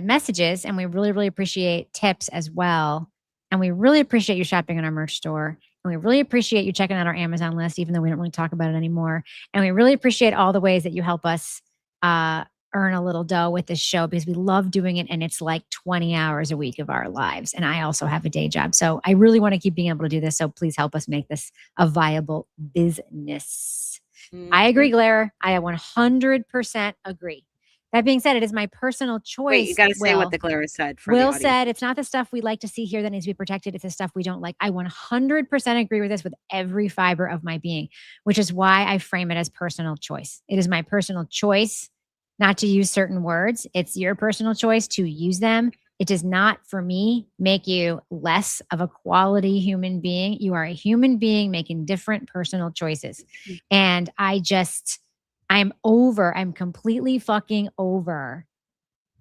messages, and we really, really appreciate tips as well. And we really appreciate you shopping in our merch store. And we really appreciate you checking out our Amazon list, even though we don't really talk about it anymore. And we really appreciate all the ways that you help us earn a little dough with this show, because we love doing it. And it's like 20 hours a week of our lives. And I also have a day job. So I really want to keep being able to do this. So please help us make this a viable business. I agree, Glare. I 100% agree. That being said, it is my personal choice. Wait, you got to say what the Glare said. Will said, it's not the stuff we like to see here that needs to be protected. It's the stuff we don't like. I 100% agree with this with every fiber of my being, which is why I frame it as personal choice. It is my personal choice not to use certain words. It's your personal choice to use them. It does not, for me, make you less of a quality human being. You are a human being making different personal choices. And I'm completely fucking over.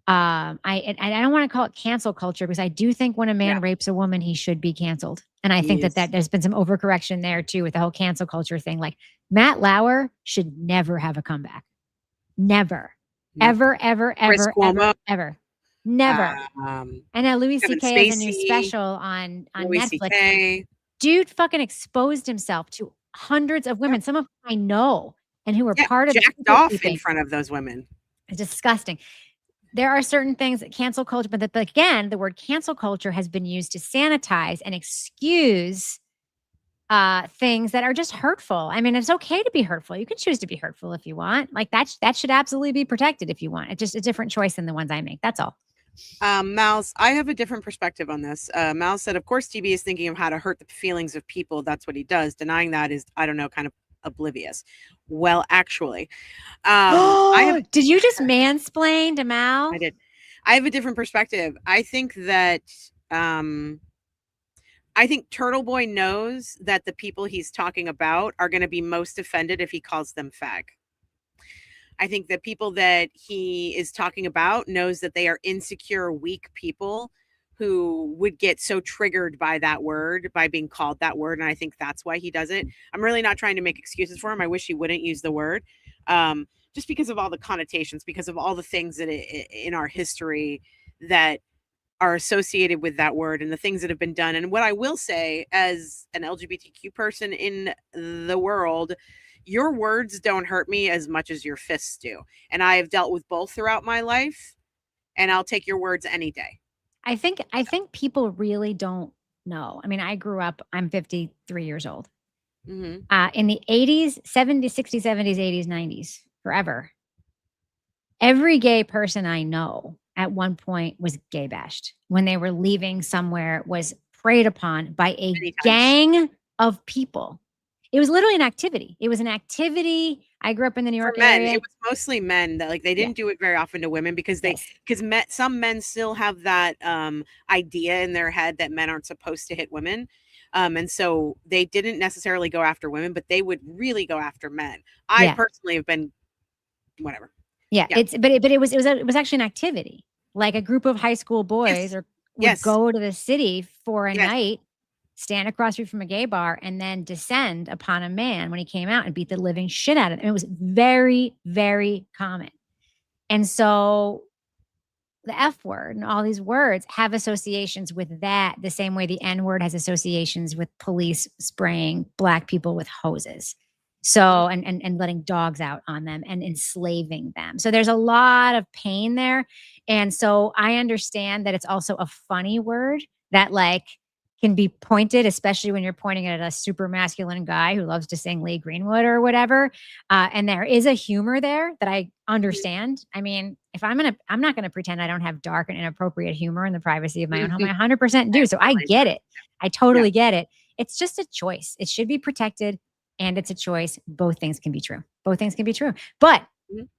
I don't want to call it cancel culture, because I do think when a man rapes a woman, he should be canceled. And I think that there's been some overcorrection there too with the whole cancel culture thing. Like, Matt Lauer should never have a comeback. Never. Ever, ever, ever, ever, ever. Never. I know Louis C.K. has a new special on Netflix. CK. Dude fucking exposed himself to hundreds of women, some of whom I know, and who were part of jacked off in front of those women. It's disgusting. There are certain things that cancel culture, but again, the word cancel culture has been used to sanitize and excuse things that are just hurtful. I mean, it's okay to be hurtful. You can choose to be hurtful if you want. Like that should absolutely be protected if you want. It's just a different choice than the ones I make. That's all. Mouse, I have a different perspective on this. Mouse said, of course, TB is thinking of how to hurt the feelings of people. That's what he does. Denying that is, I don't know, kind of oblivious. Well, actually, did you just mansplain to Mal? I did. I have a different perspective. I think that Turtle Boy knows that the people he's talking about are going to be most offended if he calls them fag. I think the people that he is talking about knows that they are insecure, weak people who would get so triggered by that word, by being called that word. And I think that's why he does it. I'm really not trying to make excuses for him. I wish he wouldn't use the word, just because of all the connotations, because of all the things that in our history that are associated with that word and the things that have been done. And what I will say as an LGBTQ person in the world, your words don't hurt me as much as your fists do. And I have dealt with both throughout my life, and I'll take your words any day. I think people really don't know. I mean, I grew up, I'm 53 years old. In the 80s, 70s, 60s, 70s, 80s, 90s, forever. Every gay person I know at one point was gay bashed. When they were leaving somewhere, was preyed upon by a gang of people. It was literally an activity. It was an activity. I grew up in the New York area. It was mostly men that they didn't do it very often to women because some men still have that idea in their head that men aren't supposed to hit women. And so they didn't necessarily go after women, but they would really go after men. I personally have been whatever. Yeah. It was actually an activity. Like a group of high school boys would go to the city for a night, stand across the street from a gay bar, and then descend upon a man when he came out and beat the living shit out of him. It was very, very common. And so the F word and all these words have associations with that, the same way the N word has associations with police spraying Black people with hoses. So, and letting dogs out on them and enslaving them. So there's a lot of pain there. And so I understand that it's also a funny word that can be pointed, especially when you're pointing it at a super masculine guy who loves to sing Lee Greenwood or whatever. And there is a humor there that I understand. I mean, if I'm not going to pretend I don't have dark and inappropriate humor in the privacy of my own home. I 100% do. So I get it. I totally get it. It's just a choice. It should be protected. And it's a choice. Both things can be true. Both things can be true. But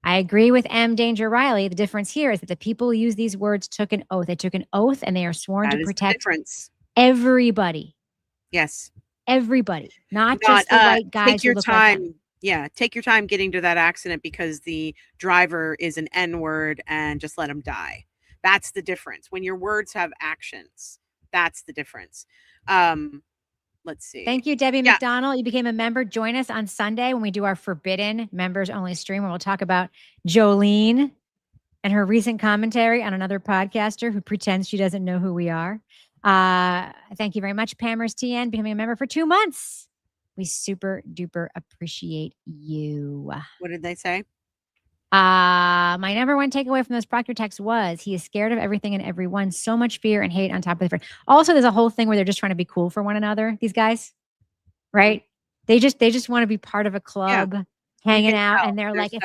I agree with M. Danger Riley. The difference here is that the people who use these words took an oath. They took an oath and they are sworn to protect everybody. Yes. Everybody. Not just the white guys. Take your time. Take your time getting to that accident because the driver is an N-word and just let him die. That's the difference. When your words have actions, that's the difference. let's see. Thank you, Debbie Yeah. McDonald. You became a member. Join us on Sunday when we do our forbidden members only stream where we'll talk about Jolene and her recent commentary on another podcaster who pretends she doesn't know who we are. Thank you very much, Pamers TN, becoming a member for 2 months. We super duper appreciate you. What did they say? My number one takeaway from those Proctor texts was he is scared of everything and everyone. So much fear and hate on top of the. Also, there's a whole thing where they're just trying to be cool for one another. These guys, right? They just want to be part of a club, hanging out, and they're like, if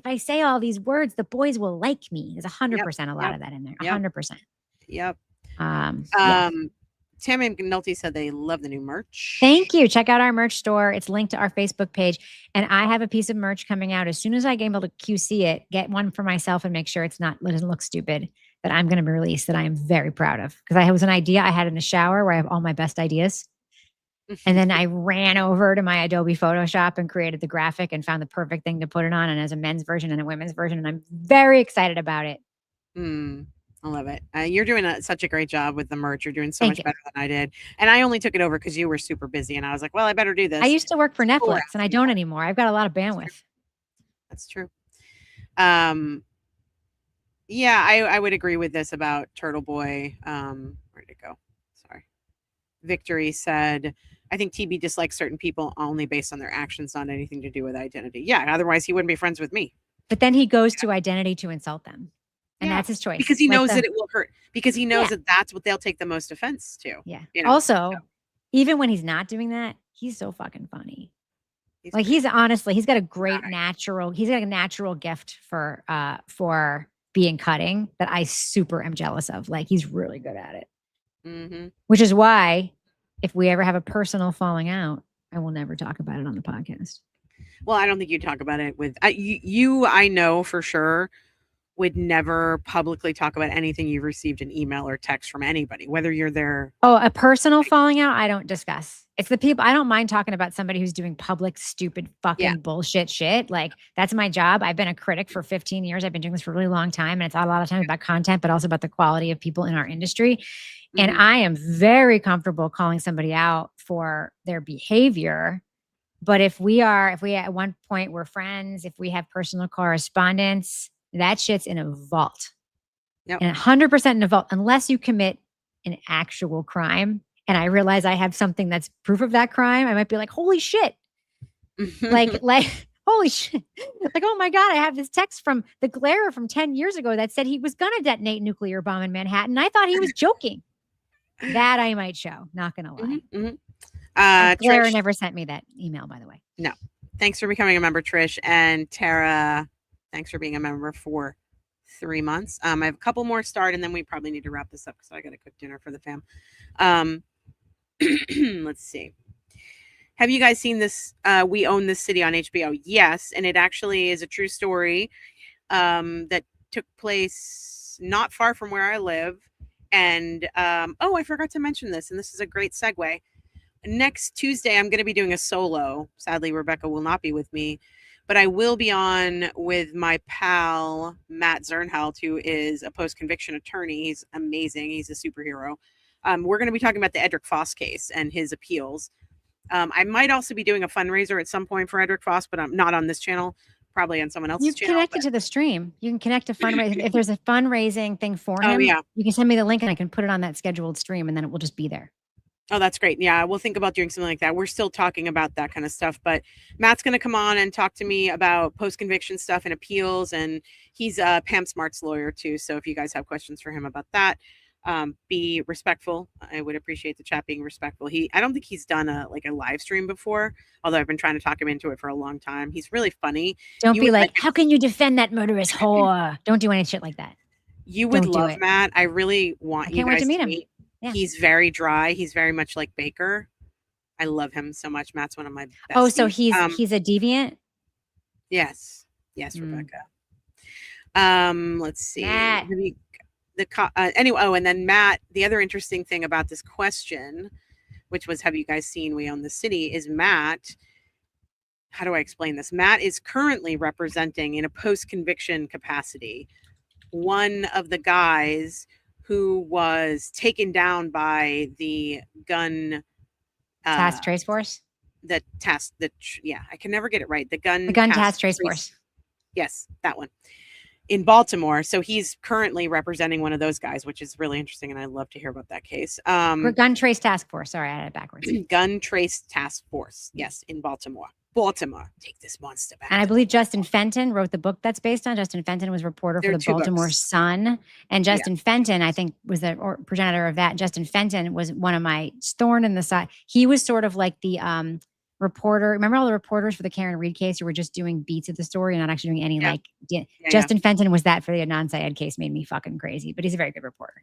I say all these words, the boys will like me. There's 100% a lot of that in there. 100%. Yep. Yeah. Tammy McNulty said they love the new merch. Thank you. Check out our merch store. It's linked to our Facebook page. And I have a piece of merch coming out as soon as I get able to QC it, get one for myself and make sure it doesn't look stupid, that I'm going to release, that I am very proud of. Because I was an idea I had in the shower where I have all my best ideas. And then I ran over to my Adobe Photoshop and created the graphic and found the perfect thing to put it on. And as a men's version and a women's version. And I'm very excited about it. I love it. You're doing such a great job with the merch. You're doing so much better than I did. And I only took it over because you were super busy. And I was like, well, I better do this. I used to work for Netflix and I don't anymore. I've got a lot of bandwidth. That's true. Yeah, I would agree with this about Turtle Boy. Where'd it go? Sorry. Victory said, I think TB dislikes certain people only based on their actions, not anything to do with identity. Yeah, otherwise he wouldn't be friends with me. But then he goes to identity to insult them. And that's his choice. Because he knows that it will hurt. Because he knows that that's what they'll take the most offense to. Yeah. You know? Also, even when he's not doing that, he's so fucking funny. He's got a great natural gift for being cutting that I super am jealous of. Like, he's really good at it. Mm-hmm. Which is why if we ever have a personal falling out, I will never talk about it on the podcast. Well, I don't think you talk about it with you. I know for sure would never publicly talk about anything you've received an email or text from anybody, whether you're there. Oh, a personal falling out, I don't discuss. It's the people. I don't mind talking about somebody who's doing public, stupid, fucking bullshit shit. Like, that's my job. I've been a critic for 15 years. I've been doing this for a really long time. And it's a lot of times about content, but also about the quality of people in our industry. Mm-hmm. And I am very comfortable calling somebody out for their behavior. But if we at one point we're friends, if we have personal correspondence, that shit's in a vault. Yep. And 100% in a vault, unless you commit an actual crime. And I realize I have something that's proof of that crime. I might be like, holy shit. like, holy shit. Like, oh my God, I have this text from the Glare from 10 years ago that said he was going to detonate a nuclear bomb in Manhattan. I thought he was joking. That I might show. Not going to lie. Mm-hmm. Glare never sent me that email, by the way. No. Thanks for becoming a member, Trish. And Tara, thanks for being a member for 3 months. I have a couple more start, and then we probably need to wrap this up because I got to cook dinner for the fam. Let's see. Have you guys seen this? We Own This City on HBO? Yes, and it actually is a true story that took place not far from where I live. And I forgot to mention this, and this is a great segue. Next Tuesday, I'm going to be doing a solo. Sadly, Rebecca will not be with me. But I will be on with my pal, Matt Zernhelt, who is a post-conviction attorney. He's amazing. He's a superhero. We're going to be talking about the Edric Foss case and his appeals. I might also be doing a fundraiser at some point for Edric Foss, but I'm not on this channel, probably on someone else's channel. You connected to the stream. You can connect to fundraising. If there's a fundraising thing for him, you can send me the link and I can put it on that scheduled stream and then it will just be there. Oh, that's great. Yeah, we'll think about doing something like that. We're still talking about that kind of stuff, but Matt's going to come on and talk to me about post-conviction stuff and appeals. And he's Pam Smart's lawyer too. So if you guys have questions for him about that, be respectful. I would appreciate the chat being respectful. I don't think he's done a live stream before, although I've been trying to talk him into it for a long time. He's really funny. Don't be like, how can you defend that murderous whore? Don't do any shit like that. You would love Matt. I really want you guys to meet him. Yeah. He's very dry. He's very much like Baker. I love him so much. Matt's one of my besties. Oh, so he's a deviant? Yes, Rebecca. Let's see. Matt. And then Matt, the other interesting thing about this question, which was, have you guys seen We Own the City, is Matt, how do I explain this? Matt is currently representing in a post-conviction capacity one of the guys who was taken down by the gun Task Trace Force. The task that I can never get it right. The gun task trace force. Yes, that one in Baltimore. So he's currently representing one of those guys, which is really interesting, and I'd love to hear about that case. Gun Trace Task Force. Sorry, I had it backwards. Gun Trace Task Force. Yes, in Baltimore. Take this monster back. And I believe Justin Fenton wrote the book that's based on. Justin Fenton was reporter for the Baltimore Sun. And Justin Fenton, I think, was the progenitor of that. Justin Fenton was one of my thorn in the side. He was sort of like the reporter. Remember all the reporters for the Karen Reed case who were just doing beats of the story and not actually doing any Justin Fenton was that for the Adnan Syed case. Made me fucking crazy, but he's a very good reporter.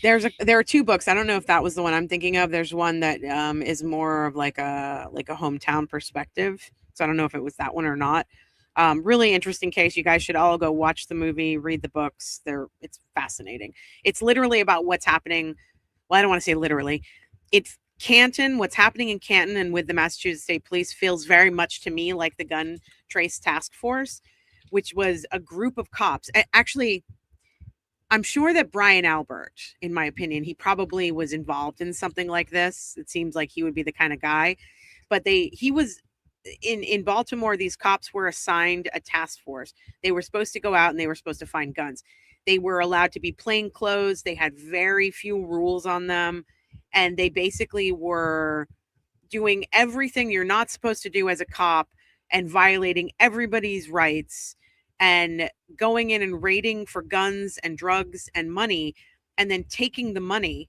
There are 2 books. I don't know if that was the one I'm thinking of. There's one that is more of like a hometown perspective. So I don't know if it was that one or not. Really interesting case. You guys should all go watch the movie, read the books. It's fascinating. It's literally about what's happening. Well, I don't want to say literally. It's Canton, what's happening in Canton and with the Massachusetts State Police feels very much to me like the Gun Trace Task Force, which was a group of cops. Actually, I'm sure that Brian Albert, in my opinion, he probably was involved in something like this. It seems like he would be the kind of guy. But he was in Baltimore, these cops were assigned a task force. They were supposed to go out and they were supposed to find guns. They were allowed to be plainclothes. They had very few rules on them. And they basically were doing everything you're not supposed to do as a cop and violating everybody's rights and going in and raiding for guns and drugs and money, and then taking the money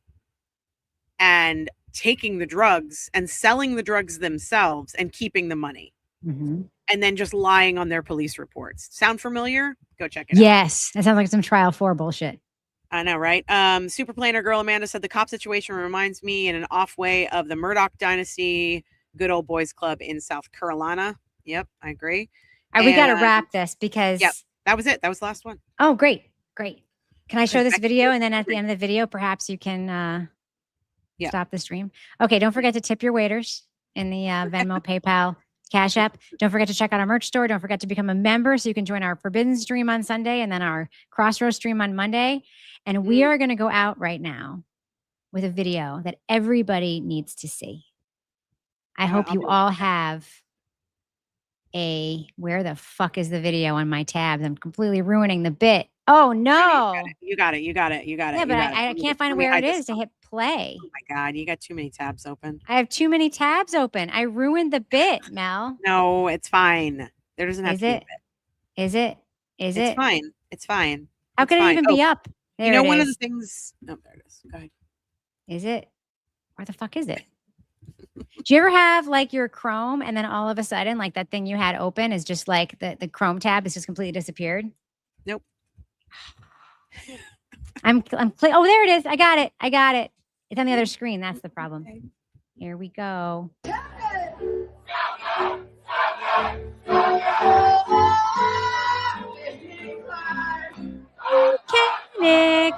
and taking the drugs and selling the drugs themselves and keeping the money. Mm-hmm. And then just lying on their police reports. Sound familiar? Go check it out. Yes. That sounds like some trial 4 bullshit. I know, right? Super Planner Girl Amanda said the cop situation reminds me in an off way of the Murdoch Dynasty, Good Old Boys Club in South Carolina. Yep, I agree. All right, we got to wrap this because... Yep, that was it. That was the last one. Oh, great. Can I show this video? And then at the end of the video, perhaps you can stop the stream. Okay, don't forget to tip your waiters in the Venmo, PayPal, Cash App. Don't forget to check out our merch store. Don't forget to become a member so you can join our Forbidden stream on Sunday and then our Crossroads stream on Monday. And we are going to go out right now with a video that everybody needs to see. I hope you all have where the fuck is the video on my tabs? I'm completely ruining the bit. Oh, no. You got it. Yeah, but I can't find where it is to hit play. Oh, my God. You got too many tabs open. I have too many tabs open. I ruined the bit, Mel. No, it's fine. There doesn't have to be a bit. Is it? It's fine. It's fine. How could it even be up? There one of the things. Oh, there it is. Go ahead. Is it? Where the fuck is it? Do you ever have like your Chrome and then all of a sudden like that thing you had open is just like the Chrome tab has just completely disappeared? Nope. Oh, there it is. I got it. It's on the other screen. That's the problem. Here we go. Okay, Nick.